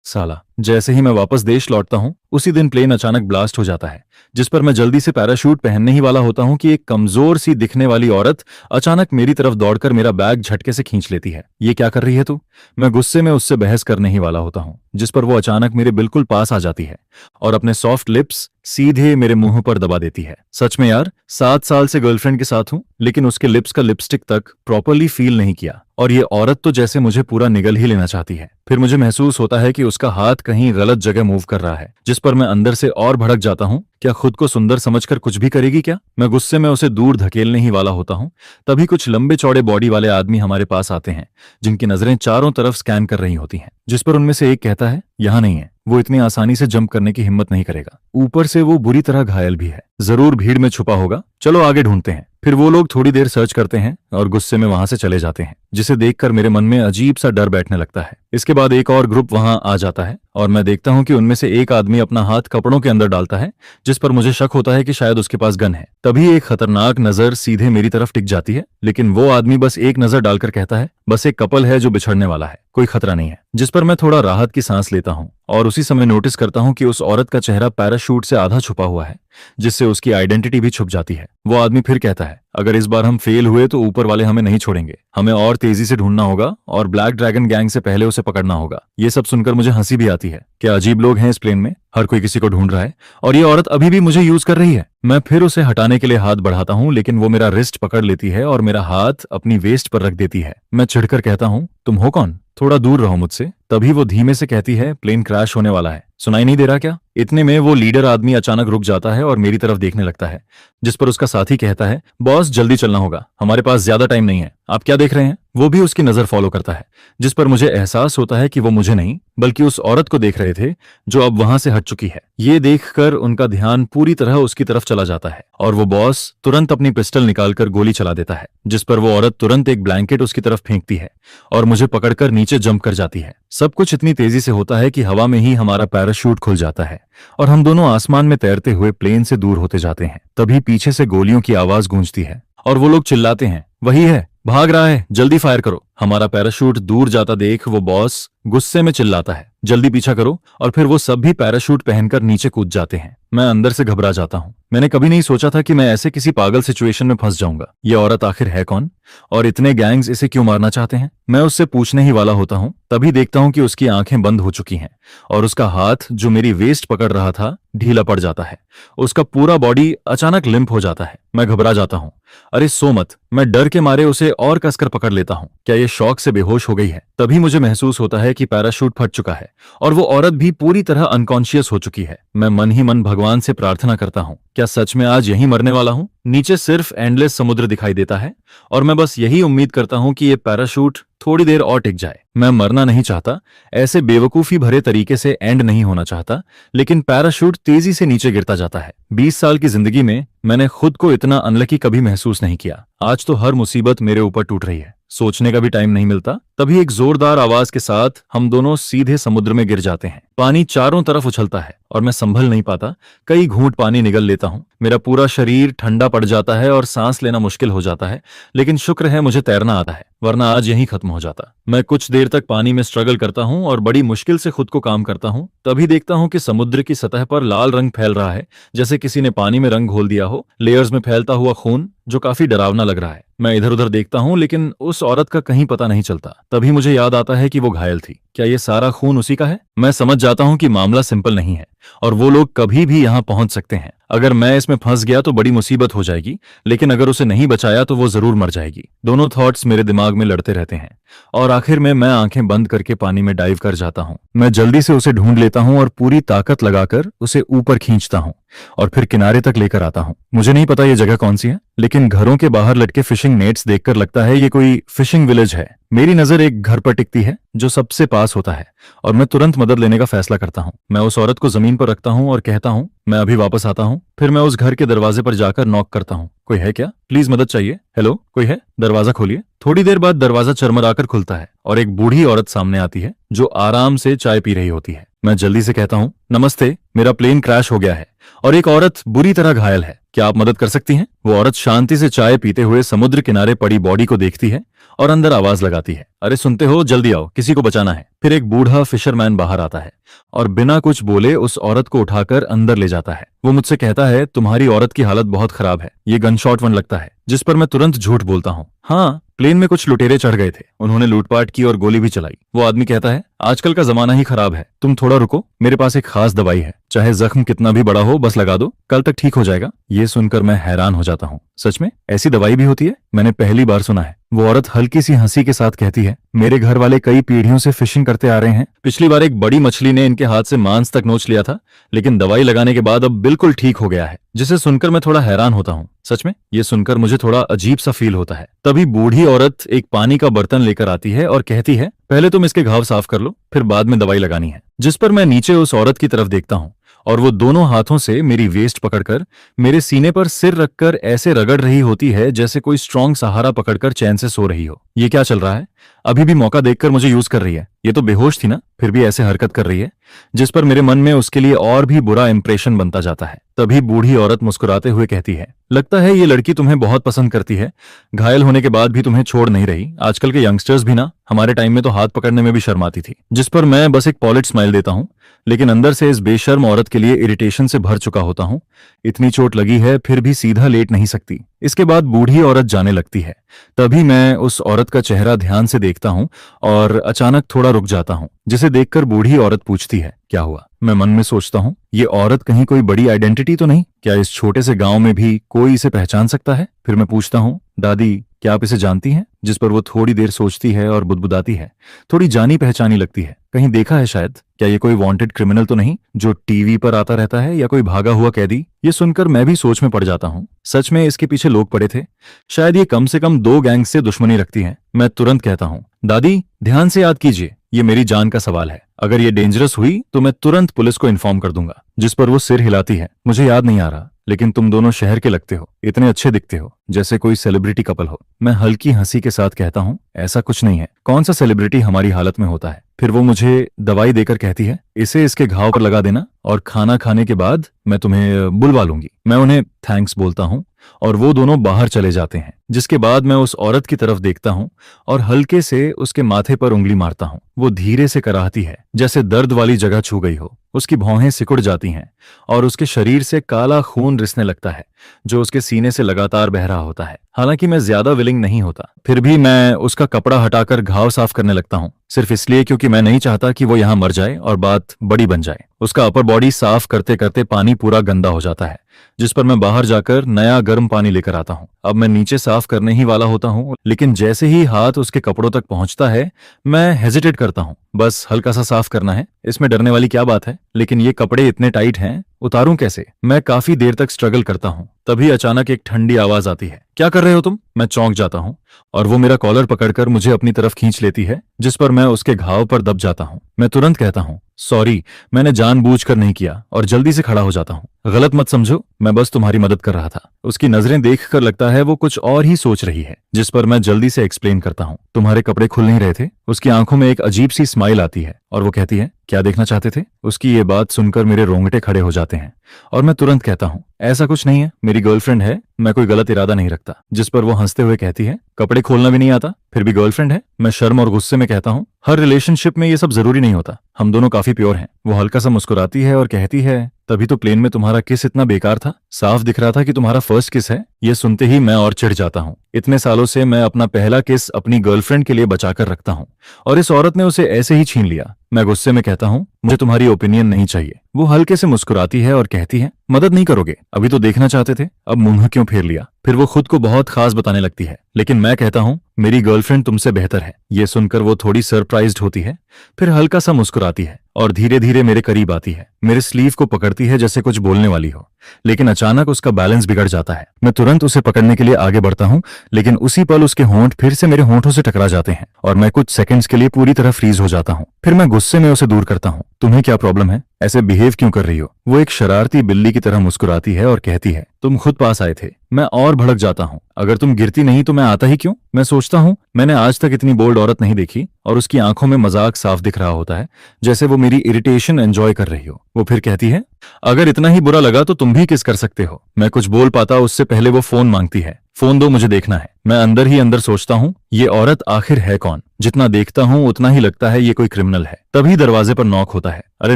साला, जैसे ही मैं वापस देश लौटता हूँ उसी दिन प्लेन अचानक ब्लास्ट हो जाता है, जिस पर मैं जल्दी से पैराशूट पहनने ही वाला होता हूँ कि एक कमजोर सी दिखने वाली औरत अचानक मेरी तरफ दौड़कर मेरा बैग झटके से खींच लेती है। ये क्या कर रही है तू? मैं गुस्से में उससे बहस करने ही वाला होता हूँ, जिस पर वो अचानक मेरे बिल्कुल पास आ जाती है और अपने सॉफ्ट लिप्स सीधे मेरे मुंह पर दबा देती है। सच में यार, 7 साल से गर्लफ्रेंड के साथ हूँ लेकिन उसके लिप्स का लिपस्टिक तक प्रॉपरली फील नहीं किया, और ये औरत तो जैसे मुझे पूरा निगल ही लेना चाहती है। फिर मुझे महसूस होता है कि उसका हाथ कहीं गलत जगह मूव कर रहा है, जिस पर मैं अंदर से और भड़क जाता हूँ। क्या खुद को सुंदर समझकर कुछ भी करेगी क्या? मैं गुस्से में उसे दूर धकेलने ही वाला होता हूँ, तभी कुछ लंबे चौड़े बॉडी वाले आदमी हमारे पास आते हैं, जिनकी नजरें चारों तरफ स्कैन कर रही होती हैं, जिस पर उनमें से एक कहता है, यहाँ नहीं है, वो इतनी आसानी से जंप करने की हिम्मत नहीं करेगा, ऊपर से वो बुरी तरह घायल भी है, जरूर भीड़ में छुपा होगा, चलो आगे ढूंढते हैं। फिर वो लोग थोड़ी देर सर्च करते हैं और गुस्से में वहां से चले जाते हैं, जिसे देखकर मेरे मन में अजीब सा डर बैठने लगता है। इसके बाद एक और ग्रुप वहां आ जाता है और मैं देखता हूं कि उनमें से एक आदमी अपना हाथ कपड़ों के अंदर डालता है, जिस पर मुझे शक होता है कि शायद उसके पास गन है। तभी एक खतरनाक नजर सीधे मेरी तरफ टिक जाती है, लेकिन वो आदमी बस एक नजर डालकर कहता है, बस एक कपल है जो बिछड़ने वाला है, कोई खतरा नहीं है। जिस पर मैं थोड़ा राहत की सांस लेता हूं और उसी समय नोटिस करता हूं कि उस औरत का चेहरा पैराशूट से आधा छुपा हुआ है, जिससे उसकी आइडेंटिटी भी छुप जाती है। वो आदमी फिर कहता है, अगर इस बार हम फेल हुए तो ऊपर वाले हमें नहीं छोड़ेंगे, हमें और तेजी से ढूंढना होगा और ब्लैक ड्रैगन गैंग से पहले उसे पकड़ना होगा। ये सब सुनकर मुझे हंसी भी आती है। क्या अजीब लोग हैं इस प्लेन में, हर कोई किसी को ढूंढ रहा है और ये औरत अभी भी मुझे यूज कर रही है। मैं फिर उसे हटाने के लिए हाथ बढ़ाता हूं, लेकिन वो मेरा रिस्ट पकड़ लेती है और मेरा हाथ अपनी वेस्ट पर रख देती है। मैं चिढ़कर कहता हूं, तुम हो कौन? थोड़ा दूर रहो मुझसे। तभी वो धीमे से कहती है, प्लेन क्रैश होने वाला है, सुनाई नहीं दे रहा क्या? इतने में वो लीडर आदमी अचानक रुक जाता है और मेरी तरफ देखने लगता है, जिस पर उसका साथी कहता है, बॉस जल्दी चलना होगा, हमारे पास ज्यादा टाइम नहीं है, आप क्या देख रहे हैं? वो भी उसकी नजर फॉलो करता है, जिस पर मुझे एहसास होता है कि वो मुझे नहीं बल्कि उस औरत को देख रहे थे जो अब वहां से हट चुकी है। ये देखकर उनका ध्यान पूरी तरह उसकी तरफ चला जाता है और वो बॉस तुरंत अपनी पिस्टल निकालकर गोली चला देता है, जिस पर वो औरत तुरंत एक ब्लैंकेट उसकी तरफ फेंकती है और मुझे पकड़कर नीचे जंप कर जाती है। सब कुछ इतनी तेजी से होता है कि हवा में ही हमारा पैराशूट खुल जाता है और हम दोनों आसमान में तैरते हुए प्लेन से दूर होते जाते हैं। तभी पीछे से गोलियों की आवाज गूंजती है और वो लोग चिल्लाते हैं, वही है, भाग रहा है, जल्दी फायर करो। हमारा पैराशूट दूर जाता देख वो बॉस गुस्से में चिल्लाता है, जल्दी पीछा करो, और फिर वो सब भी पैराशूट पहनकर नीचे कूद जाते हैं। मैं अंदर से घबरा जाता हूँ। मैंने कभी नहीं सोचा था कि मैं ऐसे किसी पागल सिचुएशन में फंस जाऊंगा। ये औरत आखिर है कौन और इतने गैंग्स इसे क्यों मारना चाहते हैं? मैं उससे पूछने ही वाला होता हूँ, तभी देखता हूँ कि उसकी आंखें बंद हो चुकी हैं और उसका हाथ जो मेरी वेस्ट पकड़ रहा था ढीला पड़ जाता है। उसका पूरा बॉडी अचानक लिम्प हो जाता है। मैं घबरा जाता हूँ। अरे सो मत। मैं डर के मारे उसे और कसकर पकड़ लेता हूँ। क्या ये शॉक से बेहोश हो गई है? तभी मुझे महसूस होता है कि पैराशूट फट चुका है और वो औरत भी पूरी तरह अनकॉन्शियस हो चुकी है। मैं मन ही मन भगवान से प्रार्थना करता हूँ, क्या सच में आज यहीं मरने वाला हूँ? नीचे सिर्फ एंडलेस समुद्र दिखाई देता है और मैं बस यही उम्मीद करता हूँ कि ये पैराशूट थोड़ी देर और टिक जाए। मैं मरना नहीं चाहता, ऐसे बेवकूफी भरे तरीके से एंड नहीं होना चाहता, लेकिन पैराशूट तेजी से नीचे गिरता जाता है। 20 साल की जिंदगी में मैंने खुद को इतना अनलकी कभी महसूस नहीं किया। आज तो हर मुसीबत मेरे ऊपर टूट रही है, सोचने का भी टाइम नहीं मिलता। तभी एक जोरदार आवाज के साथ हम दोनों सीधे समुद्र में गिर जाते हैं। पानी चारों तरफ उछलता है और मैं संभल नहीं पाता। कई घूंट पानी निगल लेता हूँ। मेरा पूरा शरीर ठंडा पड़ जाता है और सांस लेना मुश्किल हो जाता है, लेकिन शुक्र है मुझे तैरना आता है, वरना आज यहीं खत्म हो जाता। मैं कुछ देर तक पानी में स्ट्रगल करता हूँ और बड़ी मुश्किल से खुद को काम करता हूँ। तभी देखता हूँ कि समुद्र की सतह पर लाल रंग फैल रहा है, जैसे किसी ने पानी में रंग घोल दिया हो। लेयर्स में फैलता हुआ खून जो काफी डरावना लग रहा है। मैं इधर उधर देखता हूँ, लेकिन उस औरत का कहीं पता नहीं चलता। तभी मुझे याद आता है कि वो घायल थी। क्या ये सारा खून उसी का है? मैं समझ जाता हूँ कि मामला सिंपल नहीं है और वो लोग कभी भी यहाँ पहुंच सकते हैं। अगर मैं इसमें फंस गया तो बड़ी मुसीबत हो जाएगी, लेकिन अगर उसे नहीं बचाया तो वो जरूर मर जाएगी। दोनों थॉट्स मेरे दिमाग में लड़ते रहते हैं और आखिर में मैं आंखें बंद करके पानी में डाइव कर जाता हूँ। मैं जल्दी से उसे ढूंढ लेता हूँ और पूरी ताकत लगाकर उसे ऊपर खींचता हूँ और फिर किनारे तक लेकर आता हूँ। मुझे नहीं पता ये जगह कौन सी है, लेकिन घरों के बाहर लटके फिशिंग नेट्स देखकर लगता है ये कोई फिशिंग विलेज है। मेरी नजर एक घर पर टिकती है जो सबसे पास होता है और मैं तुरंत मदद लेने का फैसला करता हूँ। मैं उस औरत को जमीन पर रखता हूँ और कहता हूँ, मैं अभी वापस आता हूँ। फिर मैं उस घर के दरवाजे पर जाकर नॉक करता हूँ, कोई है क्या? प्लीज मदद चाहिए। हेलो, कोई है? दरवाजा खोलिए। थोड़ी देर बाद दरवाजा चरमराकर खुलता है और एक बूढ़ी औरत सामने आती है जो आराम से चाय पी रही होती है। मैं जल्दी से कहता हूँ, नमस्ते, मेरा प्लेन क्रैश हो गया है, और एक औरत बुरी तरह घायल है। क्या आप मदद कर सकती हैं? वो औरत शांति से चाय पीते हुए समुद्र किनारे पड़ी बॉडी को देखती है और अंदर आवाज लगाती है, अरे सुनते हो, जल्दी आओ, किसी को बचाना है। फिर एक बूढ़ा फिशरमैन बाहर आता है और बिना कुछ बोले उस औरत को उठाकर अंदर ले जाता है। वो मुझसे कहता है, तुम्हारी औरत की हालत बहुत खराब है, ये गन शॉट वन लगता है। जिस पर मैं तुरंत झूठ बोलता हूँ, हाँ, प्लेन में कुछ लुटेरे चढ़ गए थे, उन्होंने लूटपाट की और गोली भी चलाई। वो आदमी कहता है, आजकल का जमाना ही खराब है, तुम थोड़ा रुको, मेरे पास एक खास दवाई है, चाहे जख्म कितना भी बड़ा हो बस लगा दो, कल तक ठीक हो जाएगा। ये सुनकर मैं हैरान हो जाता हूँ, सच में ऐसी दवाई भी होती है? मैंने पहली बार सुना है। वो औरत हल्की सी हंसी के साथ कहती है, मेरे घर वाले कई पीढ़ियों से फिशिंग करते आ रहे हैं, पिछली बार एक बड़ी मछली ने इनके हाथ से मांस तक नोच लिया था, लेकिन दवाई लगाने के बाद अब बिल्कुल ठीक हो गया है। जिसे सुनकर मैं थोड़ा हैरान होता हूँ, सच में ये सुनकर मुझे थोड़ा अजीब सा फील होता है। तभी बूढ़ी औरत एक पानी का बर्तन लेकर आती है और कहती है, पहले तुम इसके घाव साफ कर लो, फिर बाद में दवाई लगानी है। जिस पर मैं नीचे उस औरत की तरफ देखता हूँ और वो दोनों हाथों से मेरी वेस्ट पकड़कर मेरे सीने पर सिर रखकर ऐसे रगड़ रही होती है जैसे कोई स्ट्रांग सहारा पकड़कर चैन से सो रही हो। ये क्या चल रहा है? अभी भी मौका देखकर मुझे यूज कर रही है, ये तो बेहोश थी ना, फिर भी ऐसे हरकत कर रही है। जिस पर मेरे मन में उसके लिए और भी बुरा इंप्रेशन बनता जाता है। तभी बूढ़ी औरत मुस्कुराते हुए कहती है, लगता है ये लड़की तुम्हें बहुत पसंद करती है, घायल होने के बाद भी तुम्हें छोड़ नहीं रही। आजकल के यंगस्टर्स भी ना, हमारे टाइम में तो हाथ पकड़ने में भी शर्माती थी। जिस पर मैं बस एक पॉलिश स्माइल देता हूँ, लेकिन अंदर से इस बेशर्म औरत के लिए इरिटेशन से भर चुका होता हूँ। इतनी चोट लगी है फिर भी सीधा लेट नहीं सकती। इसके बाद बूढ़ी औरत जाने लगती है। तभी मैं उस औरत का चेहरा ध्यान से देखता हूँ और अचानक थोड़ा रुक जाता हूँ, जिसे देखकर बूढ़ी औरत पूछती है, क्या हुआ? मैं मन में सोचता हूँ, ये औरत कहीं कोई बड़ी आइडेंटिटी तो नहीं? क्या इस छोटे से गांव में भी कोई इसे पहचान सकता है? फिर मैं पूछता हूँ, दादी क्या आप इसे जानती हैं? जिस पर वो थोड़ी देर सोचती है और बुदबुदाती है, थोड़ी जानी पहचानी लगती है, कहीं देखा है शायद। क्या ये कोई वांटेड क्रिमिनल तो नहीं जो टीवी पर आता रहता है, या कोई भागा हुआ कैदी? ये सुनकर मैं भी सोच में पड़ जाता हूँ। सच में इसके पीछे लोग पड़े थे, शायद ये कम से कम 2 गैंग से दुश्मनी रखती है। मैं तुरंत कहता हूँ, दादी ध्यान से याद कीजिए, ये मेरी जान का सवाल है, अगर ये डेंजरस हुई तो मैं तुरंत पुलिस को इन्फॉर्म कर दूंगा। जिस पर वो सिर हिलाती है, मुझे याद नहीं आ रहा, लेकिन तुम दोनों शहर के लगते हो, इतने अच्छे दिखते हो, जैसे कोई सेलिब्रिटी कपल हो। मैं हल्की हंसी के साथ कहता हूँ, ऐसा कुछ नहीं है, कौन सा सेलिब्रिटी हमारी हालत में होता है। फिर वो मुझे दवाई देकर कहती है, इसे इसके घाव पर लगा देना और खाना खाने के बाद मैं तुम्हें बुलवा लूंगी। मैं उन्हें थैंक्स बोलता हूँ और वो दोनों बाहर चले जाते हैं। जिसके बाद मैं उस औरत की तरफ देखता हूँ और हल्के से उसके माथे पर उंगली मारता हूँ। वो धीरे से कराहती है, जैसे दर्द वाली जगह छू गई हो। उसकी भौहें सिकुड़ जाती हैं और उसके शरीर से काला खून रिसने लगता है, जो उसके सीने से लगातार बह रहा होता है। हालांकि मैं ज्यादा विलिंग नहीं होता, फिर भी मैं उसका कपड़ा हटाकर घाव साफ करने लगता हूँ, सिर्फ इसलिए क्योंकि मैं नहीं चाहता कि वो यहाँ मर जाए और बात बड़ी बन जाए। उसका अपर बॉडी साफ करते करते पानी पूरा गंदा हो जाता है, जिस पर मैं बाहर जाकर नया गर्म पानी लेकर आता हूँ। अब मैं नीचे साफ करने ही वाला होता हूँ, लेकिन जैसे ही हाथ उसके कपड़ों तक पहुंचता है मैं हेजिटेट करता हूँ। बस हल्का सा साफ करना है, इसमें डरने वाली क्या बात है, लेकिन ये कपड़े इतने टाइट हैं, उतारूं कैसे? मैं काफी देर तक स्ट्रगल करता हूँ। तभी अचानक एक ठंडी आवाज आती है, क्या कर रहे हो तुम? मैं चौंक जाता हूँ और वो मेरा कॉलर पकड़कर मुझे अपनी तरफ खींच लेती है, जिस पर मैं उसके घाव पर दब जाता हूँ। मैं तुरंत कहता हूँ, सॉरी, मैंने जानबूझकर नहीं किया, और जल्दी से खड़ा हो जाता हूँ। गलत मत समझो, मैं बस तुम्हारी मदद कर रहा था। उसकी नजरें देखकर लगता है वो कुछ और ही सोच रही है, जिस पर मैं जल्दी से एक्सप्लेन करता हूँ, तुम्हारे कपड़े खुल नहीं रहे थे? उसकी आंखों में एक अजीब सी स्माइल आती है और वो कहती है, क्या देखना चाहते थे? उसकी ये बात सुनकर मेरे रोंगटे खड़े हो जाते हैं और मैं तुरंत कहता हूँ, ऐसा कुछ नहीं है, मेरी गर्लफ्रेंड है, मैं कोई गलत इरादा नहीं रखता। जिस पर वो हंसते हुए कहती है, कपड़े खोलना भी नहीं आता, फिर भी गर्लफ्रेंड है? मैं शर्म और गुस्से में कहता हूँ, हर रिलेशनशिप में ये सब जरूरी नहीं होता, हम दोनों काफी प्योर हैं। वो हल्का सा मुस्कुराती है और कहती है, तभी तो प्लेन में तुम्हारा किस इतना बेकार था, साफ दिख रहा था कि तुम्हारा फर्स्ट किस है। ये सुनते ही मैं और चिढ़ जाता हूँ। इतने सालों से मैं अपना पहला किस अपनी गर्लफ्रेंड के लिए बचाकर रखता हूँ और इस औरत ने उसे ऐसे ही छीन लिया। मैं गुस्से में कहता हूँ, मुझे तुम्हारी ओपिनियन नहीं चाहिए। वो हल्के से मुस्कुराती है और कहती है, मदद नहीं करोगे? अभी तो देखना चाहते थे, अब मुंह क्यों फेर लिया? फिर वो खुद को बहुत खास बताने लगती है, लेकिन मैं कहता हूँ, मेरी गर्लफ्रेंड तुमसे बेहतर है। ये सुनकर वो थोड़ी सरप्राइज्ड होती है, फिर हल्का सा मुस्कुराती है और धीरे धीरे मेरे करीब आती है, मेरे स्लीव को पकड़ती है जैसे कुछ बोलने वाली हो, लेकिन अचानक उसका बैलेंस बिगड़ जाता है। मैं तुरंत उसे पकड़ने के लिए आगे बढ़ता हूँ, लेकिन उसी पल उसके होंठ फिर से मेरे होंठों से टकरा जाते हैं और मैं कुछ सेकंड्स के लिए पूरी तरह फ्रीज हो जाता हूँ। फिर मैं गुस्से में उसे दूर करता हूँ, तुम्हें क्या प्रॉब्लम है? ऐसे बिहेव क्यों कर रही हो? वो एक शरारती बिल्ली की तरह मुस्कुराती है और कहती है, तुम खुद पास आए थे। मैं और भड़क जाता हूँ, अगर तुम गिरती नहीं तो मैं आता ही क्यों? मैं सोचता हूँ, मैंने आज तक इतनी बोल्ड औरत नहीं देखी और उसकी आंखों में मजाक साफ दिख रहा होता है, जैसे वो मेरी इरिटेशन एंजॉय कर रही हो। वो फिर कहती है, अगर इतना ही बुरा लगा तो तुम भी किस कर सकते हो। मैं कुछ बोल पाता उससे पहले वो फोन मांगती है। फोन दो, मुझे देखना है। मैं अंदर ही अंदर सोचता हूँ, ये औरत आखिर है कौन। जितना देखता हूँ उतना ही लगता है ये कोई क्रिमिनल है। तभी दरवाजे पर नॉक होता है। अरे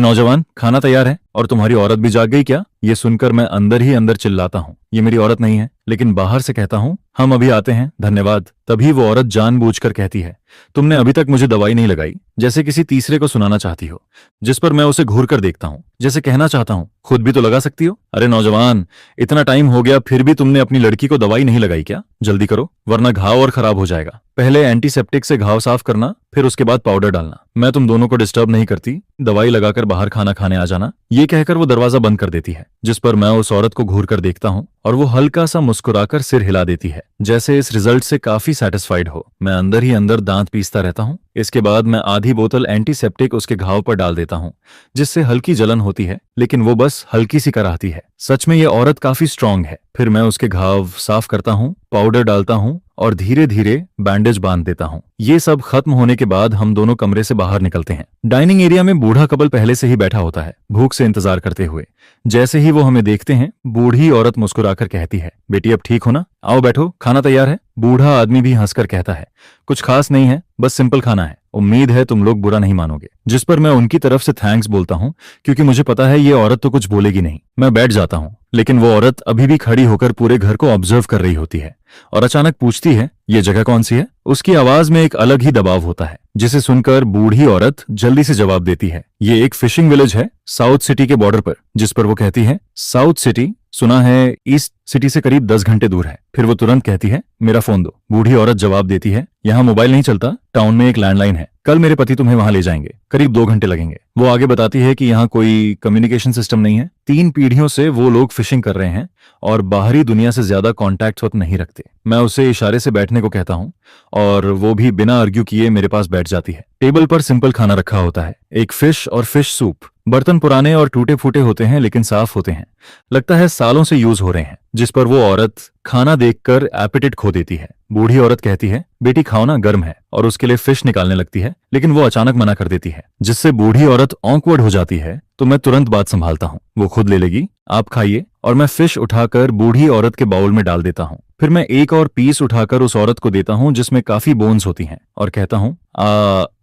नौजवान, खाना तैयार है। और तुम्हारी औरत भी जाग गई क्या? ये सुनकर मैं अंदर ही अंदर चिल्लाता हूँ, ये मेरी औरत नहीं है। लेकिन बाहर से कहता हूँ, हम अभी आते हैं, धन्यवाद। तभी वो औरत जानबूझकर कहती है, तुमने अभी तक मुझे दवाई नहीं लगाई, जैसे किसी तीसरे को सुनाना चाहती हो। जिस पर मैं उसे घूर कर देखता हूँ, जैसे कहना चाहता हूँ, खुद भी तो लगा सकती हो। अरे नौजवान, इतना टाइम हो गया फिर भी तुमने अपनी लड़की को दवाई नहीं लगाई क्या? जल्दी करो वरना घाव और खराब हो जाएगा। पहले एंटीसेप्टिक से घाव साफ करना, फिर उसके बाद पाउडर डालना। मैं तुम दोनों को डिस्टर्ब नहीं करती, दवाई लगाकर बाहर खाना खाने आ जाना। ये कहकर वो दरवाजा बंद कर देती है। जिस पर मैं उस औरत को घूर कर देखता हूँ और वो हल्का सा मुस्कुराकर सिर हिला देती है, जैसे इस रिजल्ट से काफी सेटिस्फाइड हो। मैं अंदर ही अंदर दांत पीसता रहता हूँ। इसके बाद मैं आधी बोतल एंटीसेप्टिक उसके घाव पर डाल देता हूँ, जिससे हल्की जलन होती है, लेकिन वो बस हल्की सी कराहती है। सच में ये औरत काफी स्ट्रांग है। फिर मैं उसके घाव साफ करता हूँ, पाउडर डालता हूँ और धीरे धीरे बैंडेज बांध देता हूँ। ये सब खत्म होने के बाद हम दोनों कमरे से बाहर निकलते हैं। डाइनिंग एरिया में बूढ़ा कपल पहले से ही बैठा होता है, भूख से इंतजार करते हुए। जैसे ही वो हमें देखते हैं, बूढ़ी औरत मुस्कुराकर कहती है, बेटी अब ठीक हो ना? आओ बैठो, खाना तैयार है। बूढ़ा आदमी भी हंसकर कहता है, कुछ खास नहीं है, बस सिंपल खाना है। उम्मीद है तुम लोग बुरा नहीं मानोगे। जिस पर मैं उनकी तरफ से थैंक्स बोलता हूँ, क्योंकि मुझे पता है ये औरत तो कुछ बोलेगी नहीं। मैं बैठ जाता हूँ, लेकिन वो औरत अभी भी खड़ी होकर पूरे घर को ऑब्जर्व कर रही होती है और अचानक पूछती है, ये जगह कौन सी है? उसकी आवाज में एक अलग ही दबाव होता है, जिसे सुनकर बूढ़ी औरत जल्दी से जवाब देती है, ये एक फिशिंग विलेज है साउथ सिटी के बॉर्डर पर। जिस पर वो कहती है, साउथ सिटी? सुना है ईस्ट सिटी से करीब 10 घंटे दूर है। फिर वो तुरंत कहती है, मेरा फोन दो। बूढ़ी औरत जवाब देती है, यहाँ मोबाइल नहीं चलता, टाउन में एक लैंडलाइन है। कल मेरे पति तुम्हें वहां ले जाएंगे, करीब 2 घंटे लगेंगे। वो आगे बताती है कि यहाँ कोई कम्युनिकेशन सिस्टम नहीं है। 3 पीढ़ियों से वो लोग फिशिंग कर रहे हैं और बाहरी दुनिया से ज्यादा कॉन्टैक्ट वक्त नहीं रखते। मैं उसे इशारे से बैठने को कहता हूँ और वो भी बिना आर्ग्यू किए मेरे पास बैठ जाती है। टेबल पर सिंपल खाना रखा होता है, एक फिश और फिश सूप। बर्तन पुराने और टूटे फूटे होते हैं, लेकिन साफ होते हैं, लगता है सालों से यूज हो रहे हैं। जिस पर वो औरत खाना देखकर एपेटाइट खो देती है। बूढ़ी औरत कहती है, बेटी खाओ ना, गर्म है। और उसके लिए फिश निकालने लगती है, लेकिन वो अचानक मना कर देती है, जिससे बूढ़ी औरत ऑकवर्ड हो जाती है। तो मैं तुरंत बात संभालता हूँ, वो खुद ले लेगी, आप खाइए। और मैं फिश उठाकर बूढ़ी औरत के बाउल में डाल देता हूँ। फिर मैं एक और पीस उठाकर उस औरत को देता हूँ जिसमें काफी बोन्स होती हैं, और कहता हूँ,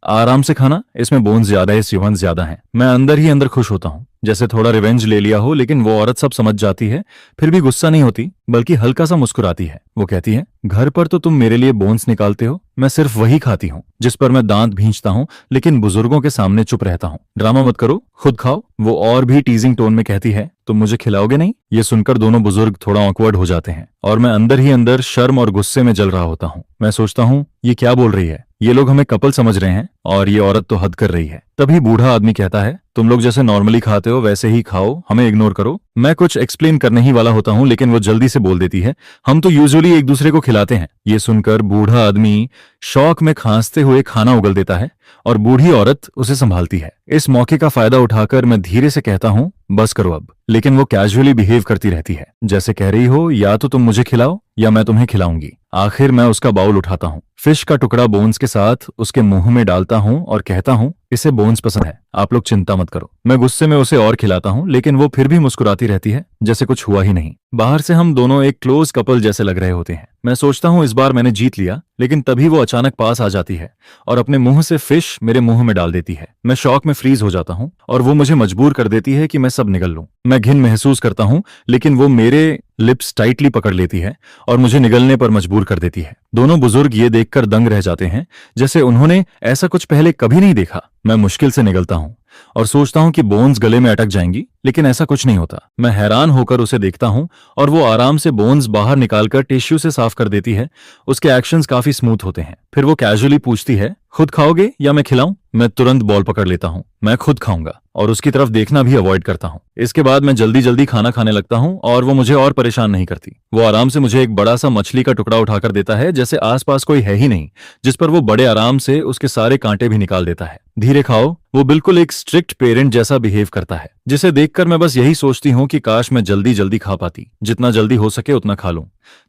आराम से खाना, इसमें बोन्स ज्यादा है, सीवंस ज्यादा हैं। मैं अंदर ही अंदर खुश होता हूँ, जैसे थोड़ा रिवेंज ले लिया हो। लेकिन वो औरत सब समझ जाती है, फिर भी गुस्सा नहीं होती, बल्कि हल्का सा मुस्कुराती है। वो कहती है, घर पर तो तुम मेरे लिए बोन्स निकालते हो, मैं सिर्फ वही खाती हूँ। जिस पर मैं दांत भींचता हूँ, लेकिन बुजुर्गों के सामने चुप रहता हूँ। ड्रामा मत करो, खुद खाओ। वो और भी टीजिंग टोन में कहती है, तुम मुझे खिलाओगे नहीं? ये सुनकर दोनों बुजुर्ग थोड़ा ऑकवर्ड हो जाते हैं और मैं अंदर ही अंदर शर्म और गुस्से में जल रहा होता हूँ। मैं सोचता हूँ, ये क्या बोल रही है? ये लोग हमें कपल समझ रहे हैं और ये औरत तो हद कर रही है। तभी बूढ़ा आदमी कहता है, तुम लोग जैसे नॉर्मली खाते हो वैसे ही खाओ, हमें इग्नोर करो। मैं कुछ एक्सप्लेन करने ही वाला होता हूँ, लेकिन वो जल्दी से बोल देती है, हम तो यूजुअली एक दूसरे को खिलाते हैं। ये सुनकर बूढ़ा आदमी शौक में खांसते हुए खाना उगल देता है और बूढ़ी औरत उसे संभालती है। इस मौके का फायदा उठाकर मैं धीरे से कहता हूँ, बस करो अब। लेकिन वो कैजुअली बिहेव करती रहती है, जैसे कह रही हो, या तो तुम मुझे खिलाओ या मैं तुम्हें खिलाऊंगी। आखिर मैं उसका बाउल उठाता हूँ, फिश का टुकड़ा बोन्स के साथ उसके मुंह में डालता हूँ और कहता हूँ, इसे बोन्स पसंद है, आप लोग चिंता मत करो। मैं गुस्से में उसे और खिलाता हूँ, लेकिन वो फिर भी मुस्कुराती रहती है, जैसे कुछ हुआ ही नहीं। बाहर से हम दोनों एक क्लोज कपल जैसे लग रहे होते हैं। मैं सोचता हूँ इस बार मैंने जीत लिया, लेकिन तभी वो अचानक पास आ जाती है और अपने मुंह से फिश मेरे मुंह में डाल देती है। मैं शॉक में फ्रीज हो जाता हूँ और वो मुझे मजबूर कर देती है कि मैं सब निगल लूं। मैं घिन महसूस करता हूँ, लेकिन वो मेरे लिप्स टाइटली पकड़ लेती है और मुझे निगलने पर मजबूर कर देती है। दोनों बुजुर्ग ये देखकर दंग रह जाते हैं, जैसे उन्होंने ऐसा कुछ पहले कभी नहीं देखा। मैं मुश्किल से निगलता हूँ और सोचता हूँ कि बोन्स गले में अटक जाएंगी, लेकिन ऐसा कुछ नहीं होता। मैं हैरान होकर उसे देखता हूँ और वो आराम से बोन्स बाहर निकालकर टिश्यू से साफ कर देती है। उसके एक्शंस काफी स्मूथ होते हैं। फिर वो कैजुअली पूछती है, खुद खाओगे या मैं खिलाऊं? मैं तुरंत बॉल पकड़ लेता हूँ, मैं खुद खाऊंगा और उसकी तरफ देखना भी अवॉइड करता हूँ। इसके बाद मैं जल्दी जल्दी खाना खाने लगता हूँ और वो मुझे और परेशान नहीं करती। वो आराम से मुझे एक बड़ा सा मछली का टुकड़ा उठाकर देता है, जैसे आसपास कोई है ही नहीं, जिस पर वो बड़े आराम से उसके सारे कांटे भी निकाल देता है। धीरे खाओ। वो बिल्कुल एक स्ट्रिक्ट पेरेंट जैसा बिहेव करता है, जिसे देखकर मैं बस यही सोचती हूँ कि काश मैं जल्दी जल्दी खा पाती, जितना जल्दी हो सके उतना खा लूं,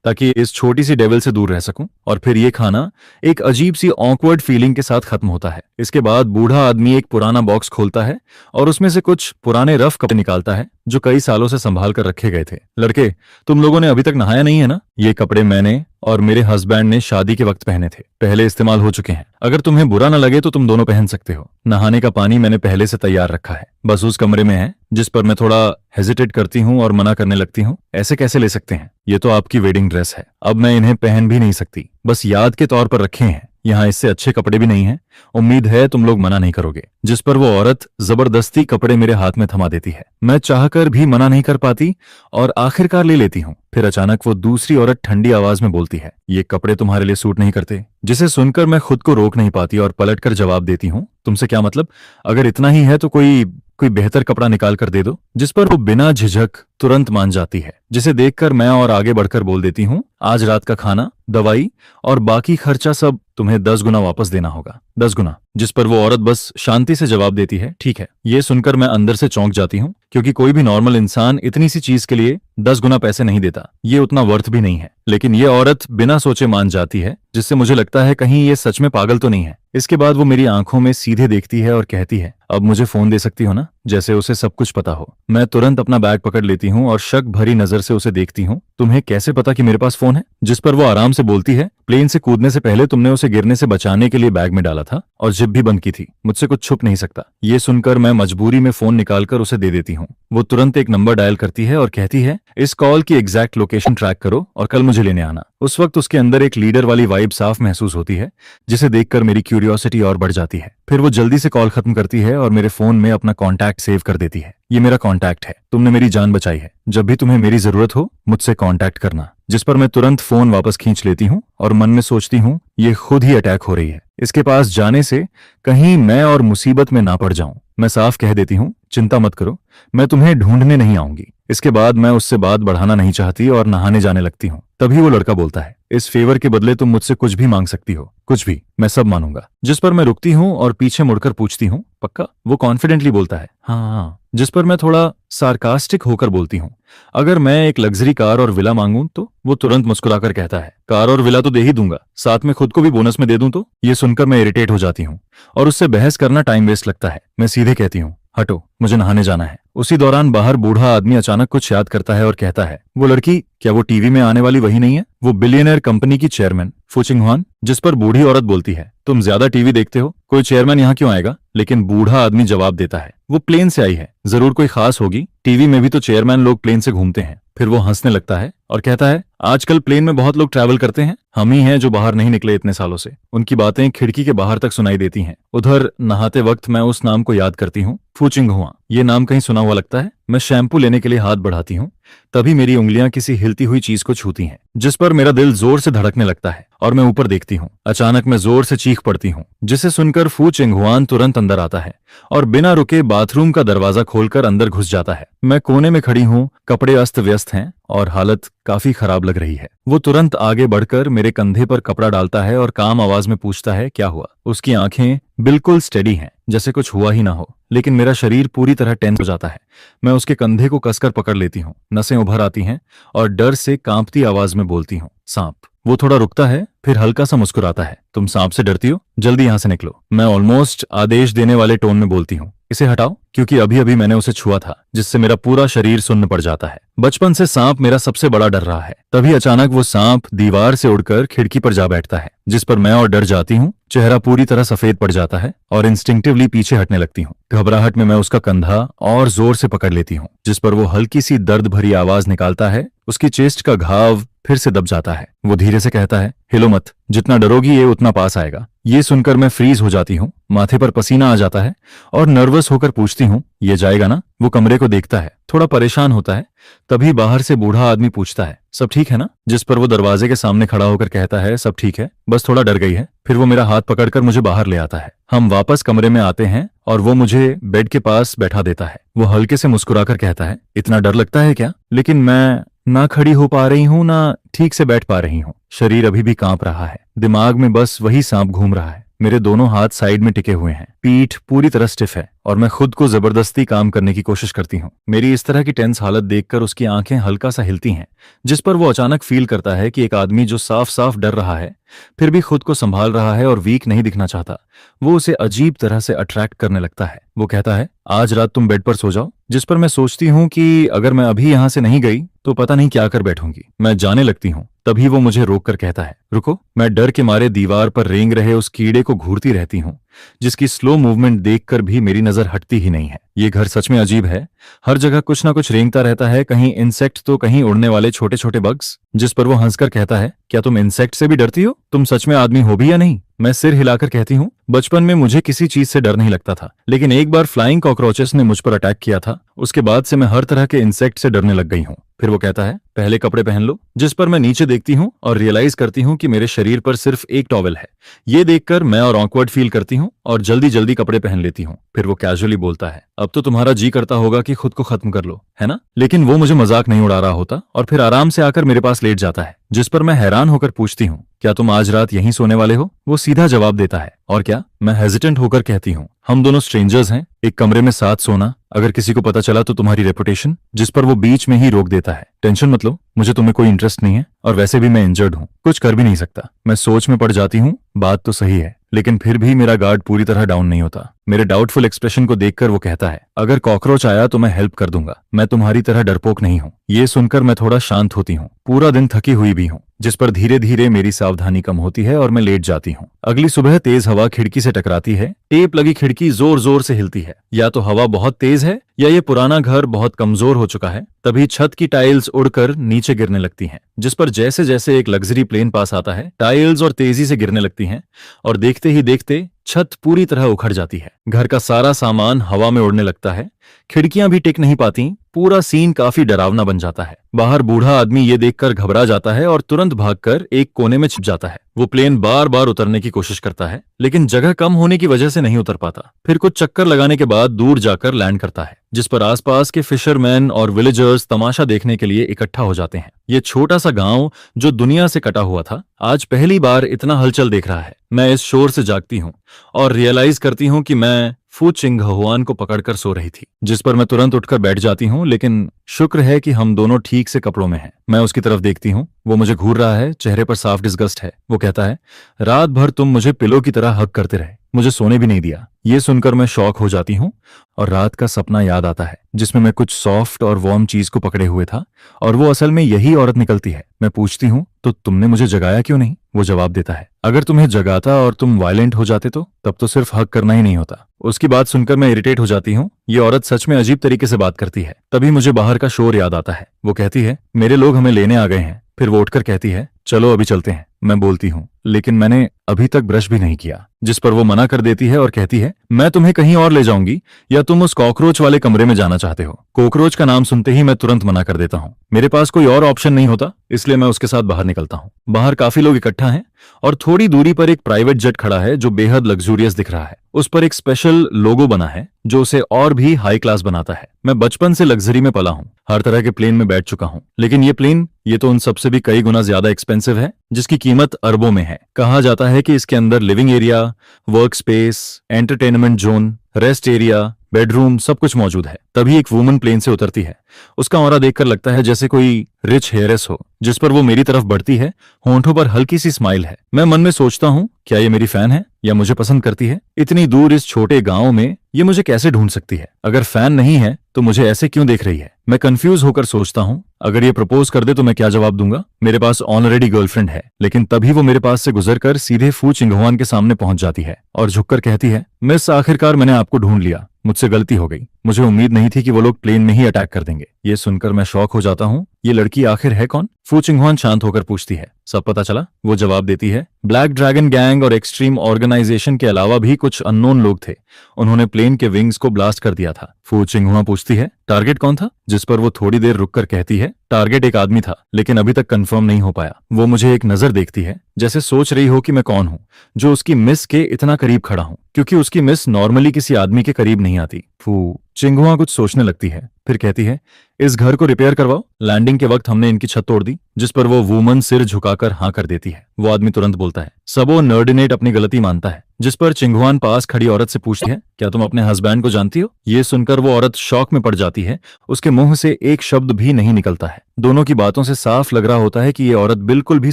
ताकि इस छोटी सी डेविल से दूर रह सकूं। और फिर ये खाना एक अजीब सी ऑकवर्ड फीलिंग के साथ खत्म होता है। इसके बाद बूढ़ा आदमी एक पुराना बॉक्स खोलता है और उसमें से कुछ पुराने रफ कपड़े निकालता है जो कई सालों से संभाल कर रखे गए थे। लड़के, तुम लोगों ने अभी तक नहाया नहीं है ना? ये कपड़े मैंने और मेरे हस्बैंड ने शादी के वक्त पहने थे, पहले इस्तेमाल हो चुके हैं। अगर तुम्हें बुरा न लगे तो तुम दोनों पहन सकते हो। नहाने का पानी मैंने पहले से तैयार रखा है, बस उस कमरे में है। जिस पर मैं थोड़ा हेजिटेट करती हूँ और मना करने लगती हूँ। ऐसे कैसे ले सकते हैं? ये तो आपकी वेडिंग ड्रेस है, अब मैं इन्हें पहन भी नहीं सकती, बस याद के तौर पर रखे हैं। यहाँ इससे अच्छे कपड़े भी नहीं हैं। उम्मीद है तुम लोग मना नहीं करोगे। जिस पर वो औरत जबरदस्ती कपड़े मेरे हाथ में थमा देती है। मैं चाहकर भी मना नहीं कर पाती और आखिरकार ले लेती हूँ। फिर अचानक वो दूसरी औरत ठंडी आवाज में बोलती है, ये कपड़े तुम्हारे लिए सूट नहीं करते। जिसे सुनकर मैं खुद को रोक नहीं पाती और पलटकर जवाब देती हूँ, तुमसे क्या मतलब? अगर इतना ही है तो कोई बेहतर कपड़ा निकाल कर दे दो। जिस पर वो बिना झिझक तुरंत मान जाती है, जिसे देखकर मैं और आगे बढ़कर बोल देती हूँ, आज रात का खाना, दवाई और बाकी खर्चा सब तुम्हें 10 गुना वापस देना होगा, 10 गुना। जिस पर वो औरत बस शांति से जवाब देती है, ठीक है। ये सुनकर मैं अंदर से चौंक जाती हूँ, क्योंकि कोई भी नॉर्मल इंसान इतनी सी चीज के लिए 10 गुना पैसे नहीं देता। ये उतना वर्थ भी नहीं है। लेकिन ये औरत बिना सोचे मान जाती है, जिससे मुझे लगता है कहीं ये सच में पागल तो नहीं है। इसके बाद वो मेरी आंखों में सीधे देखती है और कहती है, अब मुझे फोन दे सकती हो ना, जैसे उसे सब कुछ पता हो। मैं तुरंत अपना बैग पकड़ लेती हूँ और शक भरी नजर से उसे देखती हूँ। तुम्हें कैसे पता कि मेरे पास फोन है? जिस पर वो आराम से बोलती है, प्लेन से कूदने से पहले तुमने उसे गिरने से बचाने के लिए बैग में डाला था और जिप भी बंद की थी। मुझसे कुछ छुप नहीं सकता। ये सुनकर मैं मजबूरी में फोन निकालकर उसे दे देती हूँ। वो तुरंत एक नंबर डायल करती है और कहती है, इस कॉल की एग्जैक्ट लोकेशन ट्रैक करो और कल मुझे लेने आना। उस वक्त उसके अंदर एक लीडर वाली वाइब साफ महसूस होती है, जिसे देखकर मेरी क्यूरियोसिटी और बढ़ जाती है। फिर वो जल्दी से कॉल खत्म करती है और मेरे फोन में अपना कॉन्टैक्ट सेव कर देती है। ये मेरा कॉन्टैक्ट है, तुमने मेरी जान बचाई है। जब भी तुम्हें मेरी जरूरत हो मुझसे कॉन्टैक्ट करना। जिस पर मैं तुरंत फोन वापस खींच लेती हूँ और मन में सोचती हूँ, ये खुद ही अटैक हो रही है। इसके पास जाने से कहीं मैं और मुसीबत में ना पड़ जाऊं। मैं साफ कह देती हूँ, चिंता मत करो, मैं तुम्हें ढूंढने नहीं आऊंगी। इसके बाद मैं उससे बात बढ़ाना नहीं चाहती और नहाने जाने लगती हूँ। तभी वो लड़का बोलता है, इस फेवर के बदले तुम मुझसे कुछ भी मांग सकती हो, कुछ भी, मैं सब मानूंगा। जिस पर मैं रुकती हूँ और पीछे मुड़कर पूछती हूँ, पक्का? वो कॉन्फिडेंटली बोलता है, हाँ। जिस पर मैं थोड़ा सार्कास्टिक होकर बोलती हूँ, अगर मैं एक लग्जरी कार और विला मांगूं तो? वो तुरंत मुस्कुराकर कहता है, कार और विला तो दे ही दूंगा, साथ में खुद को भी बोनस में दे दूं तो? ये सुनकर मैं इरिटेट हो जाती हूँ और उससे बहस करना टाइम वेस्ट लगता है। मैं सीधे कहती हूँ, हटो, मुझे नहाने जाना है। उसी दौरान बाहर बूढ़ा आदमी अचानक कुछ याद करता है और कहता है, वो लड़की, क्या वो टीवी में आने वाली वही नहीं है? वो बिलियनर कंपनी की चेयरमैन फू चिंगहुआन? जिस पर बूढ़ी औरत बोलती है, तुम ज्यादा टीवी देखते हो, कोई चेयरमैन यहाँ क्यों आएगा? लेकिन बूढ़ा आदमी जवाब देता है, वो प्लेन से आई है, जरूर कोई खास होगी, टीवी में भी तो चेयरमैन लोग प्लेन से घूमते हैं। फिर वो हंसने लगता है और कहता है, आजकल प्लेन में बहुत लोग ट्रैवल करते हैं, हम ही हैं जो बाहर नहीं निकले इतने सालों से। उनकी बातें खिड़की के बाहर तक सुनाई देती हैं। उधर नहाते वक्त मैं उस नाम को याद करती हूँ, फू चिंगहुआ। ये नाम कहीं सुना हुआ लगता है। मैं शैम्पू लेने के लिए हाथ बढ़ाती हूँ, तभी मेरी उंगलियां किसी हिलती हुई चीज को छूती हैं, जिस पर मेरा दिल जोर से धड़कने लगता है और मैं ऊपर देखती हूँ। अचानक मैं जोर से चीख पड़ती हूँ, जिसे सुनकर फू चिंगहुआन तुरंत अंदर आता है और बिना रुके बाथरूम का दरवाजा खोलकर अंदर घुस जाता है। मैं कोने में खड़ी हूँ, कपड़े अस्त व्यस्त हैं और हालत काफी खराब लग रही है। वो तुरंत आगे बढ़कर मेरे कंधे पर कपड़ा डालता है और काम आवाज में पूछता है, क्या हुआ? उसकी आंखें बिल्कुल स्टेडी हैं, जैसे कुछ हुआ ही ना हो, लेकिन मेरा शरीर पूरी तरह टेंस हो जाता है। मैं उसके कंधे को कसकर पकड़ लेती हूँ, नसें उभर आती हैं और डर से कांपती आवाज में बोलती हूँ, सांप। वो थोड़ा रुकता है, फिर हल्का सा मुस्कुराता है, तुम सांप से डरती हो? जल्दी यहाँ से निकलो। मैं ऑलमोस्ट आदेश देने वाले टोन में बोलती हूँ, इसे हटाओ, क्योंकि अभी अभी मैंने उसे छुआ था, जिससे मेरा पूरा शरीर सुन्न पड़ जाता है। बचपन से सांप मेरा सबसे बड़ा डर रहा है। तभी अचानक वो सांप दीवार से उड़कर खिड़की पर जा बैठता है, जिस पर मैं और डर जाती हूँ। चेहरा पूरी तरह सफेद पड़ जाता है और इंस्टिंक्टिवली पीछे हटने लगती हूँ। घबराहट में मैं उसका कंधा और जोर से पकड़ लेती हूँ, जिस पर वो हल्की सी दर्द भरी आवाज निकालता है। उसकी चेस्ट का घाव फिर से दब जाता है। वो धीरे से कहता है, हिलो मत, जितना डरोगी ये उतना पास आएगा। ये सुनकर मैं फ्रीज हो जाती हूँ, माथे पर पसीना आ जाता है और नर्वस होकर पूछती हूँ, ये जाएगा ना? वो कमरे को देखता है, थोड़ा परेशान होता है। तभी बाहर से बूढ़ा आदमी पूछता है, सब ठीक है ना? जिस पर वो दरवाजे के सामने खड़ा होकर कहता है, सब ठीक है, बस थोड़ा डर गई है। फिर वो मेरा हाथ पकड़कर मुझे बाहर ले आता है। हम वापस कमरे में आते हैं और वो मुझे बेड के पास बैठा देता है। वो हल्के से मुस्कुराकर कहता है, इतना डर लगता है क्या? लेकिन मैं ना खड़ी हो पा रही हूँ ना ठीक से बैठ पा रही हूँ। शरीर अभी भी कांप रहा है, दिमाग में बस वही सांप घूम रहा है। मेरे दोनों हाथ साइड में टिके हुए हैं, पीठ पूरी तरह स्टिफ है और मैं खुद को जबरदस्ती काम करने की कोशिश करती हूँ। मेरी इस तरह की टेंस हालत देखकर उसकी आंखें हल्का सा हिलती हैं, जिस पर वो अचानक फील करता है कि एक आदमी जो साफ साफ डर रहा है फिर भी खुद को संभाल रहा है और वीक नहीं दिखना चाहता, वो उसे अजीब तरह से अट्रैक्ट करने लगता है। वो कहता है, आज रात तुम बेड पर सो जाओ। जिस पर मैं सोचती हूँ कि अगर मैं अभी यहां से नहीं गई तो पता नहीं क्या कर बैठूंगी। मैं जाने लगती हूँ, तभी वो मुझे रोक कर कहता है, रुको। मैं डर के मारे दीवार पर रेंग रहे उस कीड़े को घूरती रहती हूँ, जिसकी स्लो मूवमेंट देखकर भी मेरी नजर हटती ही नहीं है। ये घर सच में अजीब है, हर जगह कुछ ना कुछ रेंगता रहता है, कहीं इंसेक्ट तो कहीं उड़ने वाले छोटे छोटे बग्स। जिस पर वो हंसकर कहता है, क्या तुम इंसेक्ट से भी डरती हो? तुम सच में आदमी हो भी या नहीं? मैं सिर हिलाकर कहती हूँ, बचपन में मुझे किसी चीज से डर नहीं लगता था, लेकिन एक बार फ्लाइंग कॉकरोचेस ने मुझ पर अटैक किया था, उसके बाद से मैं हर तरह के इंसेक्ट से डरने लग गई हूँ। फिर वो कहता है, पहले कपड़े पहन लो। जिस पर मैं नीचे देखती हूँ और रियलाइज करती हूँ कि मेरे शरीर पर सिर्फ एक टॉवेल है। ये देखकर मैं और ऑकवर्ड फील करती हूँ और जल्दी जल्दी कपड़े पहन लेती हूँ। फिर वो कैजुअली बोलता है, अब तो तुम्हारा जी करता होगा कि खुद को खत्म कर लो, है ना? लेकिन वो मुझे मजाक नहीं उड़ा रहा होता और फिर आराम से आकर मेरे पास लेट जाता है। जिस पर मैं हैरान होकर पूछती हूँ, क्या तुम आज रात यहीं सोने वाले हो? वो सीधा जवाब देता है, और क्या? मैं हेजिटेंट होकर कहती हूँ, हम दोनों स्ट्रेंजर्स हैं, एक कमरे में साथ सोना, अगर किसी को पता चला तो तुम्हारी रेपुटेशन। जिस पर वो बीच में ही रोक देता है, टेंशन मत लो, मुझे तुम्हें कोई इंटरेस्ट नहीं है और वैसे भी मैं इंजर्ड हूँ, कुछ कर भी नहीं सकता। मैं सोच में पड़ जाती हूँ, बात तो सही है, लेकिन फिर भी मेरा गार्ड पूरी तरह डाउन नहीं होता। मेरे डाउटफुल एक्सप्रेशन को देखकर वो कहता है, अगर कॉकरोच आया तो मैं हेल्प कर दूंगा, मैं तुम्हारी तरह डरपोक नहीं हूँ। ये सुनकर मैं थोड़ा शांत होती हूँ, पूरा दिन थकी हुई भी हूँ। जिस पर धीरे धीरे मेरी सावधानी कम होती है और मैं लेट जाती हूँ। अगली सुबह तेज हवा खिड़की से टकराती है, टेप लगी खिड़की जोर जोर से हिलती है। या तो हवा बहुत तेज है या ये पुराना घर बहुत कमजोर हो चुका है। तभी छत की टाइल्स उड़कर नीचे गिरने लगती हैं, जिस पर जैसे जैसे एक लग्जरी प्लेन पास आता है, टाइल्स और तेजी से गिरने लगती हैं और देखते ही देखते छत पूरी तरह उखड़ जाती है। घर का सारा सामान हवा में उड़ने लगता है, खिड़कियां भी टिक नहीं पाती। पूरा सीन काफी डरावना बन जाता है। बाहर बूढ़ा आदमी ये देखकर घबरा जाता है और तुरंत भागकर एक कोने में छिप जाता है। वो प्लेन बार बार उतरने की कोशिश करता है, लेकिन जगह कम होने की वजह से नहीं उतर पाता। फिर कुछ चक्कर लगाने के बाद दूर जाकर लैंड करता है, जिस पर आसपास के फिशरमैन और विलेजर्स तमाशा देखने के लिए इकट्ठा हो जाते हैं। ये छोटा सा गांव जो दुनिया से कटा हुआ था, आज पहली बार इतना हलचल देख रहा है। मैं इस शोर से जागती हूँ और रियलाइज करती हूँ कि मैं फू चिंगहुआन को पकड़कर सो रही थी। जिस पर मैं तुरंत उठकर बैठ जाती हूँ, लेकिन शुक्र है कि हम दोनों ठीक से कपड़ों में हैं। मैं उसकी तरफ देखती हूँ, वो मुझे घूर रहा है, चेहरे पर साफ डिस्गस्ट है। वो कहता है, रात भर तुम मुझे पिलो की तरह हक करते रहे, मुझे सोने भी नहीं दिया। ये सुनकर मैं शॉक हो जाती हूँ और रात का सपना याद आता है, जिसमें मैं कुछ सॉफ्ट और वार्म चीज को पकड़े हुए था और वो असल में यही औरत निकलती है। मैं पूछती हूँ, तो तुमने मुझे जगाया क्यों नहीं? वो जवाब देता है, अगर तुम्हें जगाता और तुम वायलेंट हो जाते तो तब तो सिर्फ हक करना ही नहीं होता। उसकी बात सुनकर मैं इरिटेट हो जाती हूँ। ये औरत सच में अजीब तरीके से बात करती है। तभी मुझे बाहर का शोर याद आता है। वो कहती है, मेरे लोग हमें लेने आ गए हैं। फिर वो उठकर कहती है, चलो अभी चलते हैं। मैं बोलती हूँ, लेकिन मैंने अभी तक ब्रश भी नहीं किया। जिस पर वो मना कर देती है और कहती है, मैं तुम्हें कहीं और ले जाऊंगी या तुम उस कॉकरोच वाले कमरे में जाना चाहते हो? कॉकरोच का नाम सुनते ही मैं तुरंत मना कर देता हूँ। मेरे पास कोई और ऑप्शन नहीं होता, इसलिए मैं उसके साथ बाहर निकलता हूँ। बाहर काफी लोग इकट्ठा हैं और थोड़ी दूरी पर एक प्राइवेट जेट खड़ा है जो बेहद लग्जूरियस दिख रहा है। उस पर एक स्पेशल लोगो बना है जो उसे और भी हाई क्लास बनाता है। मैं बचपन से लग्जरी में पला हूँ, हर तरह के प्लेन में बैठ चुका हूँ, लेकिन ये प्लेन ये तो उन सबसे भी कई गुना ज्यादा एक्सपेंसिव है, जिसकी कीमत अरबों में है। कहा जाता है कि इसके अंदर living area, work space, entertainment zone, rest area, bedroom सब कुछ मौजूद है। तभी एक वुमन प्लेन से उतरती है। उसका ऑरा देखकर लगता है जैसे कोई रिच हेयरेस हो। जिस पर वो मेरी तरफ बढ़ती है, होंठों पर हल्की सी स्माइल है। मैं मन में सोचता हूँ, क्या ये मेरी फैन है या मुझे पसंद करती है? इतनी दूर इस छोटे गांव में ये मुझे कैसे ढूंढ सकती है? अगर फैन नहीं है तो मुझे ऐसे क्यों देख रही है? मैं कंफ्यूज होकर सोचता हूँ, अगर ये प्रपोज कर दे तो मैं क्या जवाब दूंगा? मेरे पास ऑलरेडी गर्लफ्रेंड है। लेकिन तभी वो मेरे पास से गुजरकर सीधे फू चिंगहुआन के सामने पहुंच जाती है और झुककर कहती है, मिस, आखिरकार मैंने आपको ढूंढ लिया, मुझसे गलती हो गई। मुझे उम्मीद नहीं थी कि वो लोग प्लेन में ही अटैक कर देंगे। ये सुनकर मैं शॉक हो जाता हूँ। ये लड़की आखिर है कौन? फू चिंगहुआन शांत होकर पूछती है, सब पता चला? वो जवाब देती है, ब्लैक ड्रैगन गैंग और एक्सट्रीम ऑर्गेनाइजेशन के अलावा भी कुछ अननोन लोग थे, उन्होंने प्लेन के विंग्स को ब्लास्ट कर दिया था। फू चिंगहुआ पूछती है, टारगेट कौन था? जिस पर वो थोड़ी देर रुककर कहती है, टारगेट एक आदमी था, लेकिन अभी तक कंफर्म नहीं हो पाया। वो मुझे एक नजर देखती है, जैसे सोच रही हो कि मैं कौन हूँ जो उसकी मिस के इतना करीब खड़ा हूँ, क्योंकि उसकी मिस नॉर्मली किसी आदमी के करीब नहीं आती। फू चिंगहुआ कुछ सोचने लगती है, फिर कहती है, इस घर को रिपेयर करवाओ। लैंडिंग के वक्त हमने इनकी छत तोड़ दी, थी, जिस पर वो वुमन सिर झुकाकर हाँ कर देती है। वो आदमी तुरंत बोलता है, सबो नर्डिनेट अपनी गलती मानता है। जिस पर चिंगुआन पास खड़ी औरत से पूछती है, क्या तुम अपने हस्बैंड को जानती हो? ये सुनकर वो औरत शॉक में पड़ जाती है। उसके मुंह से एक शब्द भी नहीं निकलता है। दोनों की बातों से साफ लग रहा होता है कि ये औरत बिल्कुल भी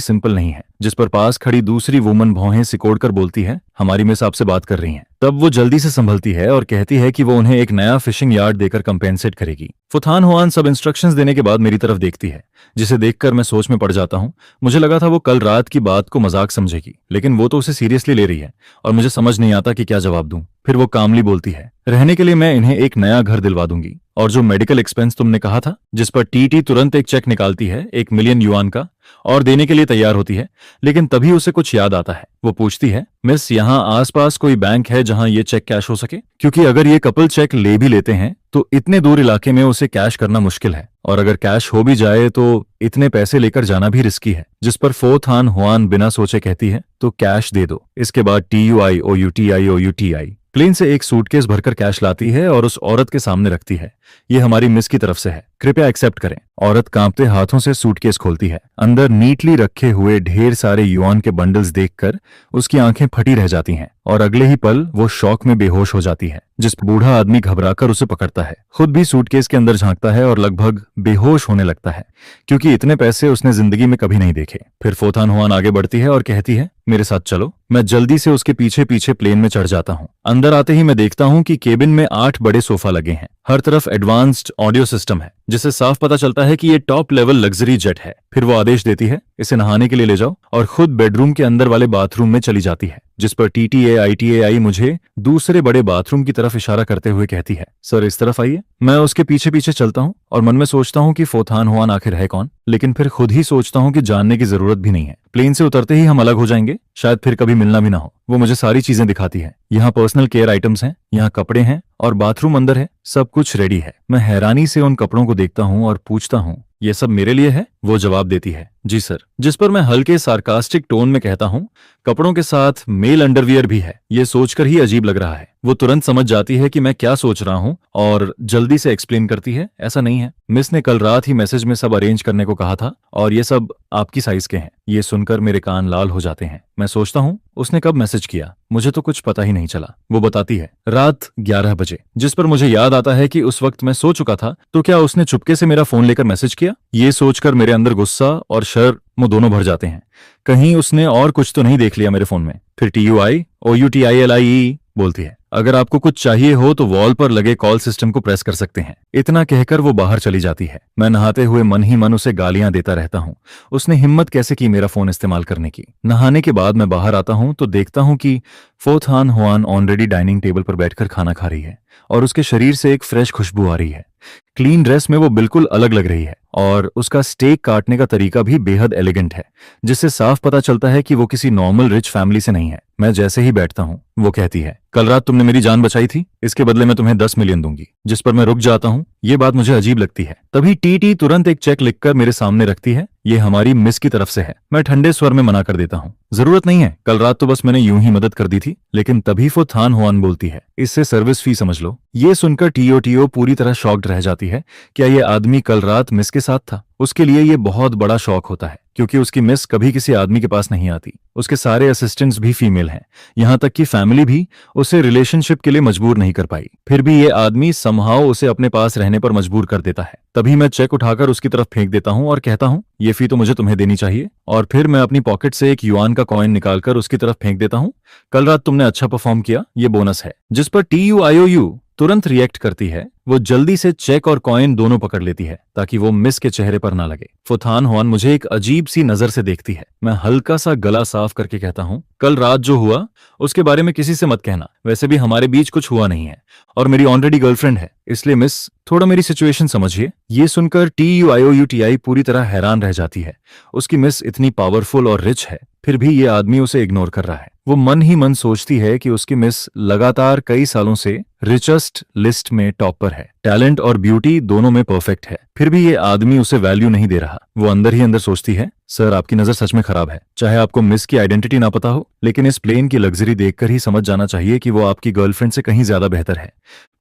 सिंपल नहीं है। जिस पर पास खड़ी दूसरी वुमन भौहें सिकोड़कर बोलती है, हमारी मिस आपसे बात कर रही हैं। तब वो जल्दी से संभलती है और कहती है कि वो उन्हें एक नया फिशिंग यार्ड देकर कंपेंसेट करेगी। फुथान हुआन सब इंस्ट्रक्शंस देने के बाद मेरी तरफ देखती है, जिसे देखकर मैं सोच में पड़ जाता हूँ। मुझे लगा था वो कल रात की बात को मजाक समझेगी, लेकिन वो तो उसे सीरियसली ले रही है और मुझे समझ नहीं आता कि क्या जवाब दूं। फिर वो कामली बोलती है, रहने के लिए मैं इन्हें एक नया घर दिलवा दूंगी, और जो मेडिकल एक्सपेंस तुमने कहा था। जिस पर टीटी तुरंत एक चेक निकालती है 1 मिलियन युआन का और देने के लिए तैयार होती है, लेकिन तभी उसे कुछ याद आता है। वो पूछती है, मिस यहाँ आसपास कोई बैंक है जहां ये चेक कैश हो सके? क्योंकि अगर ये कपल चेक ले भी लेते हैं तो इतने दूर इलाके में उसे कैश करना मुश्किल है, और अगर कैश हो भी जाए तो इतने पैसे लेकर जाना भी रिस्की है। जिस पर फोथान हुआन बिना सोचे कहती है, तो कैश दे दो। इसके बाद TUI OUTI प्लेन से एक सूटकेस भरकर कैश लाती है और उस औरत के सामने रखती है। ये हमारी मिस की तरफ से है, कृपया एक्सेप्ट करें। औरत कांपते हाथों से सूटकेस खोलती है। अंदर नीटली रखे हुए ढेर सारे युआन के बंडल्स देखकर उसकी आंखें फटी रह जाती हैं और अगले ही पल वो शॉक में बेहोश हो जाती है। जिस बूढ़ा आदमी घबराकर उसे पकड़ता है, खुद भी सूटकेस के अंदर झांकता है और लगभग बेहोश होने लगता है, क्योंकि इतने पैसे उसने जिंदगी में कभी नहीं देखे। फिर फोथान हुआन आगे बढ़ती है और कहती है, मेरे साथ चलो। मैं जल्दी से उसके पीछे पीछे प्लेन में चढ़ जाता हूँ। अंदर आते ही मैं देखता हूँ कि केबिन में 8 बड़े सोफा लगे हैं। हर तरफ एडवांस्ड ऑडियो सिस्टम है, जिससे साफ पता चलता है कि ये टॉप लेवल लग्जरी जेट है। फिर वो आदेश देती है, इसे नहाने के लिए ले जाओ, और खुद बेडरूम के अंदर वाले बाथरूम में चली जाती है। जिस पर TTAITAI मुझे दूसरे बड़े बाथरूम की तरफ इशारा करते हुए कहती है, सर इस तरफ आइए। मैं उसके पीछे पीछे चलता हूँ और मन में सोचता हूँ कि फोथान हुआन आखिर है कौन, लेकिन फिर खुद ही सोचता हूँ कि जानने की जरूरत भी नहीं है। प्लेन से उतरते ही हम अलग हो जाएंगे, शायद फिर कभी मिलना भी ना हो। वो मुझे सारी चीजें दिखाती है। यहाँ पर्सनल केयर आइटम्स हैं, यहाँ कपड़े हैं और बाथरूम अंदर है, सब कुछ रेडी है। मैं हैरानी से उन कपड़ों को देखता हूँ और पूछता हूँ, ये सब मेरे लिए है? वो जवाब देती है, जी सर। जिस पर मैं हल्के सार्कास्टिक टोन में कहता हूँ, कपड़ों के साथ मेल अंडरवियर भी है। ये सोचकर ही अजीब लग रहा है। वो तुरंत समझ जाती है कि मैं क्या सोच रहा हूँ और जल्दी से एक्सप्लेन करती है, ऐसा नहीं है, मिस ने कल रात ही मैसेज में सब अरेंज करने को कहा था और ये सब आपकी साइज के हैं। ये सुनकर मेरे कान लाल हो जाते हैं। मैं सोचता हूँ, उसने कब मैसेज किया? मुझे तो कुछ पता ही नहीं चला। वो बताती है, रात 11 बजे। जिस पर मुझे याद आता है कि उस वक्त मैं सो चुका था, तो क्या उसने चुपके से मेरा फोन लेकर मैसेज किया? ये सोचकर मेरे अंदर गुस्सा और शर्म दोनों भर जाते हैं। कहीं उसने और कुछ तो नहीं देख लिया मेरे फोन में। फिर TUI OUTILIE बोलती है, अगर आपको कुछ चाहिए हो तो वॉल पर लगे कॉल सिस्टम को प्रेस कर सकते हैं। इतना कहकर वो बाहर चली जाती है। मैं नहाते हुए मन ही मन उसे गालियां देता रहता हूँ। उसने हिम्मत कैसे की मेरा फोन इस्तेमाल करने की। नहाने के बाद मैं बाहर आता हूँ तो देखता हूँ कि फोथान हुआन ऑलरेडी डाइनिंग टेबल पर बैठकर खाना खा रही है और उसके शरीर से एक फ्रेश खुशबू आ रही है। क्लीन ड्रेस में वो बिल्कुल अलग लग रही है और उसका स्टेक काटने का तरीका भी बेहद एलिगेंट है, जिससे साफ पता चलता है कि वो किसी नॉर्मल रिच फैमिली से नहीं है। मैं जैसे ही बैठता हूँ, वो कहती है, कल रात तुमने मेरी जान बचाई थी, इसके बदले मैं तुम्हें 10 मिलियन दूंगी। जिस पर मैं रुक जाता हूँ। ये बात मुझे अजीब लगती है। तभी TT तुरंत एक चेक लिखकर मेरे सामने रखती है, ये हमारी मिस की तरफ से है। मैं ठंडे स्वर में मना कर देता हूँ, जरूरत नहीं है, कल रात तो बस मैंने यूं ही मदद कर दी थी। लेकिन तभी फोथान हुआन बोलती है, इससे सर्विस फी समझ लो। ये सुनकर TOTO पूरी तरह शॉक्ड रह जाती है। क्या ये आदमी कल रात मिस के साथ था? उसके लिए ये बहुत बड़ा शौक होता है, क्योंकि उसकी मिस कभी किसी आदमी के पास नहीं आती। उसके सारे असिस्टेंट्स भी फीमेल हैं, यहाँ तक कि फैमिली भी उसे रिलेशनशिप के लिए मजबूर नहीं कर पाई। फिर भी ये आदमी समहाउ उसे अपने पास रहने पर मजबूर कर देता है। तभी मैं चेक उठाकर उसकी तरफ फेंक देता हूँ और कहता हूँ, ये फी तो मुझे तुम्हें देनी चाहिए। और फिर मैं अपनी पॉकेट से एक युआन का कॉइन निकालकर उसकी तरफ फेंक देता हूँ। कल रात तुमने अच्छा परफॉर्म किया, ये बोनस है। जिस पर TUIOU तुरंत रिएक्ट करती है। वो जल्दी से चेक और कॉइन दोनों पकड़ लेती है ताकि वो मिस के चेहरे पर ना लगे। फोथान हुआन मुझे एक अजीब सी नजर से देखती है। मैं हल्का सा गला साफ करके कहता हूँ, कल रात जो हुआ उसके बारे में किसी से मत कहना। वैसे भी हमारे बीच कुछ हुआ नहीं है और मेरी ऑलरेडी गर्लफ्रेंड है, इसलिए मिस थोड़ा मेरी सिचुएशन समझिए। ये सुनकर TUIOUTI पूरी तरह हैरान रह जाती है। उसकी मिस इतनी पावरफुल और रिच है, फिर भी ये आदमी उसे इग्नोर कर रहा है। वो मन ही मन सोचती है कि उसकी मिस लगातार कई सालों से रिचेस्ट लिस्ट में टॉप पर है। टैलेंट और ब्यूटी दोनों में परफेक्ट है, फिर भी ये आदमी उसे वैल्यू नहीं दे रहा। वो अंदर ही अंदर सोचती है, सर आपकी नजर सच में खराब है। चाहे आपको मिस की आइडेंटिटी ना पता हो, लेकिन इस प्लेन की लग्जरी देखकर ही समझ जाना चाहिए कि वो आपकी गर्लफ्रेंड से कहीं ज्यादा बेहतर है।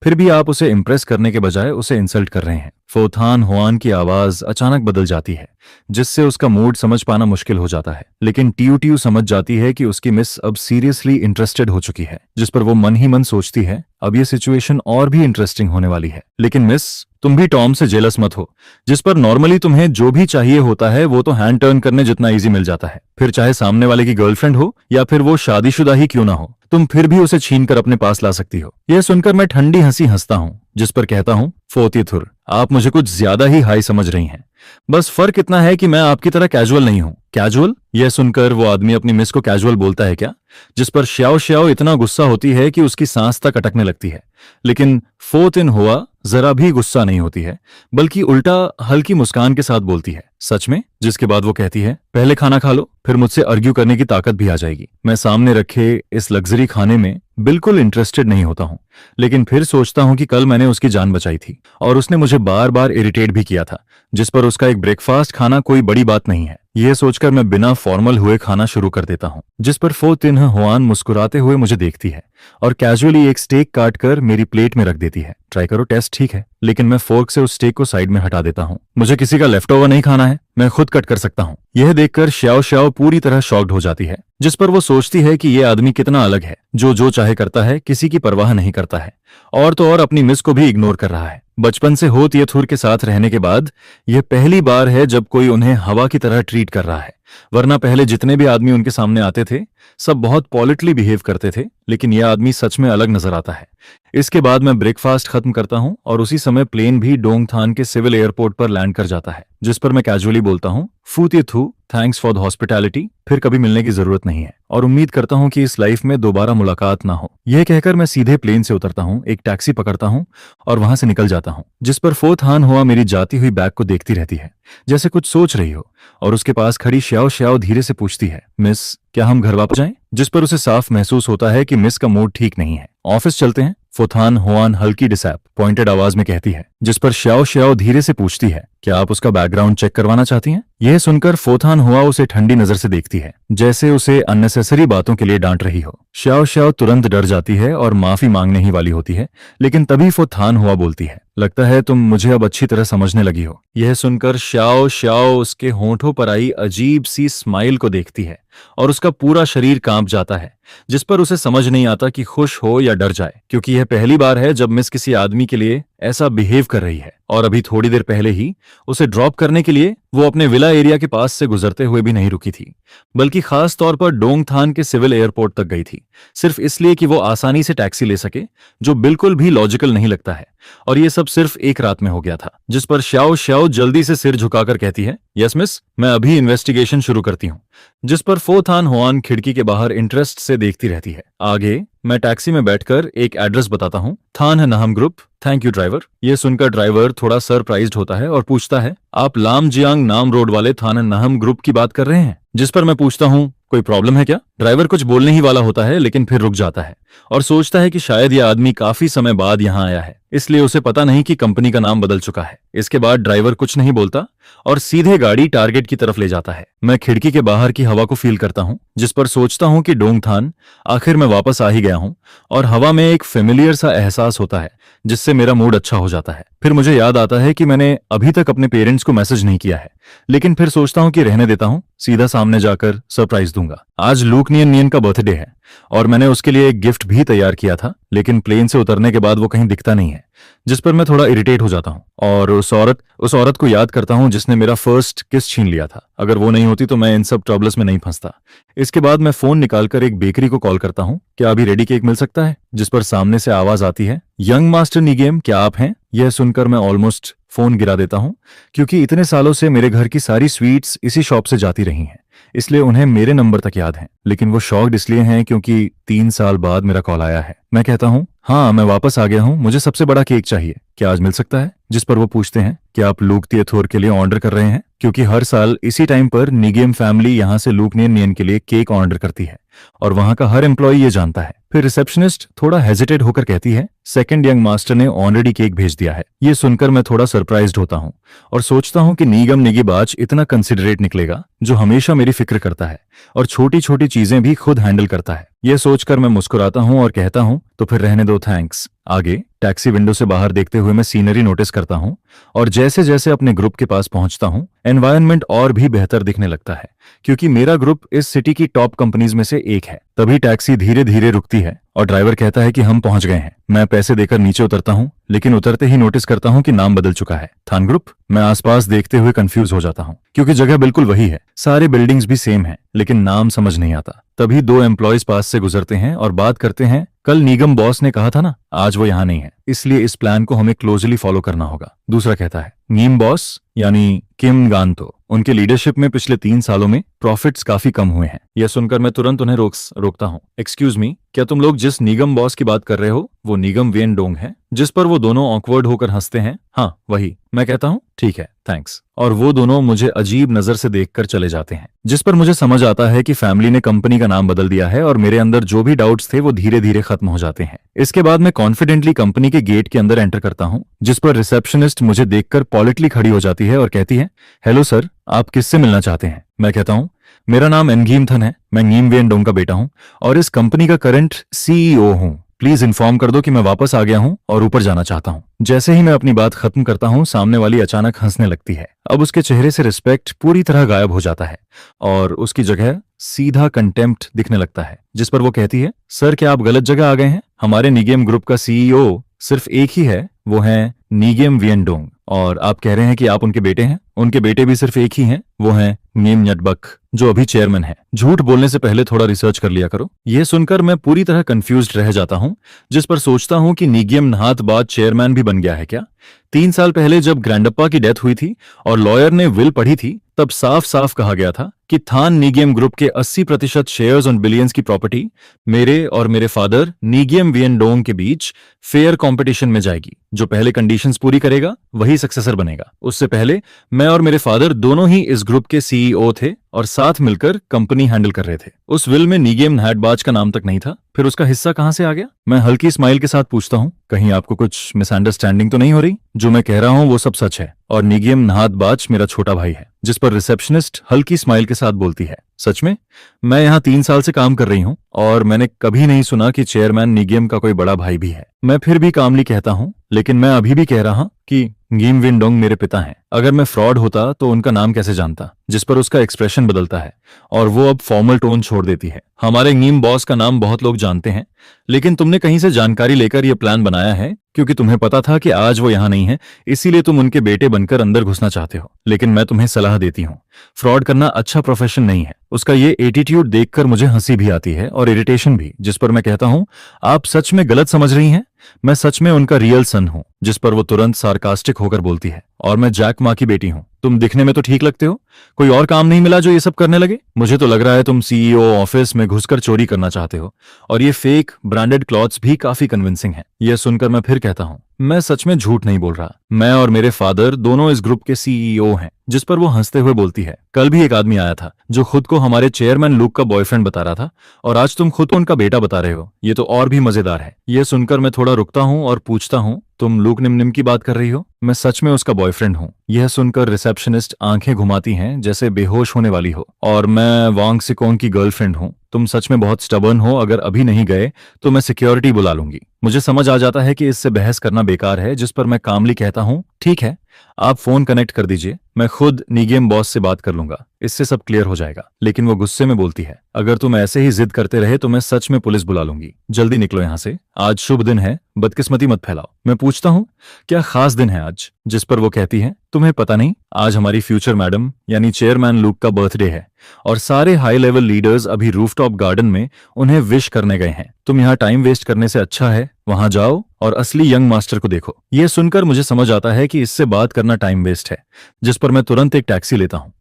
फिर भी आप उसे इंप्रेस करने के बजाय उसे इंसल्ट कर रहे हैं। फोथान हुआन की आवाज अचानक बदल जाती है, जिससे उसका मूड समझ पाना मुश्किल हो जाता है। लेकिन टीयू टीयू समझ जाती है कि उसकी मिस अब सीरियसली इंटरेस्टेड हो चुकी है, जिस पर वो मन ही मन सोचती है, अब ये सिचुएशन और भी इंटरेस्टिंग होने वाली है। लेकिन मिस, तुम भी टॉम से जेलस मत हो, जिस पर नॉर्मली तुम्हें जो भी चाहिए होता है वो तो हैंड टर्न करने जितना इजी मिल जाता है। फिर चाहे सामने वाले की गर्लफ्रेंड हो या फिर वो शादीशुदा ही क्यों ना हो, तुम फिर भी उसे छीन कर अपने पास ला सकती हो। यह सुनकर मैं ठंडी हंसी हंसता हूँ, जिस पर कहता हूँ, फोतीथुर, आप मुझे कुछ ज्यादा ही हाई समझ रही हैं। बस फर्क इतना है कि मैं आपकी तरह कैजुअल नहीं हूं। कैजुअल? यह सुनकर वो आदमी अपनी मिस को कैजुअल बोलता है क्या, जिस पर श्याओ श्याओ इतना गुस्सा होती है कि उसकी सांस तक अटकने लगती है। लेकिन फोर्थ इन हुआ जरा भी गुस्सा नहीं होती है, बल्कि उल्टा हल्की मुस्कान के साथ बोलती है, सच में? जिसके बाद वो कहती है, पहले खाना खा लो, फिर मुझसे आर्ग्यू करने की ताकत भी आ जाएगी। मैं सामने रखे इस लग्जरी खाने में बिल्कुल इंटरेस्टेड नहीं होता हूं, लेकिन फिर सोचता हूं कि कल मैंने उसकी जान बचाई थी और उसने मुझे बार बार इरिटेट भी किया था, जिस पर उसका एक ब्रेकफास्ट खाना कोई बड़ी बात नहीं है। यह सोचकर मैं बिना फॉर्मल हुए खाना शुरू कर देता हूं, जिस पर फो तिन हुआन मुस्कुराते हुए मुझे देखती है और कैजुअली एक स्टेक काट कर मेरी प्लेट में रख देती है। ट्राई करो, टेस्ट ठीक है। लेकिन मैं फोर्क से उस स्टेक को साइड में हटा देता हूं। मुझे किसी का लेफ्ट ओवर नहीं खाना है, मैं खुद कट कर सकता हूं। यह देखकर श्याओ श्याओ पूरी तरह शॉक्ड हो जाती है, जिस पर वो सोचती है कि यह आदमी कितना अलग है, जो चाहे करता है, किसी की परवाह नहीं करता है, और तो और अपनी मिस को भी इग्नोर कर रहा है। बचपन से हो तियथुर के साथ रहने के बाद यह पहली बार है जब कोई उन्हें हवा की तरह ट्रीट कर रहा है, वरना पहले जितने भी आदमी उनके सामने आते थे सब बहुत पॉलिटली बिहेव करते थे, लेकिन यह आदमी सच में अलग नजर आता है। इसके बाद मैं ब्रेकफास्ट खत्म करता हूं और उसी समय प्लेन भी डोंगथान के सिविल एयरपोर्ट पर लैंड कर जाता है, जिस पर मैं कैजुअली बोलता हूं, फू तियथु, थैंक्स फॉर द हॉस्पिटैलिटी, फिर कभी मिलने की जरूरत नहीं है और उम्मीद करता हूं कि इस लाइफ में दोबारा मुलाकात ना हो। यह कहकर मैं सीधे प्लेन से उतरता हूं, एक टैक्सी पकड़ता हूं और वहां से निकल जाता हूं, जिस पर फोर्थ हान हुआ मेरी जाती हुई बैग को देखती रहती है, जैसे कुछ सोच रही हो, और उसके पास खड़ी श्याओ श्याओ धीरे से पूछती है, मिस, क्या हम घर वापस जाएं? जिस पर उसे साफ महसूस होता है कि मिस का मूड ठीक नहीं है। ऑफिस चलते हैं, फोथान हुआन हल्की डिसैप पॉइंटेड आवाज में कहती है, जिस पर श्याओ श्याओ धीरे से पूछती है, क्या आप उसका बैकग्राउंड चेक करवाना चाहती हैं? यह सुनकर फोथान हुआ उसे ठंडी नजर से देखती है, जैसे उसे अननेसेसरी बातों के लिए डांट रही हो। श्याओ श्याओ तुरंत डर जाती है और माफी मांगने ही वाली होती है, लेकिन तभी फोथान हुआ बोलती है, लगता है तुम मुझे अब अच्छी तरह समझने लगी हो। यह सुनकर श्याओ श्याओ उसके होंठों पर आई अजीब सी स्माइल को देखती है और उसका पूरा शरीर कांप जाता है, जिस पर उसे समझ नहीं आता कि खुश हो या डर जाए, क्योंकि यह पहली बार है जब मिस किसी आदमी के लिए ऐसा बिहेव कर रही है। और अभी थोड़ी देर पहले ही उसे ड्रॉप करने के लिए वो अपने विला एरिया के पास से गुजरते हुए भी नहीं रुकी थी, बल्कि खास तौर पर डोंगथान के सिविल एयरपोर्ट तक गई थी, सिर्फ इसलिए कि वो आसानी से टैक्सी ले सके, जो बिल्कुल भी लॉजिकल नहीं लगता है। और ये सब सिर्फ एक रात में हो गया था, जिस पर श्याओ श्याओ जल्दी से सिर झुकाकर कहती है, यस मिस, मैं अभी इन्वेस्टिगेशन शुरू करती हूँ। जिस पर फोथान हुआन खिड़की के बाहर इंटरेस्ट से देखती रहती है। आगे मैं टैक्सी में बैठकर एक एड्रेस बताता हूँ, थान नहम ग्रुप, थैंक यू ड्राइवर। यह सुनकर ड्राइवर थोड़ा सरप्राइज्ड होता है और पूछता है, आप लामजियांग नाम रोड वाले थान नहम ग्रुप की बात कर रहे हैं? जिस पर मैं पूछता हूँ, कोई प्रॉब्लम है क्या? ड्राइवर कुछ बोलने ही वाला होता है, लेकिन फिर रुक जाता है और सोचता है कि शायद यह आदमी काफी समय बाद यहाँ आया है, इसलिए उसे पता नहीं कि कंपनी का नाम बदल चुका है। इसके बाद ड्राइवर कुछ नहीं बोलता और सीधे गाड़ी टारगेट की तरफ ले जाता है। मैं खिड़की के बाहर की हवा को फील करता हूँ, जिस पर सोचता हूँ कि डोंगथान, आखिर मैं वापस आ ही गया हूँ, और हवा में एक फेमिलियर सा एहसास होता है, जिससे मेरा मूड अच्छा हो जाता है। फिर मुझे याद आता है कि मैंने अभी तक अपने पेरेंट्स को मैसेज नहीं किया है, लेकिन फिर सोचता हूँ कि रहने देता हूँ, सीधा सामने जाकर सरप्राइज दूंगा। आज लूक नियन नियन का बर्थडे है और मैंने उसके लिए एक गिफ्ट भी तैयार किया था, लेकिन प्लेन से उतरने के बाद वो कहीं दिखता नहीं है, जिस पर मैं थोड़ा इरिटेट हो जाता हूँ और उस औरत को याद करता हूँ जिसने मेरा फर्स्ट किस छीन लिया था। अगर वो नहीं होती तो मैं इन सब ट्रबल्स में नहीं फंसता। इसके बाद मैं फोन निकालकर एक बेकरी को कॉल करता हूँ, क्या अभी रेडी केक मिल सकता है? जिस पर सामने से आवाज आती है, यंग मास्टर निगेम, क्या आप हैं? यह सुनकर मैं ऑलमोस्ट फोन गिरा देता हूँ, क्योंकि इतने सालों से मेरे घर की सारी स्वीट्स इसी शॉप से जाती रही हैं, इसलिए उन्हें मेरे नंबर तक याद हैं। लेकिन वो शॉक्ड इसलिए हैं क्योंकि 3 साल बाद मेरा कॉल आया है। मैं कहता हूँ, हाँ मैं वापस आ गया हूँ, मुझे सबसे बड़ा केक चाहिए, क्या आज मिल सकता है? जिस पर वो पूछते हैं, क्या आप लूक तियथोर के लिए ऑर्डर कर रहे हैं? क्योंकि हर साल इसी टाइम पर निगेम फैमिली यहाँ से लूक नियन नियन के लिए केक ऑर्डर करती है। और वहां का हर एम्प्लॉय ये जानता है। फिर रिसेप्शनिस्ट थोड़ा हेजिटेट होकर कहती है, सेकंड यंग मास्टर ने ऑलरेडी केक भेज दिया है। ये सुनकर मैं थोड़ा सरप्राइज्ड होता हूँ और सोचता हूँ कि नीगम निगीबाज इतना कंसिडरेट निकलेगा, जो हमेशा मेरी फिक्र करता है और छोटी छोटी चीजें भी खुद हैंडल करता है। यह सोचकर मैं मुस्कुराता हूँ और कहता हूँ, तो फिर रहने दो, थैंक्स। आगे टैक्सी विंडो से बाहर देखते हुए मैं सीनरी नोटिस करता हूँ और जैसे जैसे अपने ग्रुप के पास पहुंचता हूँ एनवायरनमेंट और भी बेहतर दिखने लगता है, क्योंकि मेरा ग्रुप इस सिटी की टॉप कंपनीज में से एक है। तभी टैक्सी धीरे धीरे रुकती है और ड्राइवर कहता है कि हम पहुंच गए हैं। मैं पैसे देकर नीचे उतरता हूं, लेकिन उतरते ही नोटिस करता हूं कि नाम बदल चुका है, थान ग्रुप। मैं आसपास देखते हुए कंफ्यूज हो जाता हूं, क्योंकि जगह बिल्कुल वही है, सारे बिल्डिंग्स भी सेम हैं, लेकिन नाम समझ नहीं आता। तभी दो एम्प्लॉयज पास से गुजरते हैं और बात करते हैं, कल निगम बॉस ने कहा था ना, आज वो यहाँ नहीं है, इसलिए इस प्लान को हमें क्लोजली फॉलो करना होगा। दूसरा कहता है, नीम बॉस यानी किम गांतो, उनके लीडरशिप में पिछले 3 सालों में प्रॉफिट्स काफी कम हुए हैं। यह सुनकर मैं तुरंत उन्हें रोकता हूँ। एक्सक्यूज मी, क्या तुम लोग जिस निगम बॉस की बात कर रहे हो वो निगम वेन डोंग है, जिस पर वो दोनों ऑकवर्ड होकर हंसते हैं? हाँ वही। मैं कहता हूँ, ठीक है, थैंक्स। और वो दोनों मुझे अजीब नजर से देखकर चले जाते हैं, जिस पर मुझे समझ आता है कि फैमिली ने कंपनी का नाम बदल दिया है और मेरे अंदर जो भी डाउट्स थे वो धीरे धीरे खत्म हो जाते हैं। इसके बाद मैं कॉन्फिडेंटली कंपनी के गेट के अंदर एंटर करता हूँ, जिस पर रिसेप्शनिस्ट मुझे देखकर पॉलिटली खड़ी हो जाती है और कहती है, हेलो सर, आप किससे मिलना चाहते हैं? मैं कहता हूँ, मेरा नाम एनगीम थन है, मैं नीम वेन डोंग का बेटा हूँ और इस कंपनी का करंट सीईओ हूँ। प्लीज इन्फॉर्म कर दो कि मैं वापस आ गया हूँ और ऊपर जाना चाहता हूँ। जैसे ही मैं अपनी बात खत्म करता हूँ, सामने वाली अचानक हंसने लगती है। अब उसके चेहरे से रिस्पेक्ट पूरी तरह गायब हो जाता है और उसकी जगह सीधा कंटेम्प्ट दिखने लगता है, जिस पर वो कहती है, सर क्या आप गलत जगह आ गए हैं? हमारे निगेम ग्रुप का सीईओ सिर्फ एक ही है, वो है निगेम वियन डोंग, और आप कह रहे हैं कि आप उनके बेटे हैं। उनके बेटे भी सिर्फ एक ही हैं, वो हैं नीम न्यटबक, जो अभी चेयरमैन है। झूठ बोलने से पहले थोड़ा रिसर्च कर लिया करो। यह सुनकर मैं पूरी तरह कंफ्यूज्ड रह जाता हूं, जिस पर सोचता हूं कि निगेम नहात बाद चेयरमैन भी बन गया है क्या? 3 साल पहले जब ग्रैंडप्पा की डेथ हुई थी और लॉयर ने विल पढ़ी थी, तब साफ साफ कहा गया था कि थान निगेम ग्रुप के 80% शेयर्स और बिलियंस की प्रॉपर्टी मेरे और मेरे फादर निगेम वियन डोंग के बीच फेयर कंपटीशन में जाएगी। जो पहले कंडीशंस पूरी करेगा वही सक्सेसर बनेगा। उससे पहले मैं और मेरे फादर दोनों ही इस ग्रुप के सीईओ थे और साथ मिलकर कंपनी हैंडल कर रहे थे। उस विल में निगेम नहाटबाज का नाम तक नहीं था, फिर उसका हिस्सा कहां से आ गया? मैं हल्की स्माइल के साथ पूछता हूं, कहीं आपको कुछ मिसअंडरस्टैंडिंग तो नहीं हो रही? जो मैं कह रहा हूं वो सब सच है और निगेम नहातबाज मेरा छोटा भाई है। जिस पर रिसेप्शनिस्ट हल्की स्माइल के साथ बोलती है, सच में? मैं यहाँ 3 साल से काम कर रही हूँ और मैंने कभी नहीं सुना कि चेयरमैन निगेम का कोई बड़ा भाई भी है। मैं फिर भी कामली कहता हूँ, लेकिन मैं अभी भी कह रहा हूँ कि नीम विन डोंग मेरे पिता हैं। अगर मैं फ्रॉड होता तो उनका नाम कैसे जानता? जिस पर उसका एक्सप्रेशन बदलता है और वो अब फॉर्मल टोन छोड़ देती है। हमारे नीम बॉस का नाम बहुत लोग जानते हैं, लेकिन तुमने कहीं से जानकारी लेकर यह प्लान बनाया है क्योंकि तुम्हें पता था कि आज वो यहाँ नहीं है, इसीलिए तुम उनके बेटे बनकर अंदर घुसना चाहते हो। लेकिन मैं तुम्हें सलाह देती हूँ, फ्रॉड करना अच्छा प्रोफेशन नहीं है। उसका ये एटीट्यूड देखकर मुझे हंसी भी आती है और इरिटेशन भी, जिस पर मैं कहता हूँ, आप सच में गलत समझ रही हैं, मैं सच में उनका रियल सन हूँ। जिस पर वो तुरंत सार्कास्टिक होकर बोलती है, और मैं जैक माँ की बेटी हूँ। तुम दिखने में तो ठीक लगते हो, कोई और काम नहीं मिला जो ये सब करने लगे? मुझे तो लग रहा है तुम सीईओ ऑफिस में घुसकर चोरी करना चाहते हो, और ये फेक ब्रांडेड क्लॉथ्स भी काफी कन्विंसिंग है। यह सुनकर मैं फिर कहता हूँ, मैं सच में झूठ नहीं बोल रहा, मैं और मेरे फादर दोनों इस ग्रुप के सीईओ हैं। जिस पर वो हंसते हुए बोलती है, कल भी एक आदमी आया था जो खुद को हमारे चेयरमैन लूक का बॉयफ्रेंड बता रहा था, और आज तुम खुद को उनका बेटा बता रहे हो। ये तो और भी मजेदार है। यह सुनकर मैं थोड़ा रुकता हूँ और पूछता हूँ, तुम लूक निम की बात कर रही हो? मैं सच में उसका बॉयफ्रेंड हूँ। यह सुनकर रिसेप्शनिस्ट आंखें घुमाती हैं जैसे बेहोश होने वाली हो, और मैं वांग सिकोंग की गर्लफ्रेंड हूँ। तुम सच में बहुत स्टबर्न हो, अगर अभी नहीं गए तो मैं सिक्योरिटी बुला लूंगी। मुझे समझ आ जाता है कि इससे बहस करना बेकार है, जिस पर मैं कामली कहता हूँ, ठीक है, आप फोन कनेक्ट कर दीजिए, मैं खुद निगेम बॉस से बात कर लूंगा, इससे सब क्लियर हो जाएगा। लेकिन वो गुस्से में बोलती है, अगर तुम ऐसे ही जिद करते रहे तो मैं सच में पुलिस बुला लूंगी। जल्दी निकलो यहाँ से, आज शुभ दिन है, बदकिस्मती मत फैलाओ। मैं पूछता हूँ, क्या खास दिन है आज? जिस पर वो कहती है, तुम्हें पता नहीं, आज हमारी फ्यूचर मैडम यानी चेयरमैन लूक का बर्थडे है और सारे हाई लेवल लीडर्स अभी रूफटॉप गार्डन में उन्हें विश करने गए हैं। तुम यहाँ टाइम वेस्ट करने से अच्छा है वहां जाओ और असली यंग मास्टर को देखो। यह सुनकर मुझे समझ आता है कि इससे बात करना टाइम वेस्ट है, जिस पर मैं तुरंत एक टैक्सी लेता हूँ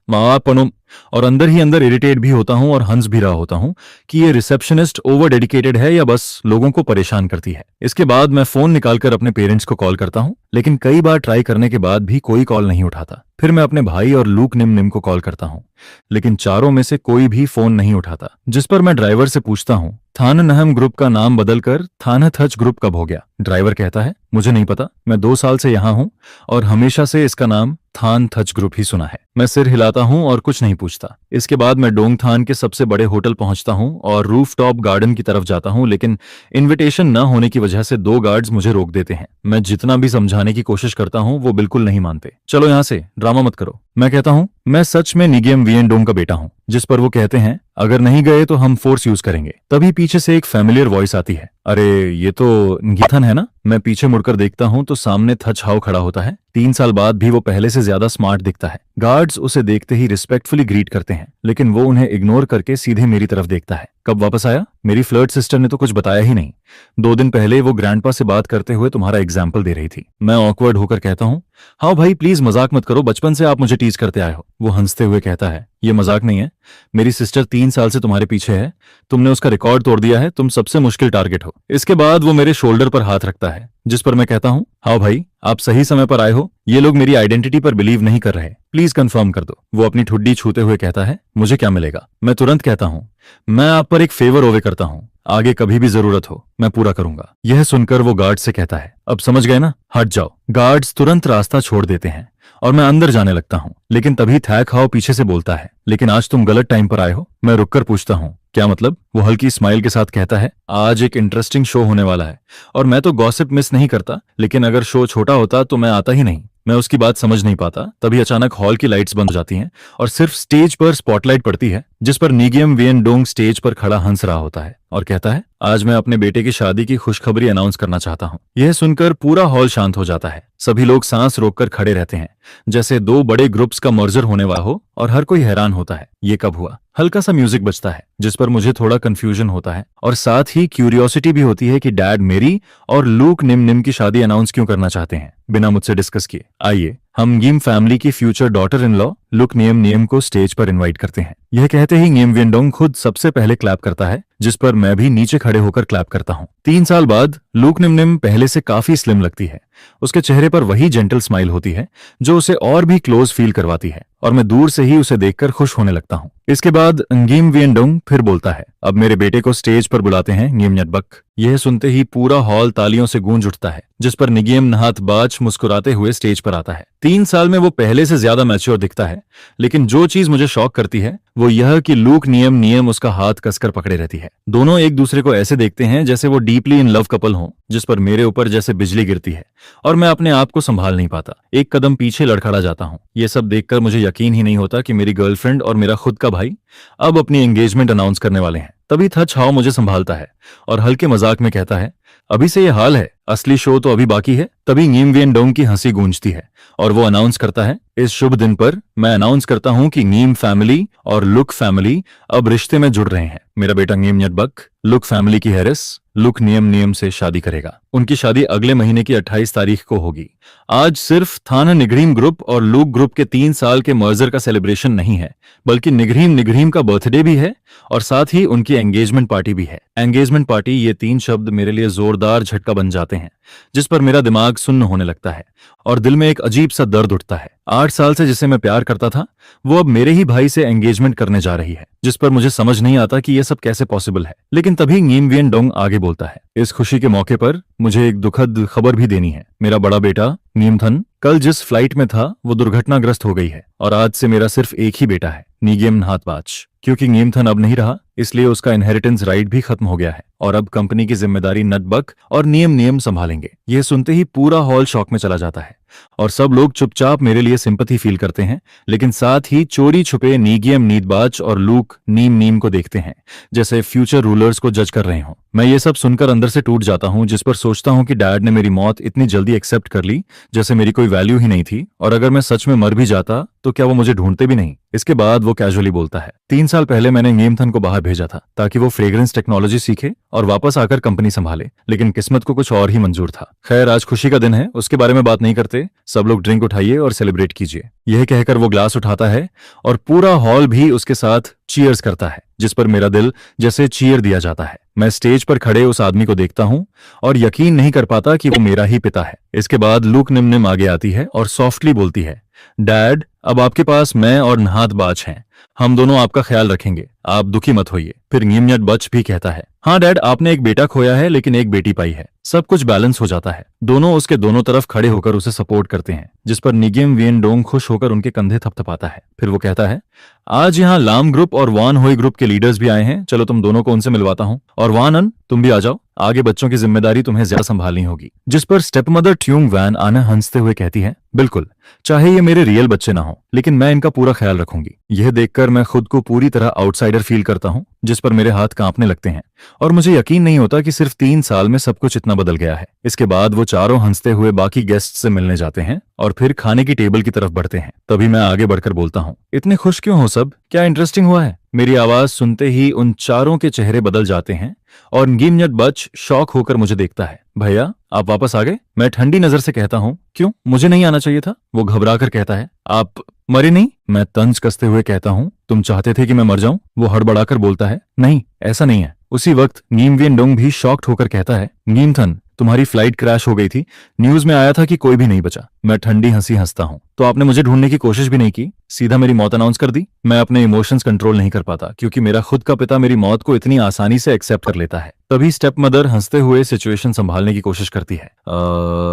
और अंदर ही अंदर इरिटेट भी होता हूँ और हंस भी रहा होता हूँ कि ये रिसेप्शनिस्ट ओवर डेडिकेटेड है या बस लोगों को परेशान करती है। इसके बाद मैं फोन निकालकर अपने पेरेंट्स को कॉल करता हूँ, लेकिन कई बार ट्राई करने के बाद भी कोई कॉल नहीं उठाता। फिर मैं अपने भाई और लूक निम निम को कॉल करता हूँ, लेकिन चारों में से कोई भी फोन नहीं उठाता। जिस पर मैं ड्राइवर से पूछता हूँ, थाननहम ग्रुप का नाम बदलकर थानथच ग्रुप कब हो गया? ड्राइवर कहता है, मुझे नहीं पता, मैं 2 साल से यहाँ हूँ और हमेशा से इसका नाम थानथच ग्रुप ही सुना है। मैं सिर हिलाता हूँ और कुछ नहीं पूछता। इसके बाद मैं डोंगथान के सबसे बड़े होटल पहुंचता हूँ और रूफटॉप गार्डन की तरफ जाता हूँ, लेकिन इनविटेशन न होने की वजह से 2 गार्ड्स मुझे रोक देते हैं। मैं जितना भी समझाने की कोशिश करता हूँ वो बिल्कुल नहीं मानते। चलो यहाँ से, ड्रामा मत करो। मैं कहता हूँ, मैं सच में निगियम वियनडोंग का बेटा हूँ। जिस पर वो कहते हैं, अगर नहीं गए तो हम फोर्स यूज करेंगे। तभी पीछे से एक फैमिलियर वॉइस आती है, अरे ये तो गिथन है ना? मैं पीछे मुड़कर देखता हूँ तो सामने थच हाउ खड़ा होता है। 3 साल बाद भी वो पहले से ज्यादा स्मार्ट दिखता है। गार्ड्स उसे देखते ही रिस्पेक्टफुली ग्रीट करते हैं, लेकिन वो उन्हें इग्नोर करके सीधे मेरी तरफ देखता है। कब वापस आया? मेरी फ्लर्ट सिस्टर ने तो कुछ बताया ही नहीं। 2 दिन पहले वो ग्रैंडपा से बात करते हुए तुम्हारा एग्जाम्पल दे रही थी। मैं ऑकवर्ड होकर कहता हूँ, हाँ भाई प्लीज मजाक मत करो, बचपन से आप मुझे टीज करते आए हो। वो हंसते हुए कहता है, ये मजाक नहीं है, मेरी सिस्टर 3 साल से तुम्हारे पीछे है, तुमने उसका रिकॉर्ड तोड़ दिया है, तुम सबसे मुश्किल टारगेट हो। इसके बाद वो मेरे शोल्डर पर हाथ रखता है, जिस पर मैं कहता हूँ, हाँ भाई आप सही समय पर आए हो, ये लोग मेरी आइडेंटिटी पर बिलीव नहीं कर रहे, प्लीज कंफर्म कर दो। वो अपनी ठुड्डी छूते हुए कहता है, मुझे क्या मिलेगा? मैं तुरंत कहता हूँ, मैं आप पर एक फेवर ओवे करता हूँ, आगे कभी भी जरूरत हो मैं पूरा करूंगा। यह सुनकर वो गार्ड से कहता है, अब समझ गए ना, हट जाओ। गार्ड्स तुरंत रास्ता छोड़ देते हैं और मैं अंदर जाने लगता हूँ, लेकिन तभी थैक हाउ पीछे से बोलता है, लेकिन आज तुम गलत टाइम पर आए हो। मैं रुककर पूछता हूँ, क्या मतलब? वो हल्की स्माइल के साथ कहता है, आज एक इंटरेस्टिंग शो होने वाला है और मैं तो गॉसिप मिस नहीं करता, लेकिन अगर शो छोटा होता तो मैं आता ही नहीं। मैं उसकी बात समझ नहीं पाता। तभी अचानक हॉल की लाइट्स बंद हो जाती हैं और सिर्फ स्टेज पर स्पॉटलाइट पड़ती है, जिस पर निगियम वियनडोंग स्टेज पर खड़ा हंस रहा होता है और कहता है, आज मैं अपने बेटे की शादी की खुशखबरी अनाउंस करना चाहता हूँ। यह सुनकर पूरा हॉल शांत हो जाता है। सभी लोग सांस रोककर खड़े रहते हैं, जैसे 2 बड़े ग्रुप्स का मर्जर होने वाला हो, और हर कोई हैरान होता है, ये कब हुआ? हल्का सा म्यूजिक बजता है, जिस पर मुझे थोड़ा कंफ्यूजन होता है और साथ ही क्यूरियोसिटी भी होती है कि डैड मेरी और लूक निम निम की शादी अनाउंस क्यों करना चाहते हैं बिना मुझसे डिस्कस किए। आइए हम गिम फैमिली की future daughter in law look नियम नियम को स्टेज पर इनवाइट करते हैं। यह कहते ही गिम वियनडोंग खुद सबसे पहले क्लैप करता है, जिस पर मैं भी नीचे खड़े होकर क्लैप करता हूँ। 3 साल बाद लूक निम निम पहले से काफी स्लिम लगती है। उसके चेहरे पर वही जेंटल स्माइल होती है जो उसे और भी क्लोज फील करवाती है, और मैं दूर से ही उसे देखकर खुश होने लगता हूँ। इसके बाद गिम वियनडोंग फिर बोलता है, अब मेरे बेटे को स्टेज पर बुलाते हैं गिम न्यटबक। यह सुनते ही पूरा हॉल तालियों से गूंज उठता है, जिस पर निगियम नहात बाच मुस्कुराते हुए स्टेज पर आता है। 3 साल में वो पहले से ज्यादा मैच्योर दिखता है, लेकिन जो चीज मुझे शॉक करती है वो यह कि लूक नियम नियम उसका हाथ कसकर पकड़े रहती है। दोनों एक दूसरे को ऐसे देखते हैं जैसे वो डीपली इन लव कपल हों, जिस पर मेरे ऊपर जैसे बिजली गिरती है और मैं अपने आप को संभाल नहीं पाता। एक कदम पीछे लड़खड़ा जाता हूँ। ये सब देखकर मुझे यकीन ही नहीं होता कि मेरी गर्लफ्रेंड और मेरा खुद का भाई अब अपनी एंगेजमेंट अनाउंस करने वाले हैं। तभी थच हाओ मुझे संभालता है और हल्के मजाक में कहता है, अभी से ये हाल है, असली शो तो अभी बाकी है। तभी गिम वियनडोंग की हंसी गूंजती है और वो अनाउंस करता है, इस शुभ दिन पर मैं अनाउंस करता हूँ कि गिम फैमिली और लुक फैमिली अब रिश्ते में जुड़ रहे हैं। मेरा बेटा गिम न्यटबक लुक फैमिली की हैरिस लुक नियम नियम से शादी करेगा। उनकी शादी अगले महीने की 28 तारीख को होगी। आज सिर्फ थाना निगरीम ग्रुप और लूक ग्रुप के 3 साल के मर्जर का सेलिब्रेशन नहीं है, बल्कि निगरीम निगरीम का बर्थडे भी है और साथ ही उनकी एंगेजमेंट पार्टी भी है। एंगेजमेंट पार्टी, ये 3 शब्द मेरे लिए जोरदार झटका बन जाते हैं, जिस पर मेरा दिमाग सुन्न होने लगता है और दिल में एक अजीब सा दर्द उठता है। 8 साल से जिसे मैं प्यार करता था वो अब मेरे ही भाई से एंगेजमेंट करने जा रही है, जिस पर मुझे समझ नहीं आता कि यह सब कैसे पॉसिबल है। लेकिन तभी गिम वियनडोंग आगे बोलता है, इस खुशी के मौके पर मुझे एक दुखद खबर भी देनी है। मेरा बड़ा बेटा नीमथन कल जिस फ्लाइट में था वो दुर्घटनाग्रस्त हो गई है और आज से मेरा सिर्फ एक ही बेटा है, निगियम नहातबाच। क्योंकि नीमथन अब नहीं रहा, इसलिए उसका इनहेरिटेंस राइट भी खत्म हो गया है और अब कंपनी की जिम्मेदारी नटबक और नियम नियम संभालेंगे। यह सुनते ही पूरा हॉल शॉक में चला जाता है और सब लोग चुपचाप मेरे लिए सिंपैथी फील करते हैं, लेकिन साथ ही चोरी छुपे निगियम नीतबाच और लूक नीम नीम को देखते हैं, जैसे फ्यूचर रूलर्स को जज कर रहे हों। मैं ये सब सुनकर अंदर से टूट जाता हूँ, जिस पर सोचता हूँ कि डैड ने मेरी मौत इतनी जल्दी एक्सेप्ट कर ली जैसे मेरी कोई वैल्यू ही नहीं थी, और अगर मैं सच में मर भी जाता तो क्या वो मुझे ढूंढते भी नहीं। इसके बाद वो कैजुअली बोलता है, 3 साल पहले मैंने नीमथन को बाहर भेजा था ताकि वो फ्रेग्रेंस टेक्नोलॉजी सीखे और वापस आकर कंपनी संभाले, लेकिन किस्मत को कुछ और ही मंजूर था। खैर, आज खुशी का दिन है, उसके बारे में बात नहीं करते, सब लोग ड्रिंक उठाइए और सेलिब्रेट कीजिए। यह कहकर वो ग्लास उठाता है और पूरा हॉल भी उसके साथ चीयर्स करता है, जिस पर मेरा दिल जैसे चीयर दिया जाता है। मैं स्टेज पर खड़े उस आदमी को देखता हूँ और यकीन नहीं कर पाता कि वो मेरा ही पिता है। इसके बाद लूक निम निम आगे आती है और सॉफ्टली बोलती है, डैड अब आपके पास मैं और नहात बाज हैं। हम दोनों आपका ख्याल रखेंगे, आप दुखी मत होइए। फिर नीमन्यट बच भी कहता है, हाँ डैड, आपने एक बेटा खोया है लेकिन एक बेटी पाई है, सब कुछ बैलेंस हो जाता है। दोनों उसके दोनों तरफ खड़े होकर उसे सपोर्ट करते हैं, जिस पर निगिम वियन डोंग खुश होकर उनके कंधे थपथपाता है। फिर वो कहता है, आज यहाँ लाम ग्रुप और वान होई ग्रुप के लीडर्स भी आए हैं, चलो तुम दोनों को उनसे मिलवाता हूँ। और वान अन, तुम भी आ जाओ, आगे बच्चों की जिम्मेदारी तुम्हें ज्यादा संभालनी होगी। जिस पर स्टेप मदर ट्यूंग वैन आना हंसते हुए कहती है, बिल्कुल, चाहे ये मेरे रियल बच्चे ना हो लेकिन मैं इनका पूरा ख्याल रखूंगी। यह देखकर मैं खुद को पूरी तरह आउटसाइडर फील करता हूँ, जिस पर मेरे हाथ कांपने लगते हैं और मुझे यकीन नहीं होता कि सिर्फ 3 साल में सब कुछ इतना बदल गया है। इसके बाद वो चारों हंसते हुए बाकी गेस्ट से मिलने जाते हैं और फिर खाने की टेबल की तरफ बढ़ते हैं। तभी मैं आगे बढ़कर बोलता हूँ, इतने खुश क्यों हो सब, क्या इंटरेस्टिंग हुआ है? मेरी आवाज सुनते ही उन चारों के चेहरे बदल जाते हैं और गिमन्यट बच शॉक होकर मुझे देखता है। भैया, आप वापस आ गए? मैं ठंडी नजर से कहता हूँ, क्यों, मुझे नहीं आना चाहिए था? वो घबरा कर कहता है, आप मरे नहीं? मैं तंज कसते हुए कहता हूँ, तुम चाहते थे कि मैं मर जाऊं? वो हड़बड़ाकर बोलता है, नहीं, ऐसा नहीं है। उसी वक्त नीम वियन डोंग भी शॉक्ड होकर कहता है, नीम थन, तुम्हारी फ्लाइट क्रैश हो गई थी, न्यूज में आया था कि कोई भी नहीं बचा। मैं ठंडी हंसी हंसता हूँ, तो आपने मुझे ढूंढने की कोशिश भी नहीं की, सीधा मेरी मौत अनाउंस कर दी? मैं अपने इमोशंस कंट्रोल नहीं कर पाता क्योंकि मेरा खुद का पिता मेरी मौत को इतनी आसानी से एक्सेप्ट कर लेता है। तभी स्टेप मदर हंसते हुए सिचुएशन संभालने की कोशिश करती है,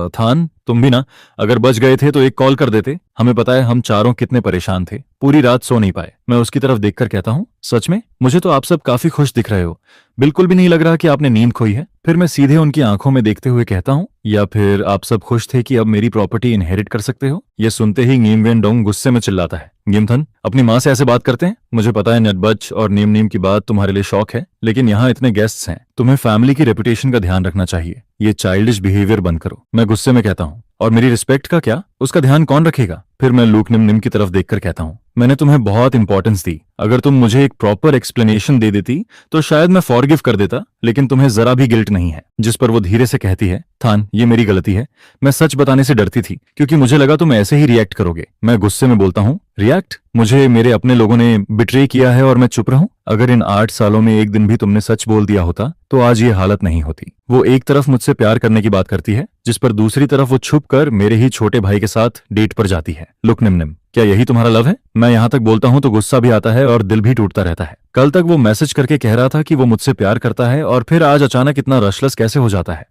थान, तुम भी ना, अगर बच गए थे तो एक कॉल कर देते, हमें पता है हम चारों कितने परेशान थे, पूरी रात सो नहीं पाए। मैं उसकी तरफ देखकर कहता हूँ, सच में? मुझे तो आप सब काफी खुश दिख रहे हो, बिल्कुल भी नहीं लग रहा कि आपने नींद खोई है। फिर मैं सीधे उनकी आंखों में देखते हुए कहता हूँ, या फिर आप सब खुश थे कि अब मेरी प्रॉपर्टी इनहेरिट कर सकते हो? ये सुनते ही नीम वेन डोंग गुस्से में चिल्लाता है, गिमथन, अपनी माँ से ऐसे बात करते हैं? मुझे पता है नटबच और नीम नीम की बात तुम्हारे लिए शौक है, लेकिन यहाँ इतने गेस्ट्स हैं, तुम्हें फैमिली की रेपुटेशन का ध्यान रखना चाहिए। ये चाइल्डिश बिहेवियर बंद करो। मैं गुस्से में कहता हूँ, और मेरी रिस्पेक्ट का क्या, उसका ध्यान कौन रखेगा? फिर मैं लूक निम निम की तरफ देखकर कहता हूँ, मैंने तुम्हें बहुत इंपॉर्टेंस दी, अगर तुम मुझे एक प्रॉपर एक्सप्लेनेशन दे देती तो शायद मैं फॉरगिव कर देता, लेकिन तुम्हें जरा भी गिल्ट नहीं है। जिस पर वो धीरे से कहती है, थान, ये मेरी गलती है, मैं सच बताने से डरती थी क्योंकि मुझे लगा तुम ऐसे ही रिएक्ट करोगे। मैं गुस्से में बोलता हूँ, रिएक्ट? मुझे मेरे अपने लोगों ने बिट्रे किया है और मैं चुप रहूं? अगर इन 8 सालों में एक दिन भी तुमने सच बोल दिया होता तो आज ये हालत नहीं होती। वो एक तरफ मुझसे प्यार करने की बात करती है, जिस पर दूसरी तरफ वो छुप कर मेरे ही छोटे भाई के साथ डेट पर जाती है। लुक निम, क्या यही तुम्हारा लव है? मैं यहाँ तक बोलता हूँ तो गुस्सा भी आता है और दिल भी टूटता रहता है। कल तक वो मैसेज करके कह रहा था कि वो मुझसे प्यार करता है और फिर आज अचानक इतना रशलेस कैसे हो जाता है?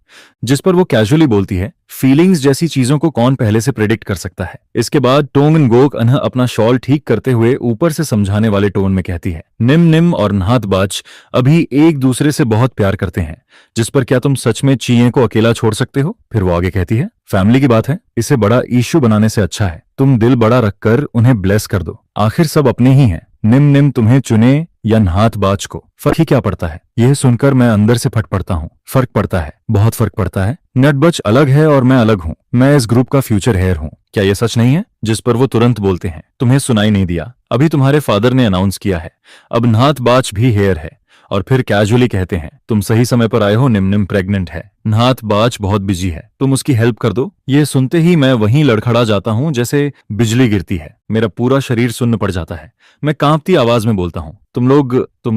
जिस पर वो कैजुअली बोलती है, फीलिंग्स जैसी चीजों को कौन पहले से प्रेडिक्ट कर सकता है? इसके बाद टोंगन गोक अनह अपना शॉल ठीक करते हुए ऊपर से समझाने वाले टोन में कहती है, निम निम और नहात बाच अभी एक दूसरे से बहुत प्यार करते हैं, जिस पर क्या तुम सच में चीये को अकेला छोड़ सकते हो? फिर वो आगे कहती है, फैमिली की बात है, इसे बड़ा इश्यू बनाने से अच्छा है तुम दिल बड़ा रखकर उन्हें ब्लेस कर दो, आखिर सब अपने ही हैं। निम निम तुम्हें चुने या नहात बाज को, फर्क ही क्या पड़ता है? यह सुनकर मैं अंदर से फट पड़ता हूँ। फर्क पड़ता है, बहुत फर्क पड़ता है। नटबच अलग है और मैं अलग हूँ, मैं इस ग्रुप का फ्यूचर हेयर हूँ, क्या यह सच नहीं है? जिस पर वो तुरंत बोलते हैं, तुम्हें सुनाई नहीं दिया, अभी तुम्हारे फादर ने अनाउंस किया है, अब नहात बाज भी हेयर है। और फिर कैजुअली कहते हैं, तुम सही समय पर आए हो, निम प्रेग्नेंट है, नहात बाज बहुत बिजी है, तुम उसकी हेल्प कर दो। ये सुनते ही मैं वहीं लड़खड़ा जाता हूँ जैसे बिजली गिरती है, मेरा पूरा शरीर सुन्न पड़ जाता है। मैं कांपती आवाज में बोलता हूँ, तुम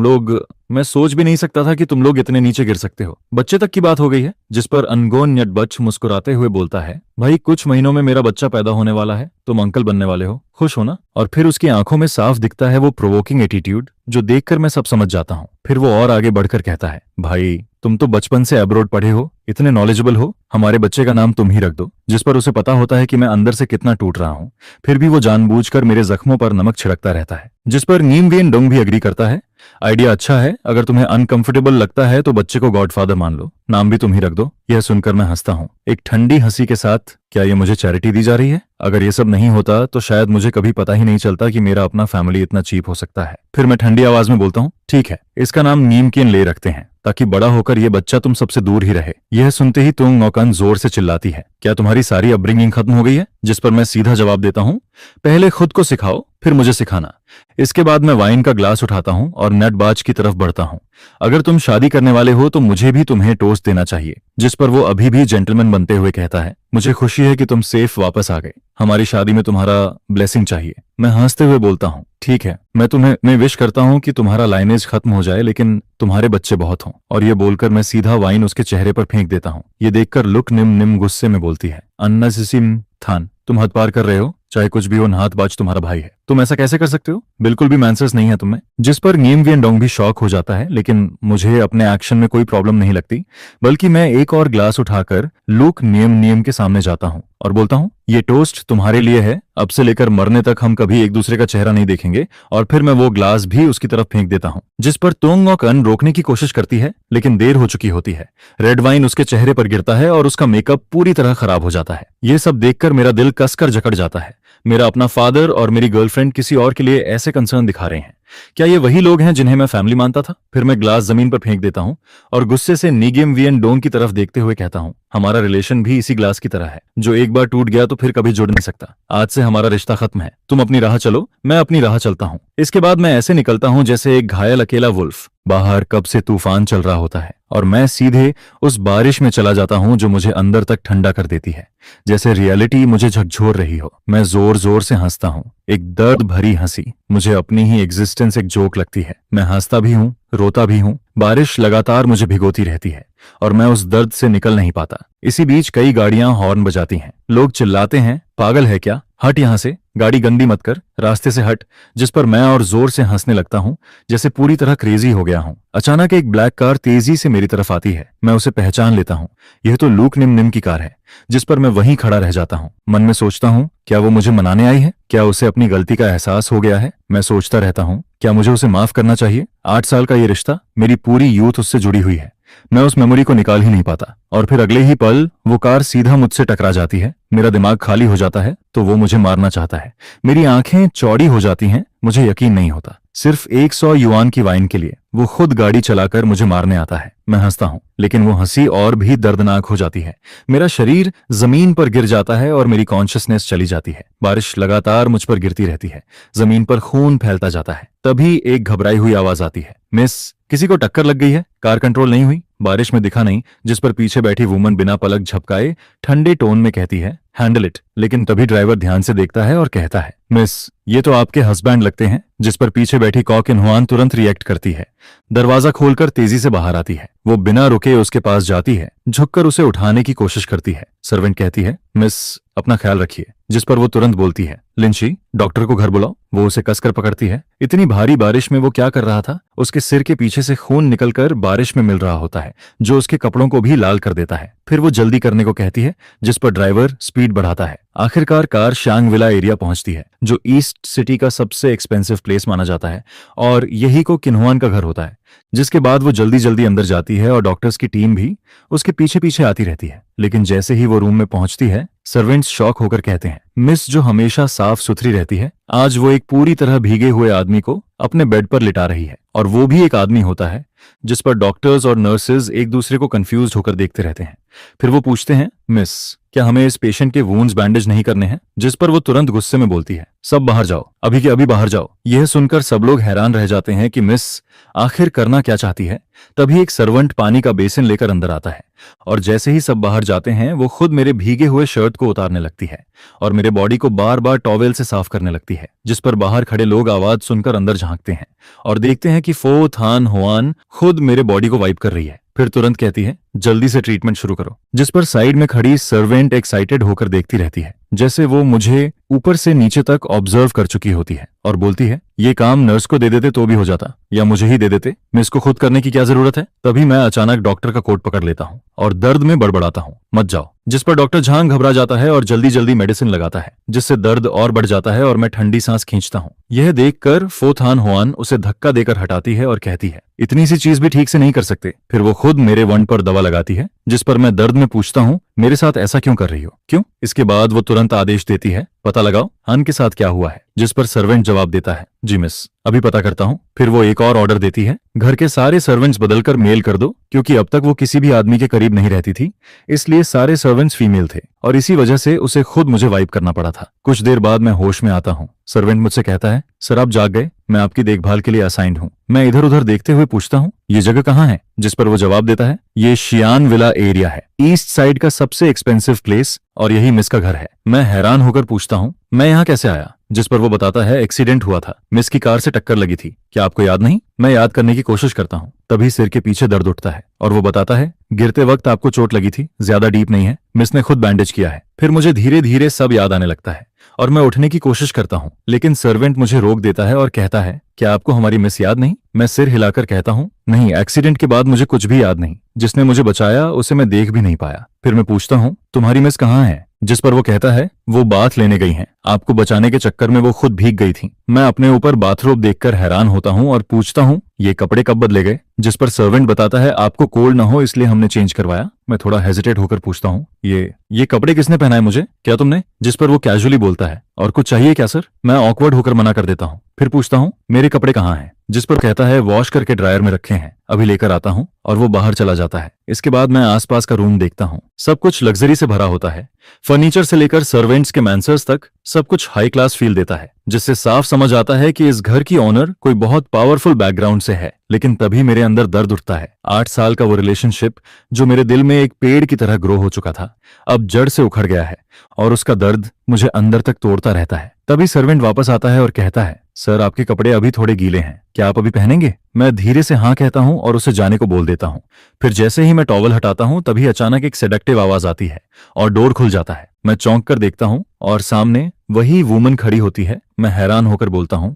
लोग, मैं सोच भी नहीं सकता था कि तुम लोग इतने नीचे गिर सकते हो, बच्चे तक की बात हो गई है। जिस पर अनगोन नटबच मुस्कुराते हुए बोलता है, भाई कुछ महीनों में मेरा बच्चा पैदा होने वाला है, तुम अंकल बनने वाले हो, खुश हो ना? और फिर उसकी आंखों में साफ दिखता है वो प्रोवोकिंग एटीट्यूड, जो देखकर मैं सब समझ जाता हूँ। फिर वो और आगे बढ़कर कहता है, भाई तुम तो बचपन से अब्रॉड पढ़े हो, इतने नॉलेजेबल हो, हमारे बच्चे का नाम तुम ही रख दो। जिस पर उसे पता होता है कि मैं अंदर से कितना टूट रहा हूँ, फिर भी वो जानबूझकर मेरे जख्मों पर नमक छिड़कता रहता है। जिस पर नीम वेन डोंग भी अग्री करता है, आइडिया अच्छा है, अगर तुम्हें अनकंफर्टेबल लगता है तो बच्चे को गॉडफादर मान लो, नाम भी तुम ही रख दो। यह सुनकर मैं हंसता हूँ एक ठंडी हंसी के साथ, क्या ये मुझे चैरिटी दी जा रही है? अगर ये सब नहीं होता तो शायद मुझे कभी पता ही नहीं चलता कि मेरा अपना फैमिली इतना चीप हो सकता है। फिर मैं ठंडी आवाज में बोलता हूँ, ठीक है, इसका नाम नीमकिन ले रखते हैं, ताकि बड़ा होकर ये बच्चा तुम सबसे दूर ही रहे। यह सुनते ही तुंग नौकन जोर से चिल्लाती है, क्या तुम्हारी सारी अपब्रिंगिंग खत्म हो गई है? जिस पर मैं सीधा जवाब देता हूँ, पहले खुद को सिखाओ फिर मुझे सिखाना। इसके बाद मैं वाइन का ग्लास उठाता हूँ और नटबाज की तरफ बढ़ता हूँ। अगर तुम शादी करने वाले हो तो मुझे भी तुम्हें टोस्ट देना चाहिए। जिस पर वो अभी भी जेंटलमैन बनते हुए कहता है, मुझे खुशी है कि तुम सेफ वापस आ गए, हमारी शादी में तुम्हारा ब्लेसिंग चाहिए। मैं हंसते हुए बोलता हूँ, ठीक है, मैं विश करता हूँ कि तुम्हारा लाइनेज खत्म हो जाए, लेकिन तुम्हारे बच्चे बहुत हों। और ये बोलकर मैं सीधा वाइन उसके चेहरे पर फेंक देता हूँ। ये देखकर लुक निम निम गुस्से में बोलती है, अन्ना सिसिम थान, तुम हद पार कर रहे हो, चाहे कुछ भी हो, नाहतबाज तुम्हारा भाई है। तुम ऐसा कैसे कर सकते हो? बिल्कुल भी मैनर्स नहीं है तुम में। जिस पर नीम वियन डोंग भी शॉक हो जाता है, लेकिन मुझे अपने एक्शन में कोई प्रॉब्लम नहीं लगती, बल्कि मैं एक और ग्लास उठाकर लुक नियम नियम के सामने जाता हूँ और बोलता हूँ, ये टोस्ट तुम्हारे लिए है। अब से लेकर मरने तक हम कभी एक दूसरे का चेहरा नहीं देखेंगे। और फिर मैं वो ग्लास भी उसकी तरफ फेंक देता हूँ, जिस पर तोंग और कन रोकने की कोशिश करती है, लेकिन देर हो चुकी होती है। रेड वाइन उसके चेहरे पर गिरता है और उसका मेकअप पूरी तरह खराब हो जाता है। ये सब देखकर मेरा दिल कसकर जकड़ जाता है। मेरा अपना फादर और मेरी गर्लफ्रेंड किसी और के लिए ऐसे कंसर्न दिखा रहे हैं। क्या ये वही लोग हैं जिन्हें मैं फैमिली मानता था? फिर मैं ग्लास जमीन पर फेंक देता हूँ और गुस्से से नीगेम वियन डोंग की तरफ देखते हुए कहता हूँ, हमारा रिलेशन भी इसी ग्लास की तरह है, जो एक बार टूट गया तो फिर कभी जुड़ नहीं सकता। आज से हमारा रिश्ता खत्म है। तुम अपनी राह चलो, मैं अपनी राह चलता हूँ। इसके बाद मैं ऐसे निकलता हूँ जैसे एक घायल अकेला वुल्फ। बाहर कब से तूफान चल रहा होता है और मैं सीधे उस बारिश में चला जाता हूँ जो मुझे अंदर तक ठंडा कर देती है, जैसे रियलिटी मुझे झकझोर रही हो। मैं जोर जोर से हंसता हूँ, एक दर्द भरी हंसी। मुझे अपनी ही एग्जिस्टेंस एक जोक लगती है। मैं हंसता भी हूँ, रोता भी हूँ। बारिश लगातार मुझे भिगोती रहती है और मैं उस दर्द से निकल नहीं पाता। इसी बीच कई गाड़ियां हॉर्न बजाती हैं। लोग चिल्लाते हैं, पागल है क्या, हट यहां से, गाड़ी गंदी मत कर, रास्ते से हट। जिस पर मैं और जोर से हंसने लगता हूं, जैसे पूरी तरह क्रेजी हो गया हूं। अचानक एक ब्लैक कार तेजी से मेरी तरफ आती है। मैं उसे पहचान लेता हूं। यह तो लूक निम निम की कार है। जिस पर मैं वहीं खड़ा रह जाता हूं। मन में सोचता हूं, क्या वो मुझे मनाने आई है? क्या उसे अपनी गलती का एहसास हो गया है? मैं सोचता रहता हूं, क्या मुझे उसे माफ करना चाहिए? 8 साल का ये रिश्ता, मेरी पूरी यूथ उससे जुड़ी हुई है। मैं उस मेमोरी को निकाल ही नहीं पाता। और फिर अगले ही पल वो कार सीधा मुझसे टकरा जाती है। मेरा दिमाग खाली हो जाता है तो वो मुझे मारना चाहता है। मेरी आंखें चौड़ी हो जाती हैं। मुझे यकीन नहीं होता। सिर्फ 100 युआन की वाइन के लिए वो खुद गाड़ी चलाकर मुझे मारने आता है। मैं हंसता हूं, लेकिन वो हंसी और भी दर्दनाक हो जाती है। मेरा शरीर जमीन पर गिर जाता है और मेरी कॉन्शियसनेस चली जाती है। बारिश लगातार मुझ पर गिरती रहती है। जमीन पर खून फैलता जाता है। तभी एक घबराई हुई आवाज आती है, मिस, किसी को टक्कर लग गई है? कार कंट्रोल नहीं हुई? बारिश में दिखा नहीं, जिस पर पीछे बैठी वुमन बिना पलक झपकाए ठंडे टोन में कहती है, हैंडल इट। लेकिन तभी ड्राइवर ध्यान से देखता है और कहता है, मिस, ये तो आपके हस्बैंड लगते हैं। जिस पर पीछे बैठी कॉक इनहुआन तुरंत रिएक्ट करती है। दरवाजा खोलकर तेजी से बाहर आती है। वो बिना रुके उसके पास जाती है, झुककर उसे उठाने की कोशिश करती है। सर्वेंट कहती है, मिस, अपना ख्याल रखिए। जिस पर वो तुरंत बोलती है, लिंची, डॉक्टर को घर बुलाओ। वो उसे कसकर पकड़ती है। इतनी भारी बारिश में वो क्या कर रहा था? उसके सिर के पीछे से खून निकलकर बारिश में मिल रहा होता है, जो उसके कपड़ों को भी लाल कर देता है। फिर वो जल्दी करने को कहती है, जिस पर ड्राइवर स्पीड बढ़ाता है। आखिरकार कार शांग विला एरिया पहुंचती है, जो ईस्ट सिटी का सबसे एक्सपेंसिव प्लेस माना जाता है और यही को किन्हुआन का घर होता है। जिसके बाद वो जल्दी जल्दी अंदर जाती है और डॉक्टर्स की टीम भी उसके पीछे पीछे आती रहती है। लेकिन जैसे ही वो रूम में पहुंचती है, सर्वेंट्स शॉक होकर कहते हैं, मिस, जो हमेशा साफ सुथरी रहती है, आज वो एक पूरी तरह भीगे हुए आदमी को अपने बेड पर लिटा रही है। और वो भी एक आदमी होता है। जिस पर डॉक्टर्स और नर्सेज एक दूसरे को कंफ्यूज होकर देखते रहते हैं। फिर वो पूछते हैं, मिस, क्या हमें इस पेशेंट के वुंड्स बैंडेज नहीं करने हैं? जिस पर वो तुरंत गुस्से में बोलती है, सब बाहर जाओ, अभी के अभी बाहर जाओ। यह सुनकर सब लोग हैरान रह जाते हैं कि मिस आखिर करना क्या चाहती है। तभी एक सर्वेंट पानी का बेसिन लेकर अंदर आता है और जैसे ही सब बाहर जाते हैं, वो खुद मेरे भीगे हुए शर्ट को उतारने लगती है और मेरे बॉडी को बार बार टॉवेल से साफ करने लगती है। जिस पर बाहर खड़े लोग आवाज सुनकर अंदर झांकते हैं और देखते हैं कि फो थान हुआन खुद मेरे बॉडी को वाइप कर रही है। फिर तुरंत कहती है, जल्दी से ट्रीटमेंट शुरू करो। जिस पर साइड में खड़ी सर्वेंट एक्साइटेड होकर देखती रहती है, जैसे वो मुझे ऊपर से नीचे तक ऑब्जर्व कर चुकी होती है और बोलती है, ये काम नर्स को दे देते तो भी हो जाता, या मुझे ही दे देते, मैं इसको खुद करने की क्या जरूरत है? तभी मैं अचानक डॉक्टर का कोट पकड़ लेता हूँ और दर्द में बड़बड़ाता हूँ, मत जाओ। जिस पर डॉक्टर झांग घबरा जाता है और जल्दी जल्दी मेडिसिन लगाता है, जिससे दर्द और बढ़ जाता है और मैं ठंडी सांस खींचता हूँ। यह देखकर फो थान हुआन उसे धक्का देकर हटाती है और कहती है, इतनी सी चीज भी ठीक से नहीं कर सकते। फिर वो खुद मेरे वन पर दवा लगाती है। जिस पर मैं दर्द में पूछता हूँ, मेरे साथ ऐसा क्यों कर रही हो, क्यों? इसके बाद वो तुरंत आदेश देती है, पता लगाओ हान के साथ क्या हुआ है। जिस पर सर्वेंट जवाब देता है, जी मिस, अभी पता करता हूँ। फिर वो एक और ऑर्डर देती है, घर के सारे सर्वेंट्स बदलकर मेल कर दो, क्योंकि अब तक वो किसी भी आदमी के करीब नहीं रहती थी, इसलिए सारे सर्वेंट्स फीमेल थे और इसी वजह से उसे खुद मुझे वाइप करना पड़ा था। कुछ देर बाद मैं होश में आता हूँ। सर्वेंट मुझसे कहता है, सर आप जाग गए, मैं आपकी देखभाल के लिए असाइंड हूँ। मैं इधर उधर देखते हुए पूछता हूँ, ये जगह कहाँ है? जिस पर वो जवाब देता है, ये शियान विला एरिया है, ईस्ट साइड का सबसे एक्सपेंसिव प्लेस, और यही मिस का घर है। मैं हैरान होकर पूछता हूँ, मैं यहाँ कैसे आया? जिस पर वो बताता है, एक्सीडेंट हुआ था, मिस की कार से टक्कर लगी थी, क्या आपको याद नहीं? मैं याद करने की कोशिश करता हूँ। तभी सिर के पीछे दर्द उठता है और वो बताता है, गिरते वक्त आपको चोट लगी थी, ज्यादा डीप नहीं है, मिस ने खुद बैंडेज किया है। फिर मुझे धीरे धीरे सब याद आने लगता है और मैं उठने की कोशिश करता हूँ, लेकिन सर्वेंट मुझे रोक देता है और कहता है, क्या आपको हमारी मिस याद नहीं? मैं सिर हिलाकर कहता हूँ, नहीं, एक्सीडेंट के बाद मुझे कुछ भी याद नहीं। जिसने मुझे बचाया उसे मैं देख भी नहीं पाया। फिर मैं पूछता हूँ, तुम्हारी मिस कहाँ है? जिस पर वो कहता है, वो बाथ लेने गई हैं। आपको बचाने के चक्कर में वो खुद भीग गई थी। मैं अपने ऊपर बाथरोब देखकर हैरान होता हूँ और पूछता हूँ, ये कपड़े कब बदले गए? जिस पर सर्वेंट बताता है, आपको कोल्ड ना हो इसलिए हमने चेंज करवाया। मैं थोड़ा हेजिटेट होकर पूछता हूँ, ये कपड़े किसने पहनाए मुझे? क्या तुमने? जिस पर वो कैजुअली बोलता है, और कुछ चाहिए क्या सर? मैं ऑकवर्ड होकर मना कर देता हूँ। फिर पूछता हूँ, मेरे कपड़े कहाँ हैं? जिस पर कहता है, वॉश करके ड्रायर में रखे हैं, अभी लेकर आता हूँ। और वो बाहर चला जाता है। इसके बाद मैं आसपास का रूम देखता हूँ। सब कुछ लग्जरी से भरा होता है। फर्नीचर से लेकर सर्वेंट्स के मैंसर्स तक सब कुछ हाई क्लास फील देता है, जिससे साफ समझ आता है कि इस घर की ओनर कोई बहुत पावरफुल बैकग्राउंड से है। लेकिन तभी मेरे अंदर दर्द उठता है। 8 साल का वो रिलेशनशिप जो मेरे दिल में एक पेड़ की तरह ग्रो हो चुका था, अब जड़ से उखड़ गया है और उसका दर्द मुझे अंदर तक तोड़ता रहता है। तभी सर्वेंट वापस आता है और कहता है, सर आपके कपड़े अभी थोड़े गीले हैं, क्या आप अभी पहनेंगे? मैं धीरे से हाँ कहता हूँ और उसे जाने को बोल देता हूँ। फिर जैसे ही मैं टॉवल हटाता हूँ तभी अचानक एक सेडक्टिव आवाज आती है और डोर खुल जाता है। मैं चौंक कर देखता हूँ और सामने वही वुमन खड़ी होती है। मैं हैरान होकर बोलता हूँ,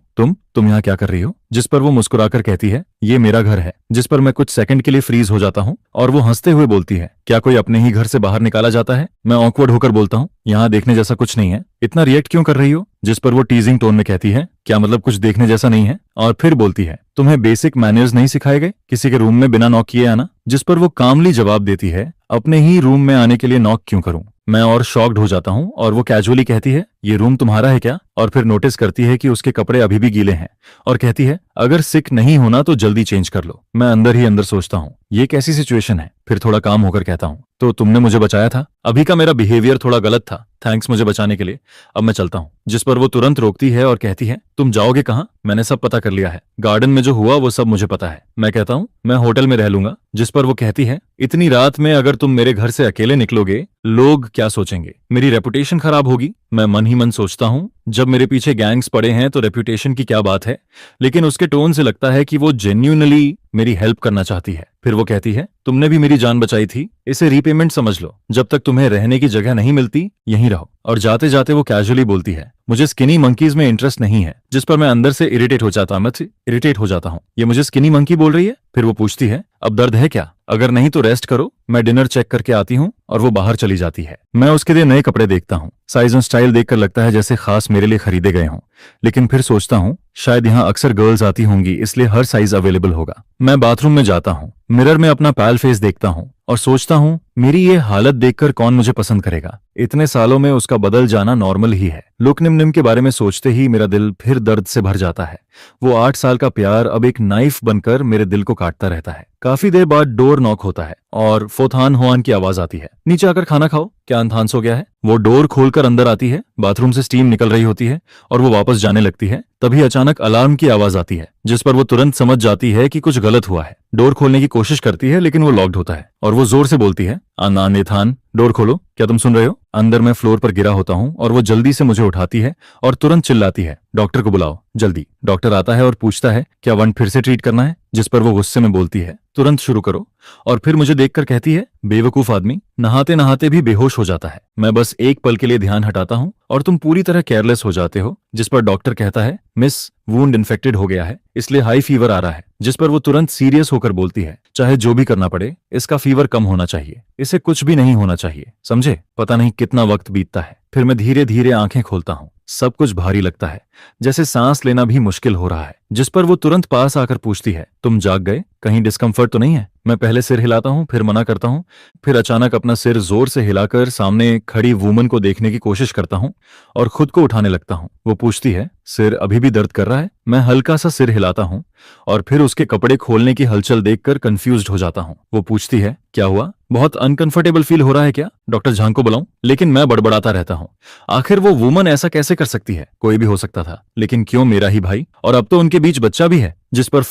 तुम यहाँ क्या कर रही हो? जिस पर वो मुस्कुराकर कहती है, ये मेरा घर है। जिस पर मैं कुछ सेकंड के लिए फ्रीज हो जाता हूँ और वो हंसते हुए बोलती है, क्या कोई अपने ही घर से बाहर निकाला जाता है? मैं ऑकवर्ड होकर बोलता हूँ, यहाँ देखने जैसा कुछ नहीं है, इतना रिएक्ट क्यों कर रही हो? जिस पर वो टीजिंग टोन में कहती है, क्या मतलब कुछ देखने जैसा नहीं है? और फिर बोलती है, तुम्हें बेसिक मैनर्स नहीं सिखाए गए किसी के रूम में बिना नॉक किए आना? जिस पर वो कामली जवाब देती है, अपने ही रूम में आने के लिए नॉक क्यों करूं? मैं और शॉक्ड हो जाता हूं और वो कैजुअली कहती है, ये रूम तुम्हारा है क्या? और फिर नोटिस करती है कि उसके कपड़े अभी भी गीले हैं और कहती है, अगर सिक नहीं होना तो जल्दी चेंज कर लो। मैं अंदर ही अंदर सोचता हूँ, ये कैसी सिचुएशन है? फिर थोड़ा काम होकर कहता हूँ, तो तुमने मुझे बचाया था। अभी का मेरा बिहेवियर थोड़ा गलत था, थैंक्स मुझे बचाने के लिए, अब मैं चलता हूँ। जिस पर वो तुरंत रोकती है और कहती है, तुम जाओगे कहाँ? मैंने सब पता कर लिया है, गार्डन में जो हुआ वो सब मुझे पता है। मैं कहता हूँ, मैं होटल में रह लूंगा। जिस पर वो कहती है, इतनी रात में अगर तुम मेरे घर से अकेले निकलोगे, लोग क्या सोचेंगे? मेरी रेपुटेशन खराब होगी। मैं मन ही मन सोचता हूँ, जब मेरे पीछे गैंग्स पड़े हैं तो रेपुटेशन की क्या बात है? लेकिन उसके टोन से लगता है कि वो जेन्युइनली मेरी हेल्प करना चाहती है। फिर वो कहती है, तुमने भी मेरी जान बचाई थी, इसे रीपेमेंट समझ लो। जब तक तुम्हें रहने की जगह नहीं मिलती, यहीं रहो। और जाते जाते वो कैजुअली बोलती है, मुझे स्किनी मंकीज में इंटरेस्ट नहीं है। जिस पर मैं अंदर से इरिटेट हो जाता हूँ। ये मुझे स्किनी मंकी बोल रही है? फिर वो पूछती है, अब दर्द है क्या? अगर नहीं तो रेस्ट करो, मैं डिनर चेक करके आती हूँ। और वो बाहर चली जाती है। मैं उसके लिए नए कपड़े देखता हूँ। साइज और स्टाइल देखकर लगता है जैसे खास मेरे लिए खरीदे गए हों। लेकिन फिर सोचता हूँ, शायद यहाँ अक्सर गर्ल्स आती होंगी, इसलिए हर साइज अवेलेबल होगा। मैं बाथरूम में जाता हूँ, मिरर में अपना पैल फेस देखता हूँ और सोचता हूँ, मेरी ये हालत देखकर कौन मुझे पसंद करेगा? इतने सालों में उसका बदल जाना नॉर्मल ही है। लुक निम के बारे में सोचते ही मेरा दिल फिर दर्द से भर जाता है। वो 8 साल का प्यार अब एक नाइफ बनकर मेरे दिल को काटता रहता है। काफी देर बाद डोर नॉक होता है और फोथान होआन की आवाज आती है, नीचे आकर खाना खाओ, क्या अनथान सो गया है? वो डोर खोलकर अंदर आती है। बाथरूम से स्टीम निकल रही होती है और वो वापस जाने लगती है। तभी अचानक अलार्म की आवाज आती है, जिस पर वो तुरंत समझ जाती है कि कुछ गलत हुआ है। डोर खोलने की कोशिश करती है लेकिन वो लॉक्ड होता है और वो जोर से बोलती है, नेथान, डोर खोलो, क्या तुम सुन रहे हो? अंदर मैं फ्लोर पर गिरा होता हूँ और वो जल्दी से मुझे उठाती है और तुरंत चिल्लाती है, डॉक्टर को बुलाओ जल्दी। डॉक्टर आता है और पूछता है, क्या वंड फिर से ट्रीट करना है? जिस पर वो गुस्से में बोलती है, तुरंत शुरू करो। और फिर मुझे देखकर कहती है, बेवकूफ आदमी, नहाते नहाते भी बेहोश हो जाता है। मैं बस एक पल के लिए ध्यान हटाता हूँ और तुम पूरी तरह केयरलेस हो जाते हो। जिस पर डॉक्टर कहता है, मिस, वुंड इन्फेक्टेड हो गया है, इसलिए हाई फीवर आ रहा है। जिस पर वो तुरंत सीरियस होकर बोलती है, चाहे जो भी करना पड़े, इसका फीवर कम होना चाहिए, इसे कुछ भी नहीं होना चाहिए, समझे? पता नहीं कितना वक्त बीतता है। फिर मैं धीरे धीरे आंखें खोलता हूँ। सब कुछ भारी लगता है, जैसे सांस लेना भी मुश्किल हो रहा है। जिस पर वो तुरंत पास आकर पूछती है, तुम जाग गए? कहीं डिस्कम्फर्ट तो नहीं है? मैं पहले सिर हिलाता हूँ, फिर मना करता हूँ, फिर अचानक अपना सिर जोर से हिलाकर सामने खड़ी वुमन को देखने की कोशिश करता हूँ और खुद को उठाने लगता हूँ। वो पूछती है, सिर अभी भी दर्द कर रहा है? मैं हल्का सा सिर हिलाता हूँ और फिर उसके कपड़े खोलने की हलचल देखकर कंफ्यूज्ड हो जाता हूँ। वो पूछती है, क्या हुआ? बहुत अनकंफर्टेबल फील हो रहा है क्या? डॉक्टर झांग को बुलाऊं? लेकिन मैं बड़बड़ाता रहता हूँ। आखिर वो वुमन ऐसा कैसे कर सकती है? कोई भी हो सकता था, लेकिन क्यों मेरा ही भाई? और अब तो उनके बीच बच्चा भी है। जिस पर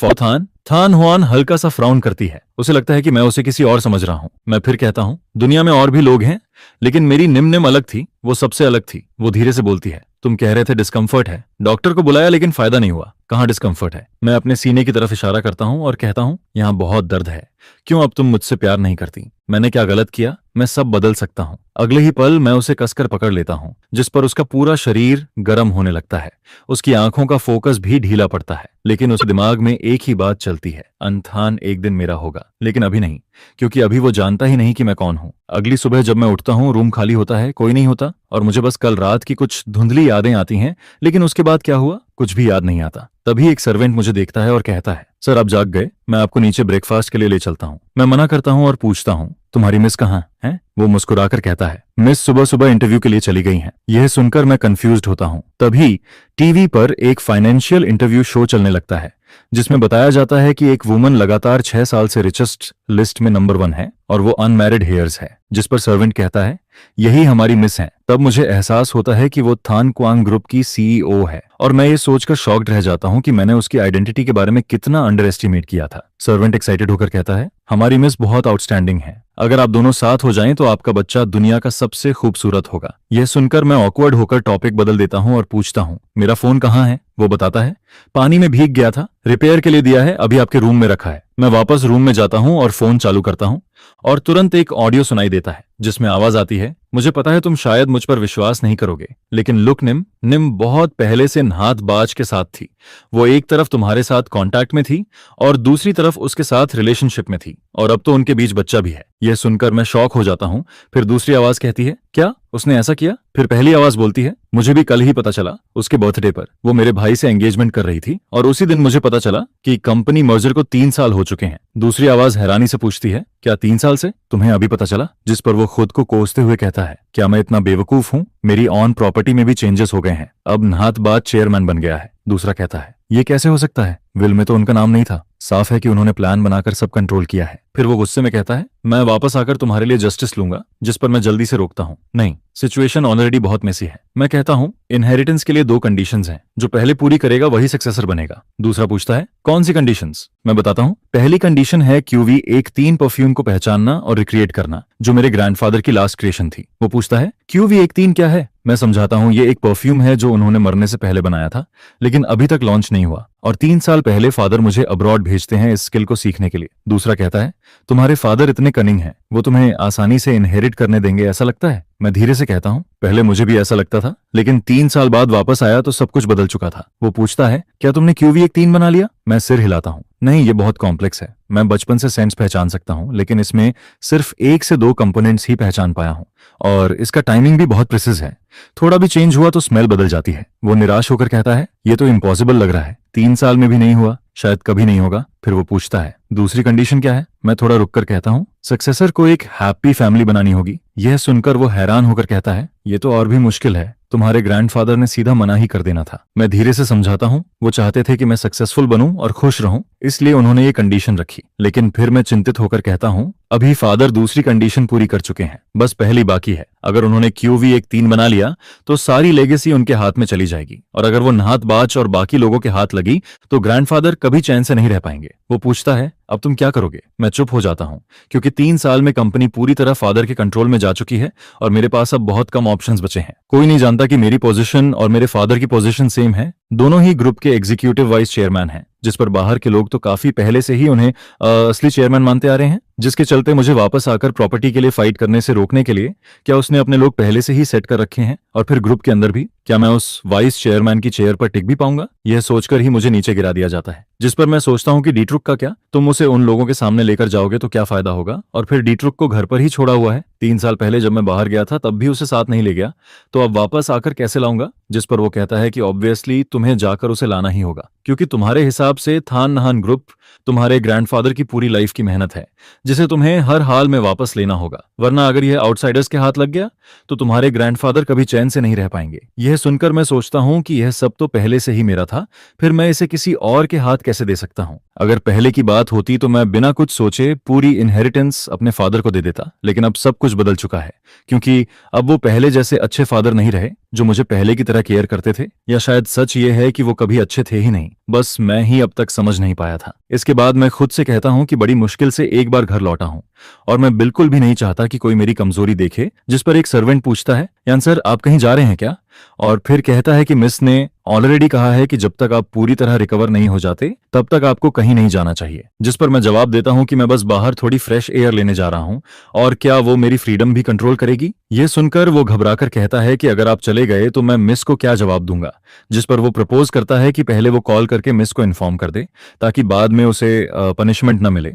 थान हुआन हल्का सा फ्राउन करती है। उसे लगता है कि मैं उसे किसी और समझ रहा हूँ। मैं फिर कहता हूँ, दुनिया में और भी लोग हैं, लेकिन मेरी निम अलग थी, वो सबसे अलग थी। वो धीरे से बोलती है, तुम कह रहे थे डिस्कम्फर्ट है। डॉक्टर को बुलाया लेकिन फायदा नहीं हुआ। कहाँ डिस्कम्फर्ट है? मैं अपने सीने की तरफ इशारा करता हूँ और कहता हूँ, यहाँ बहुत दर्द है। क्यों अब तुम मुझसे प्यार नहीं करती? मैंने क्या गलत किया? मैं सब बदल सकता हूँ। अगले ही पल मैं उसे कसकर पकड़ लेता हूँ, जिस पर उसका पूरा शरीर गर्म होने लगता है। उसकी आंखों का फोकस भी ढीला पड़ता है, लेकिन उस दिमाग में एक ही बात चलती है, अंथान एक दिन मेरा होगा। लेकिन अभी नहीं, क्योंकि अभी वो जानता ही नहीं कि मैं कौन हूँ। अगली सुबह जब मैं उठता हूँ, रूम खाली होता है, कोई नहीं होता, और मुझे बस कल रात की कुछ धुंधली यादें आती हैं। लेकिन उसके बाद क्या हुआ, कुछ भी याद नहीं आता। तभी एक सर्वेंट मुझे देखता है और कहता है, सर आप जाग गए, मैं आपको नीचे ब्रेकफास्ट के लिए ले चलता हूँ। मैं मना करता हूँ और पूछता हूँ, तुम्हारी मिस कहाँ है? वो मुस्कुराकर कहता है, मिस सुबह सुबह इंटरव्यू के लिए चली गई हैं। यह सुनकर मैं कंफ्यूज्ड होता हूँ। तभी टीवी पर एक फाइनेंशियल इंटरव्यू शो चलने लगता है, जिसमें बताया जाता है कि एक वुमन लगातार 6 साल से रिचेस्ट लिस्ट में नंबर 1 है और वो अनमैरिड हेयर्स है। जिस पर सर्वेंट कहता है, यही हमारी मिस है। तब मुझे एहसास होता है कि वो थान क्वांग ग्रुप की सीईओ है, और मैं ये सोचकर शॉक्ड रह जाता हूँ कि मैंने उसकी आइडेंटिटी के बारे में कितना अंडर एस्टिमेट किया था। सर्वेंट एक्साइटेड होकर कहता है, हमारी मिस बहुत आउटस्टैंडिंग है। अगर आप दोनों साथ हो जाएं तो आपका बच्चा दुनिया का सबसे खूबसूरत होगा। यह सुनकर मैं ऑकवर्ड होकर टॉपिक बदल देता हूँ और पूछता हूँ, मेरा फोन कहाँ है? वो बताता है, पानी में भीग गया था, रिपेयर के लिए दिया है, अभी आपके रूम में रखा है। मैं वापस रूम में जाता हूँ और फोन चालू करता हूँ, और तुरंत एक ऑडियो सुनाई देता है, जिसमें आवाज आती है, मुझे पता है तुम शायद मुझ पर विश्वास नहीं करोगे, लेकिन लुक निम बहुत पहले से नाहतबाज के साथ थी। वो एक तरफ तुम्हारे साथ कांटेक्ट में थी और दूसरी तरफ उसके साथ रिलेशनशिप में थी, और अब तो उनके बीच बच्चा भी है। यह सुनकर मैं शॉक हो जाता हूँ। फिर दूसरी आवाज कहती है, क्या उसने ऐसा किया? फिर पहली आवाज बोलती है, मुझे भी कल ही पता चला, उसके बर्थडे पर वो मेरे भाई से एंगेजमेंट कर रही थी, और उसी दिन मुझे पता चला कि कंपनी मर्जर को 3 साल हो चुके हैं। दूसरी आवाज हैरानी से पूछती है, क्या 3 साल से? तुम्हें अभी पता चला? जिस पर वो खुद को कोसते हुए कहता है, क्या मैं इतना बेवकूफ हूँ? मेरी ऑन प्रॉपर्टी में भी चेंजेस हो गए हैं, अब नाहतबाज चेयरमैन बन गया है। दूसरा कहता है, ये कैसे हो सकता है? विल में तो उनका नाम नहीं था। साफ है कि उन्होंने प्लान बनाकर सब कंट्रोल किया है। फिर वो गुस्से में कहता है, मैं वापस आकर तुम्हारे लिए जस्टिस लूंगा। जिस पर मैं जल्दी से रोकता हूँ, नहीं, सिचुएशन ऑलरेडी बहुत मेसी है। मैं कहता हूँ, इनहेरिटेंस के लिए 2 कंडीशंस हैं, जो पहले पूरी करेगा वही सक्सेसर बनेगा। दूसरा पूछता है, कौन सी कंडीशंस? मैं बताता हूँ, पहली कंडीशन है QV13 परफ्यूम को पहचानना और रिक्रिएट करना, जो मेरे ग्रैंडफादर की लास्ट क्रिएशन थी। वो पूछता है, QV13 क्या है? मैं समझाता हूँ, ये एक परफ्यूम है जो उन्होंने मरने से पहले बनाया था, लेकिन अभी तक लॉन्च नहीं हुआ, और 3 साल पहले फादर मुझे अब्रॉड भेजते हैं इस स्किल को सीखने के लिए। दूसरा कहता है, तुम्हारे फादर इतने कनिंग हैं, वो तुम्हें आसानी से इनहेरिट करने देंगे ऐसा लगता है? मैं धीरे से कहता हूँ, पहले मुझे भी ऐसा लगता था, लेकिन 3 साल बाद वापस आया तो सब कुछ बदल चुका था। वो पूछता है, क्या तुमने QV13 बना लिया? मैं सिर हिलाता हूँ, नहीं, ये बहुत कॉम्प्लेक्स है। मैं बचपन से सेंट्स पहचान सकता हूँ, लेकिन इसमें सिर्फ 1 से 2 कंपोनेंट्स ही पहचान पाया हूँ, और इसका टाइमिंग भी बहुत प्रिसिज है। थोड़ा भी चेंज हुआ तो स्मेल बदल जाती है। वो निराश होकर कहता है, ये तो इम्पॉसिबल लग रहा है, 3 साल में भी नहीं हुआ, शायद कभी नहीं होगा। फिर वो पूछता है, दूसरी कंडीशन क्या है? मैं थोड़ा रुककर कहता हूँ, सक्सेसर को एक हैप्पी फैमिली बनानी होगी। यह सुनकर वो हैरान होकर कहता है, ये तो और भी मुश्किल है, तुम्हारे ग्रैंडफादर ने सीधा मना ही कर देना था। मैं धीरे से समझाता हूँ, वो चाहते थे कि मैं सक्सेसफुल बनूं और खुश रहूं, इसलिए उन्होंने ये कंडीशन रखी। लेकिन फिर मैं चिंतित होकर कहता हूँ, अभी फादर दूसरी कंडीशन पूरी कर चुके हैं, बस पहली बाकी है। अगर उन्होंने QV13 बना लिया तो सारी लेगेसी उनके हाथ में चली जाएगी, और अगर वो नाहतबाज और बाकी लोगों के हाथ लगी तो ग्रैंडफादर कभी चैन से नहीं रह पाएंगे। वो पूछता है, अब तुम क्या करोगे? मैं चुप हो जाता हूँ, क्योंकि 3 साल में कंपनी पूरी तरह फादर के कंट्रोल में जा चुकी है और मेरे पास अब बहुत कम ऑप्शंस बचे हैं। कोई नहीं जानता कि मेरी पोजीशन और मेरे फादर की पोजीशन सेम है। दोनों ही ग्रुप के एग्जीक्यूटिव वाइस चेयरमैन हैं, जिस पर बाहर के लोग तो काफी पहले से ही उन्हें असली चेयरमैन मानते आ रहे हैं, जिसके चलते मुझे वापस आकर प्रॉपर्टी के लिए फाइट करने से रोकने के लिए क्या उसने अपने लोग पहले से ही सेट कर रखे हैं? और फिर ग्रुप के अंदर भी क्या मैं उस वाइस चेयरमैन की चेयर पर टिक भी पाऊंगा? यह सोचकर ही मुझे नीचे गिरा दिया जाता है। जिस पर मैं सोचता हूँ कि डीट्रुक का क्या? तुम उसे उन लोगों के सामने लेकर जाओगे तो क्या फायदा होगा? और फिर डीट्रुक को घर पर ही छोड़ा हुआ है। 3 साल पहले जब मैं बाहर गया था तब भी उसे साथ नहीं ले गया, तो अब वापस आकर कैसे लाऊंगा? जिस पर वो कहता है कि ऑब्वियसली तुम्हें जाकर उसे लाना ही होगा, क्योंकि तुम्हारे हिसाब से थान नहान ग्रुप तुम्हारे ग्रैंडफादर की पूरी लाइफ की मेहनत है, जिसे तुम्हें हर हाल में वापस लेना होगा, वरना अगर यह आउटसाइडर्स के हाथ लग गया तो तुम्हारे ग्रैंडफादर कभी चैन से नहीं रह पाएंगे। यह सुनकर मैं सोचता हूं कि यह सब तो पहले से ही मेरा था, फिर मैं इसे किसी और के हाथ कैसे दे सकता हूं? अगर पहले की बात होती तो मैं बिना कुछ सोचे पूरी इनहेरिटेंस अपने फादर को दे देता, लेकिन अब सब कुछ बदल चुका है, क्योंकि अब वो पहले जैसे अच्छे फादर नहीं रहे जो मुझे पहले की तरह केयर करते थे। या शायद सच ये है कि वो कभी अच्छे थे ही नहीं, बस मैं ही अब तक समझ नहीं पाया था। इसके बाद मैं खुद से कहता हूं कि बड़ी मुश्किल से एक बार घर लौटा हूं, और मैं बिल्कुल भी नहीं चाहता कि कोई मेरी कमजोरी देखे। जिस पर एक सर्वेंट पूछता है, यान सर आप कहीं जा रहे हैं क्या? और फिर कहता है कि मिस ने ऑलरेडी कहा है कि जब तक आप पूरी तरह रिकवर नहीं हो जाते तब तक आपको कहीं नहीं जाना चाहिए। जिस पर मैं जवाब देता हूं कि मैं बस बाहर थोड़ी फ्रेश एयर लेने जा रहा हूं और क्या वो मेरी फ्रीडम भी कंट्रोल करेगी। ये सुनकर वो घबराकर कहता है कि अगर आप चले गए तो मैं मिस को क्या जवाब दूंगा। जिस पर वो प्रपोज करता है कि पहले वो कॉल करके मिस को इन्फॉर्म कर दे ताकि बाद में उसे पनिशमेंट न मिले,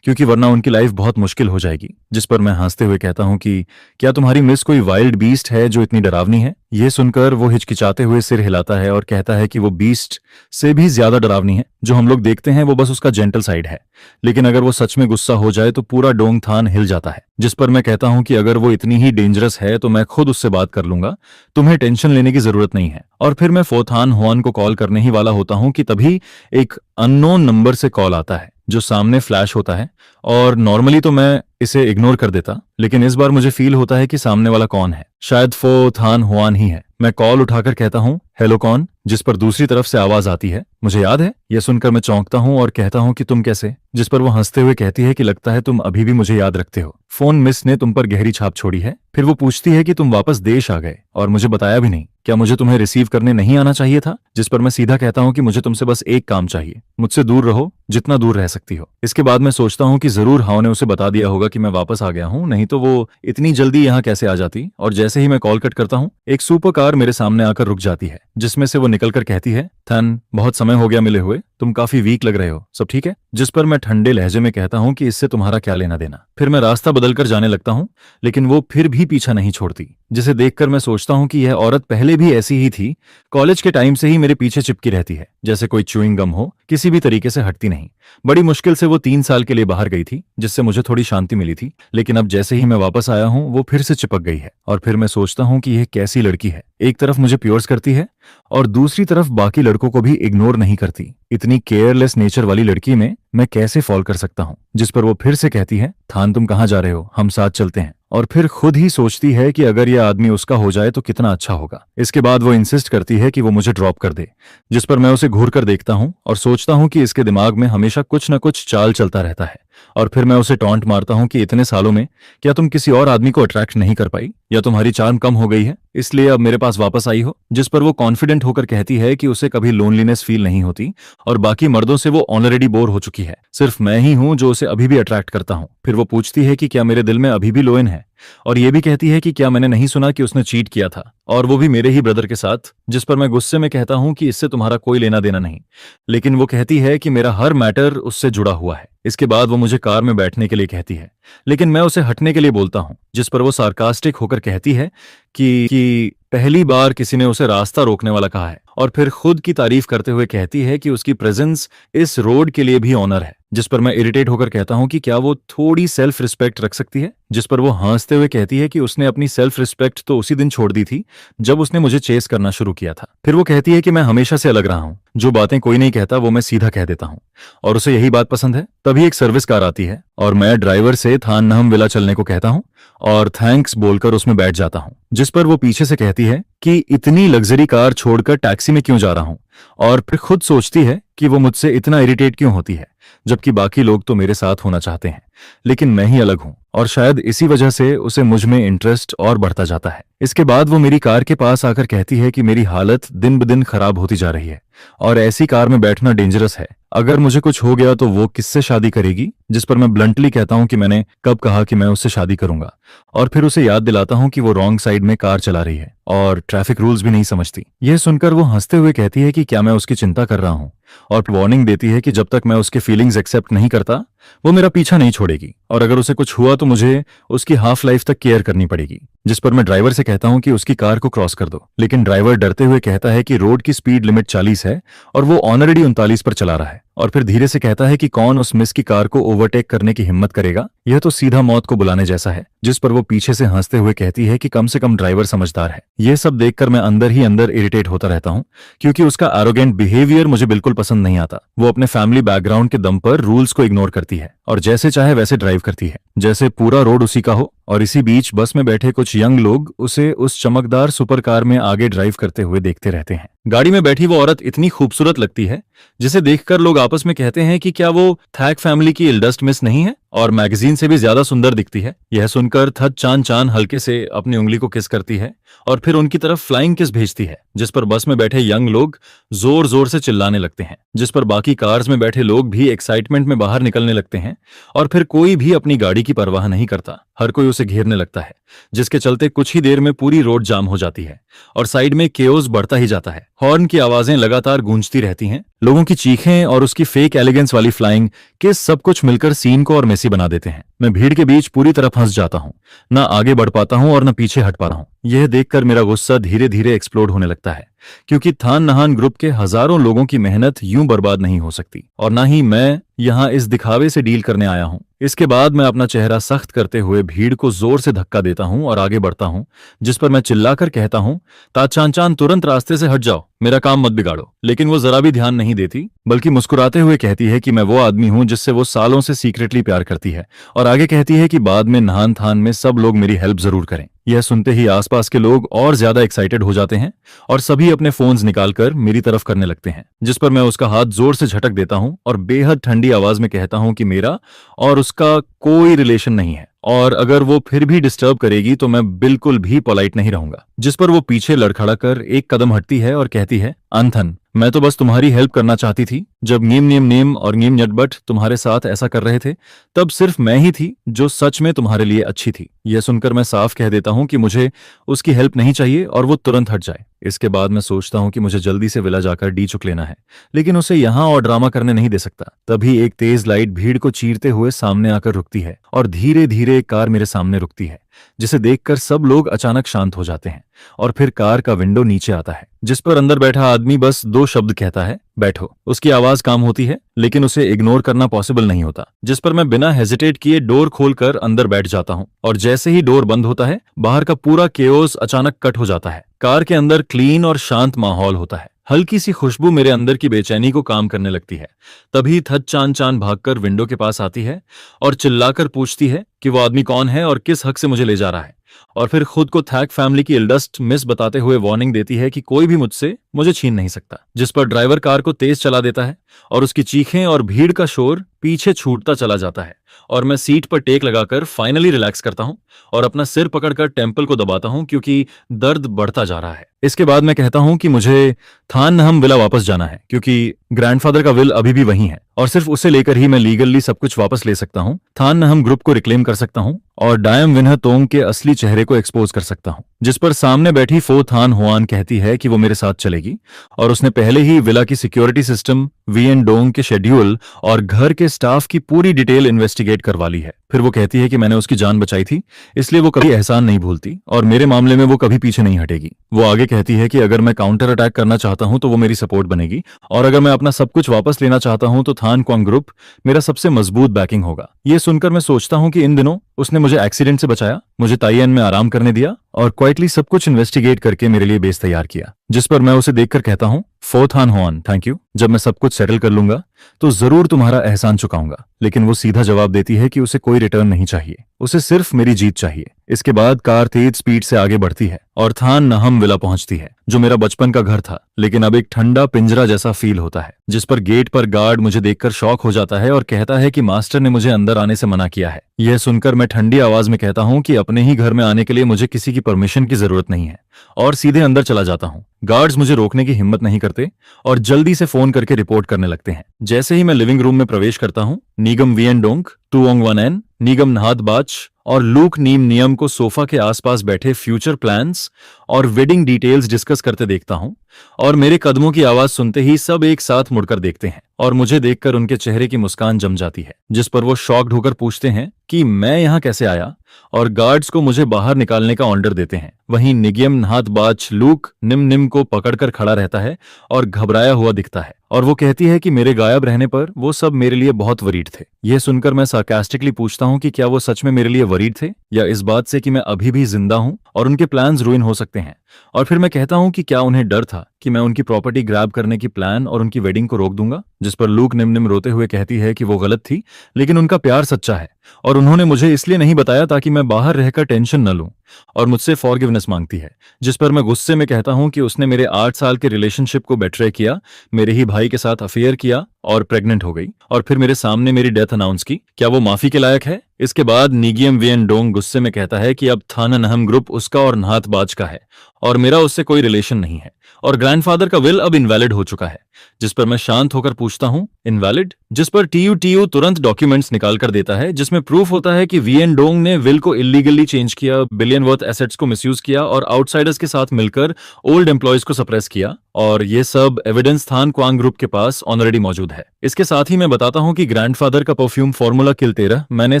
क्योंकि वरना उनकी लाइफ बहुत मुश्किल हो जाएगी। जिस पर मैं हंसते हुए कहता हूं कि क्या तुम्हारी मिस कोई वाइल्ड बीस्ट है जो इतनी डरावनी है। ये सुनकर वो हिचकिचाते हुए सिर हिलाता है और कहता है कि वो बीस्ट से भी ज्यादा डरावनी है। जो हम लोग देखते हैं वो बस उसका जेंटल साइड है, लेकिन अगर वो सच में गुस्सा हो जाए तो पूरा डोंगथान हिल जाता है। जिस पर मैं कहता हूं कि अगर वो इतनी ही डेंजरस है तो मैं खुद उससे बात कर लूंगा, तुम्हें टेंशन लेने की जरूरत नहीं है। और फिर मैं फोथान हुआन को कॉल करने ही वाला होता हूं कि तभी एक अननोन नंबर से कॉल आता है जो सामने फ्लैश होता है। और नॉर्मली तो मैं इसे इग्नोर कर देता, लेकिन इस बार मुझे फील होता है कि सामने वाला कौन है। शायद फोथान हुआन ही है। मैं कॉल उठाकर कहता हूं, हेलो कौन। जिस पर दूसरी तरफ से आवाज आती है, मुझे याद है। यह सुनकर मैं चौंकता हूं और कहता हूं कि तुम कैसे। जिस पर वो हंसते हुए कहती है कि लगता है तुम अभी भी मुझे याद रखते हो। फोन मिस ने तुम पर गहरी छाप छोड़ी है। फिर वो पूछती है कि तुम वापस देश आ गए और मुझे बताया भी नहीं। क्या मुझे तुम्हें रिसीव करने नहीं आना चाहिए था। जिस पर मैं सीधा कहता हूं कि मुझे तुमसे बस एक काम चाहिए, मुझसे दूर रहो जितना दूर रह सकती हो। इसके बाद मैं सोचता हूं कि जरूर हाव ने उसे बता दिया होगा कि मैं वापस आ गया हूं, नहीं तो वो इतनी जल्दी यहाँ कैसे आ जाती। और जैसे ही मैं कॉल कट करता हूं, एक सुपर कार मेरे सामने आकर रुक जाती है, जिसमें से वो निकलकर कहती है, थन बहुत समय हो गया मिले हुए, तुम काफी वीक लग रहे हो, सब ठीक है। जिस पर मैं ठंडे लहजे में कहता हूं कि इससे तुम्हारा क्या लेना देना। फिर मैं रास्ता बदलकर जाने लगता हूं, लेकिन वो फिर भी पीछा नहीं छोड़ती, जिसे देखकर मैं सोचता हूं कि यह औरत पहले भी ऐसी ही थी। कॉलेज के टाइम से ही मेरे पीछे चिपकी रहती है, जैसे कोई च्यूइंग गम हो, किसी भी तरीके से हटती नहीं। बड़ी मुश्किल से वो 3 साल के लिए बाहर गई थी, जिससे मुझे थोड़ी शांति मिली थी, लेकिन अब जैसे ही मैं वापस आया हूं वो फिर से चिपक गई है। और फिर मैं सोचता हूं कि यह कैसी लड़की है, एक तरफ मुझे प्योर्स करती है और दूसरी तरफ बाकी लड़कों को भी इग्नोर नहीं करती। इतनी केयरलेस नेचर वाली लड़की में मैं कैसे फॉल कर सकता हूं। जिस पर वो फिर से कहती है, थान तुम कहां जा रहे हो, हम साथ चलते हैं। और फिर खुद ही सोचती है कि अगर यह आदमी उसका हो जाए तो कितना अच्छा होगा। इसके बाद वो इंसिस्ट करती है कि वो मुझे ड्रॉप कर दे, जिस पर मैं उसे घूर कर देखता हूं और सोचता हूं कि इसके दिमाग में हमेशा कुछ न कुछ चाल चलता रहता है। और फिर मैं उसे टॉन्ट मारता हूं कि इतने सालों में क्या तुम किसी और आदमी को अट्रैक्ट नहीं कर पाई, या तुम्हारी चार्म कम हो गई है इसलिए अब मेरे पास वापस आई हो। जिस पर वो कॉन्फिडेंट होकर कहती है कि उसे कभी लोनलीनेस फील नहीं होती और बाकी मर्दों से वो ऑलरेडी बोर हो चुकी है, सिर्फ मैं ही हूं जो उसे अभी भी अट्रैक्ट करता हूं। फिर वो पूछती है कि क्या मेरे दिल में अभी भी लोएन है, और ये भी कहती है कि क्या मैंने नहीं सुना कि उसने चीट किया था, और वो भी मेरे ही ब्रदर के साथ। जिस पर मैं गुस्से में कहता हूं कि इससे तुम्हारा कोई लेना देना नहीं, लेकिन वो कहती है कि मेरा हर मैटर उससे जुड़ा हुआ है। इसके बाद वो मुझे कार में बैठने के लिए कहती है, लेकिन मैं उसे हटने के लिए बोलता हूं। जिस पर वो सार्कास्टिक होकर कहती है कि पहली बार किसी ने उसे रास्ता रोकने वाला कहा है, और फिर खुद की तारीफ करते हुए कहती है कि उसकी प्रेजेंस इस रोड के लिए भी ऑनर है। जिस पर मैं इरिटेट होकर कहता हूं कि क्या वो थोड़ी सेल्फ रिस्पेक्ट रख सकती है। जिस पर वो हंसते हुए कहती है कि उसने अपनी सेल्फ रिस्पेक्ट तो उसी दिन छोड़ दी थी जब उसने मुझे चेस करना शुरू किया था। फिर वो कहती है कि मैं हमेशा से अलग रहा हूं, जो बातें कोई नहीं कहता वो मैं सीधा कह देता हूं, और उसे यही बात पसंद है। तभी एक सर्विस कार आती है और मैं ड्राइवर से थान नहम विला चलने को कहता हूं और थैंक्स बोलकर उसमें बैठ जाता हूं। जिस पर वो पीछे से कहती है कि इतनी लग्जरी कार छोड़कर टैक्सी में क्यों जा रहा हूं, और फिर खुद सोचती है कि वो मुझसे इतना इरिटेट क्यों होती है, जबकि बाकी लोग तो मेरे साथ होना चाहते हैं, लेकिन मैं ही अलग हूं, और शायद इसी वजह से उसे मुझ में इंटरेस्ट और बढ़ता जाता है। इसके बाद वो मेरी कार के पास आकर कहती है कि मेरी हालत दिन ब दिन खराब होती जा रही है और ऐसी कार में बैठना डेंजरस है। अगर मुझे कुछ हो गया तो वो किससे शादी करेगी। जिस पर मैं ब्लंटली कहता हूं कि मैंने कब कहा कि मैं उससे शादी करूंगा, और फिर उसे याद दिलाता हूं कि वो रॉन्ग साइड में कार चला रही है और ट्रैफिक रूल्स भी नहीं समझती। यह सुनकर वो हंसते हुए कहती है कि क्या मैं उसकी चिंता कर रहा हूं, और वार्निंग देती है कि जब तक मैं उसके फीलिंग्स एक्सेप्ट नहीं करता वो मेरा पीछा नहीं छोड़ेगी, और अगर उसे कुछ हुआ तो मुझे उसकी हाफ लाइफ तक केयर करनी पड़ेगी। जिस पर मैं ड्राइवर से कहता हूं कि उसकी कार को क्रॉस कर दो, लेकिन ड्राइवर डरते हुए कहता है कि रोड की स्पीड लिमिट 40 है और वो ऑलरेडी 39 पर चला रहा है, और फिर धीरे से कहता है कि कौन उस मिस की कार को ओवरटेक करने की हिम्मत करेगा, यह तो सीधा मौत को बुलाने जैसा है। जिस पर वो पीछे से हंसते हुए कहती है कि कम से कम ड्राइवर समझदार है। यह सब देखकर मैं अंदर ही अंदर इरिटेट होता रहता हूं, क्योंकि उसका एरोगेंट बिहेवियर मुझे बिल्कुल पसंद नहीं आता। वो अपने फैमिली बैकग्राउंड के दम पर रूल्स को इग्नोर करती है और जैसे चाहे वैसे ड्राइव करती है, जैसे पूरा रोड उसी का हो। और इसी बीच बस में बैठे कुछ यंग लोग उसे उस चमकदार सुपर कार में आगे ड्राइव करते हुए देखते रहते हैं। गाड़ी में बैठी वो औरत इतनी खूबसूरत लगती है जिसे देखकर लोग आपस में कहते हैं कि क्या वो थैक फैमिली की इल्डस्ट मिस नहीं है, और मैगजीन से भी ज्यादा सुंदर दिखती है। यह सुनकर थत चान चान हल्के से अपनी उंगली को किस करती है और फिर उनकी तरफ फ्लाइंग किस भेजती है, जिस पर बस में बैठे यंग लोग जोर जोर से चिल्लाने लगते हैं, जिस पर बाकी कार्स में बैठे लोग भी एक्साइटमेंट में बाहर निकलने लगते हैं और फिर कोई भी अपनी गाड़ी की परवाह नहीं करता। हर कोई उसे घेरने लगता है, जिसके चलते कुछ ही देर में पूरी रोड जाम हो जाती है और साइड में केओस बढ़ता ही जाता है। हॉर्न की आवाजें लगातार गूंजती रहती हैं, लोगों की चीखें और उसकी फेक एलिगेंस वाली फ्लाइंग किस सब कुछ मिलकर सीन को और मेसी बना देते हैं। मैं भीड़ के बीच पूरी तरह फंस जाता हूँ, ना आगे बढ़ पाता हूँ और न पीछे हट पा रहा हूँ। यह देखकर मेरा गुस्सा धीरे धीरे एक्सप्लोड होने लगता है, क्योंकि थान नहान ग्रुप के हजारों लोगों की मेहनत यूं बर्बाद नहीं हो सकती और ना ही मैं यहाँ इस दिखावे से डील करने आया हूँ। इसके बाद मैं अपना चेहरा सख्त करते हुए भीड़ को जोर से धक्का देता हूँ और आगे बढ़ता हूँ, जिस पर मैं चिल्लाकर कहता हूँ, ताचान चान तुरंत रास्ते से हट जाओ, मेरा काम मत बिगाड़ो। लेकिन वो जरा भी ध्यान नहीं देती, बल्कि मुस्कुराते हुए कहती है कि मैं वो आदमी हूँ जिससे वो सालों से सीक्रेटली प्यार करती है, और आगे कहती है कि बाद में नहान थान में सब लोग मेरी हेल्प जरूर करें। यह सुनते ही आसपास के लोग और ज्यादा एक्साइटेड हो जाते हैं और सभी अपने फोन्स निकालकर मेरी तरफ करने लगते हैं, जिस पर मैं उसका हाथ जोर से झटक देता हूं और बेहद ठंडी आवाज में कहता हूं कि मेरा और उसका कोई रिलेशन नहीं है और अगर वो फिर भी डिस्टर्ब करेगी तो मैं बिल्कुल भी पोलाइट नहीं रहूंगा। जिस पर वो पीछे लड़खड़ा कर एक कदम हटती है और कहती है, अंथन, मैं तो बस तुम्हारी हेल्प करना चाहती थी। जब नीम नीम नीम और नीम नटबट तुम्हारे साथ ऐसा कर रहे थे, तब सिर्फ मैं ही थी जो सच में तुम्हारे लिए अच्छी थी। यह सुनकर मैं साफ कह देता हूं कि मुझे उसकी हेल्प नहीं चाहिए और वो तुरंत हट जाए। इसके बाद मैं सोचता हूं कि मुझे जल्दी से विला जाकर डी चुक लेना है, लेकिन उसे यहां और ड्रामा करने नहीं दे सकता। तभी एक तेज लाइट भीड़ को चीरते हुए सामने आकर रुकती है और धीरे धीरे एक कार मेरे सामने रुकती है, जिसे देखकर सब लोग अचानक शांत हो जाते हैं और फिर कार का विंडो नीचे आता है, जिस पर अंदर बैठा आदमी बस दो शब्द कहता है, बैठो। उसकी आवाज काम होती है, लेकिन उसे इग्नोर करना पॉसिबल नहीं होता, जिस पर मैं बिना हेजिटेट किए डोर खोलकर अंदर बैठ जाता हूं और जैसे ही डोर बंद होता है, बाहर का पूरा केओस अचानक कट हो जाता है। कार के अंदर क्लीन और शांत माहौल होता है। हल्की सी खुशबू मेरे अंदर की बेचैनी को काम करने लगती है। तभी थत चान चान भागकर विंडो के पास आती है और चिल्लाकर पूछती है कि वो आदमी कौन है और किस हक से मुझे ले जा रहा है, और फिर खुद को थैक फैमिली की इल्डस्ट मिस बताते हुए वार्निंग देती है कि कोई भी मुझे छीन नहीं सकता। जिस पर ड्राइवर कार को तेज चला देता है और उसकी चीखें और भीड़ का शोर पीछे छूटता चला जाता है और मैं सीट पर टेक लगाकर फाइनली रिलैक्स करता हूं और अपना सिर पकड़कर टेम्पल को दबाता हूं, क्योंकि दर्द बढ़ता जा रहा है। इसके बाद मैं कहता हूं कि मुझे थान नहम विला वापस जाना है, क्योंकि ग्रैंडफादर का विल अभी भी वहीं है और सिर्फ उसे लेकर ही मैं लीगली सब कुछ वापस ले सकता हूं। थान नहम ग्रुप को रिक्लेम कर सकता हूं और डायम विनह तोंग के असली चेहरे को एक्सपोज कर सकता हूं। जिस पर सामने बैठी फो थान हुआन कहती है कि वो मेरे साथ चलेगी और उसने पहले ही विला की सिक्योरिटी सिस्टम, वीएन डोंग के शेड्यूल और घर के स्टाफ की पूरी डिटेल इन्वेस्टिगेट करवा ली है। फिर वो कहती है कि मैंने उसकी जान बचाई थी, इसलिए वो कभी एहसान नहीं भूलती और मेरे मामले में वो कभी पीछे नहीं हटेगी। वो आगे कहती है कि अगर मैं काउंटर अटैक करना चाहता हूं तो वो मेरी सपोर्ट बनेगी, और अगर मैं अपना सब कुछ वापस लेना चाहता हूं तो थान क्वांग ग्रुप मेरा सबसे मजबूत बैकिंग होगा। ये सुनकर मैं सोचता हूं कि इन दिनों उसने मुझे एक्सीडेंट से बचाया, मुझे ताइयन में आराम करने दिया और क्वाइटली सब कुछ इन्वेस्टिगेट करके मेरे लिए बेस तैयार किया। जिस पर मैं उसे देखकर कहता हूं, फो थान हुआन, थैंक यू। जब मैं सब कुछ सेटल कर लूंगा तो जरूर तुम्हारा एहसान चुकाऊंगा। लेकिन वो सीधा जवाब देती है कि उसे कोई रिटर्न नहीं चाहिए, उसे सिर्फ मेरी जीत चाहिए। इसके बाद कार तेज स्पीड से आगे बढ़ती है और थान नहम विला पहुंचती है, जो मेरा बचपन का घर था, लेकिन अब एक ठंडा पिंजरा जैसा फील होता है। जिस पर गेट पर गार्ड मुझे देखकर शॉक हो जाता है और कहता है कि मास्टर ने मुझे अंदर आने से मना किया है। यह सुनकर मैं ठंडी आवाज में कहता हूं कि अपने ही घर में आने के लिए मुझे किसी की परमिशन की जरूरत नहीं है, और सीधे अंदर चला जाता हूं। गार्ड्स मुझे रोकने की हिम्मत नहीं करते और जल्दी से फोन करके रिपोर्ट करने लगते हैं। जैसे ही मैं लिविंग रूम में प्रवेश करता हूं, नीगम वीएन डोंग, तुओंग वनएन, नीगम नहात बाच और लूक नीम नियम को सोफा के आसपास बैठे फ्यूचर प्लान्स और वेडिंग डिटेल्स डिस्कस करते देखता हूं, और मेरे कदमों की आवाज सुनते ही सब एक साथ मुड़कर देखते हैं और मुझे देखकर उनके चेहरे की मुस्कान जम जाती है। जिस पर वो शॉक्ड होकर पूछते हैं कि मैं यहां कैसे आया, और गार्ड्स को मुझे बाहर निकालने का ऑर्डर देते हैं। वहीं निगियम नहात बाच लूक निम निम को पकड़कर खड़ा रहता है और घबराया हुआ दिखता है, और वो कहती है कि मेरे गायब रहने पर वो सब मेरे लिए बहुत वरीड थे। यह सुनकर मैं सार्कास्टिकली पूछता हूं कि क्या वो सच में मेरे लिए वरीड थे, या इस बात से कि मैं अभी भी जिंदा हूं और उनके प्लान्स रुइन हो सकते हैं। और फिर मैं कहता हूं कि क्या उन्हें डर था कि मैं उनकी प्रॉपर्टी ग्रैब करने की प्लान और उनकी वेडिंग को रोक दूंगा। जिस पर लूक निम निम रोते हुए कहती है कि वो गलत थी, लेकिन उनका प्यार सच्चा है और उन्होंने मुझे इसलिए नहीं बताया ताकि मैं बाहर रहकर टेंशन न लूं, और मुझसे फॉरगिवनेस मांगती है, जिस पर मैं गुस्से में कहता हूं कि उसने मेरे 8 साल के रिलेशनशिप को बेट्रे किया, मेरे ही भाई के साथ अफेयर किया और प्रेग्नेंट हो गई, और फिर मेरे सामने मेरी डेथ अनाउंस की। क्या वो माफी के लायक है? इसके बाद नीगियम वियन डोंग गुस्से में कहता है कि अब थाननहम ग्रुप उसका और नाहतबाज का है और मेरा उससे कोई रिलेशन नहीं है, और ग्रैंडफादर का विल अब इनवैलिड हो चुका है। जिस पर मैं शांत होकर पूछता हूं, इनवैलिड? जिस पर टीयू तुरंत डॉक्यूमेंट्स निकाल कर देता है जिसमें प्रूफ होता है कि वियन डोंग ने विल को इलीगली चेंज किया, बिलियन वर्थ एसेट्स को मिसयूज किया और आउटसाइडर्स के साथ मिलकर ओल्ड एम्प्लॉयज को सप्रेस किया, और ये सब एविडेंस थान क्वांग ग्रुप के पास ऑलरेडी मौजूद है। इसके साथ ही मैं बताता हूं कि ग्रैंडफादर का परफ्यूम फॉर्मूला किल 13 मैंने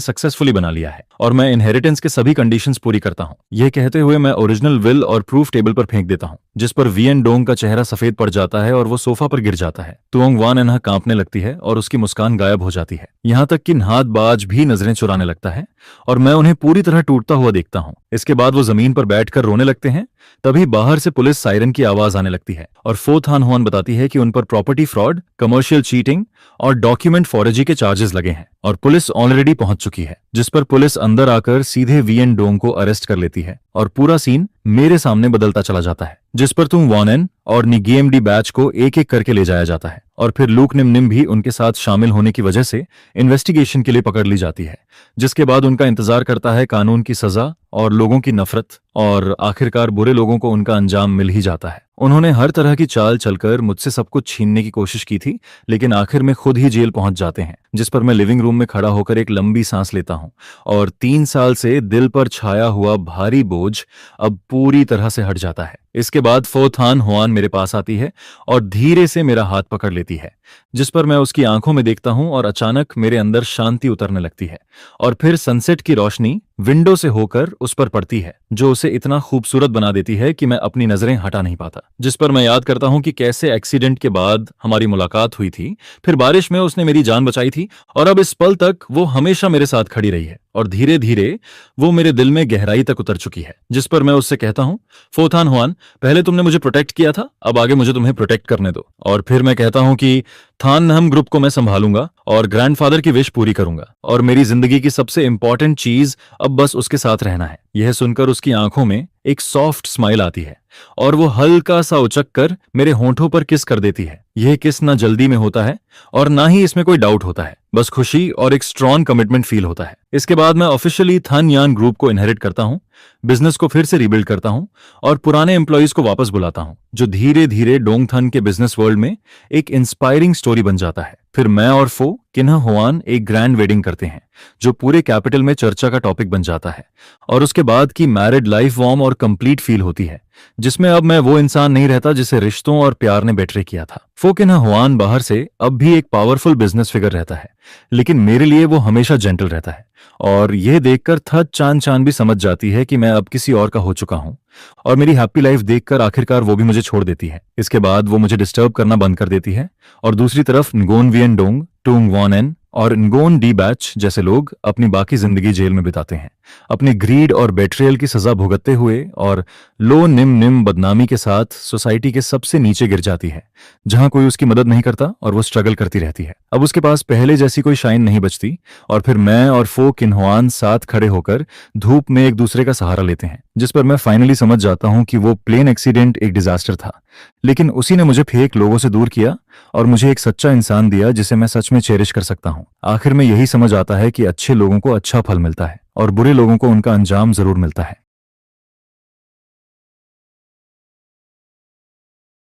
सक्सेसफुली बना लिया है और मैं इनहेरिटेंस के सभी कंडीशंस पूरी करता हूं। यह कहते हुए मैं ओरिजिनल विल और प्रूफ टेबल पर फेंक देता हूं, जिस पर वियन डोंग का चेहरा सफेद पड़ जाता है और वो सोफा पर गिर जाता है। तुओंग वान एनहा कांपने लगती है और उसकी मुस्कान गायब हो जाती है, यहां तक कि नाहतबाज भी नजरें चुराने लगता है और मैं उन्हें पूरी तरह टूटता हुआ देखता हूं। इसके बाद वो जमीन पर बैठकर रोने लगते हैं। तभी बाहर से पुलिस सायरन की आवाज आने लगती है और फो थान हुआन बताती है कि उन पर प्रॉपर्टी फ्रॉड, कमर्शियल चीटिंग और डॉक्यूमेंट फॉरेजी के चार्जेस लगे हैं और पुलिस ऑलरेडी पहुंच चुकी है, जिस पर पुलिस अंदर आकर सीधे वियन डोंग को अरेस्ट कर लेती है और पूरा सीन मेरे सामने बदलता चला जाता है, जिस पर तुम वॉनेन और निगेमडी बैच को एक एक करके ले जाया जाता है और फिर लूक निम निम भी उनके साथ शामिल होने की वजह से इन्वेस्टिगेशन के लिए पकड़ ली जाती है, जिसके बाद उनका इंतजार करता है कानून की सजा और लोगों की नफरत, और आखिरकार बुरे लोगों को उनका अंजाम मिल ही जाता है। उन्होंने हर तरह की चाल चलकर मुझसे सब कुछ छीनने की कोशिश की थी, लेकिन आखिर में खुद ही जेल पहुंच जाते हैं, जिस पर मैं लिविंग रूम में खड़ा होकर एक लंबी सांस लेता हूं और 3 साल से दिल पर छाया हुआ भारी बोझ अब पूरी तरह से हट जाता है। इसके बाद फो थान हुआन मेरे पास आती है और धीरे से मेरा हाथ पकड़ लेती है, जिस पर मैं उसकी आंखों में देखता हूं और अचानक मेरे अंदर शांति उतरने लगती है और फिर सनसेट की रोशनी विंडो से होकर उस पर पड़ती है, जो उसे इतना खूबसूरत बना देती है कि मैं अपनी नजरें हटा नहीं पाता। जिस पर मैं याद करता हूं कि कैसे एक्सीडेंट के बाद हमारी मुलाकात हुई थी, फिर बारिश में उसने मेरी जान बचाई थी और अब इस पल तक वो हमेशा मेरे साथ खड़ी रही है और धीरे धीरे वो मेरे दिल में गहराई तक उतर चुकी है। जिस पर मैं उससे कहता हूं, फो थान हुआन, पहले तुमने मुझे प्रोटेक्ट किया था, अब आगे मुझे तुम्हें प्रोटेक्ट करने दो। और फिर मैं कहता हूं कि थाननहम ग्रुप को मैं संभालूंगा और ग्रैंडफादर की विश पूरी करूंगा और मेरी जिंदगी की सबसे इंपॉर्टेंट चीज अब बस उसके साथ रहना है। यह सुनकर उसकी आंखों में एक सॉफ्ट स्माइल आती है और वो हल्का सा उचक कर मेरे होंठों पर किस कर देती है। यह किस ना जल्दी में होता है और ना ही इसमें कोई डाउट होता है, बस खुशी और एक स्ट्रॉन्ग कमिटमेंट फील होता है। इसके बाद मैं ऑफिशियली थान यान ग्रुप को इनहेरिट करता हूं, बिजनेस को फिर से रिबिल्ड करता हूं और पुराने एम्प्लॉयज को वापस बुलाता हूं, जो धीरे धीरे डोंगथन के बिजनेस वर्ल्ड में एक इंस्पायरिंग स्टोरी बन जाता है। फिर मैं और फो किन्ह हुआन एक ग्रैंड वेडिंग करते हैं, जो पूरे कैपिटल में चर्चा का टॉपिक बन जाता है और उसके बाद की मैरिड लाइफ वार्म और कंप्लीट फील होती है, जिसमें अब मैं वो इंसान नहीं रहता जिसे रिश्तों और प्यार ने बेट्रे किया था। फो किन्ह हुआन बाहर से अब भी एक पावरफुल बिजनेस फिगर रहता है, लेकिन मेरे लिए वो हमेशा जेंटल रहता है और यह देखकर थत चान चान भी समझ जाती है कि मैं अब किसी और का हो चुका हूं और मेरी हैप्पी लाइफ देखकर आखिरकार वो भी मुझे छोड़ देती है। इसके बाद वो मुझे डिस्टर्ब करना बंद कर देती है और दूसरी तरफ नगोन वियन डोंग, टूंग वॉनेन और नगोन डी बैच जैसे लोग अपनी बाकी जिंदगी जेल में बिताते हैं, अपने ग्रीड और बेट्रियल की सजा भुगतते हुए, और लो निम निम बदनामी के साथ सोसाइटी के सबसे नीचे गिर जाती है, जहां कोई उसकी मदद नहीं करता और वो स्ट्रगल करती रहती है। अब उसके पास पहले जैसी कोई शाइन नहीं बचती और फिर मैं और फो किन्हुआन साथ खड़े होकर धूप में एक दूसरे का सहारा लेते हैं, जिस पर मैं फाइनली समझ जाता हूं कि वो प्लेन एक्सीडेंट एक डिजास्टर था, लेकिन उसी ने मुझे फेक लोगों से दूर किया और मुझे एक सच्चा इंसान दिया जिसे मैं सच में चेरिश कर सकता हूं। आखिर में यही समझ आता है कि अच्छे लोगों को अच्छा फल मिलता है और बुरे लोगों को उनका अंजाम जरूर मिलता है।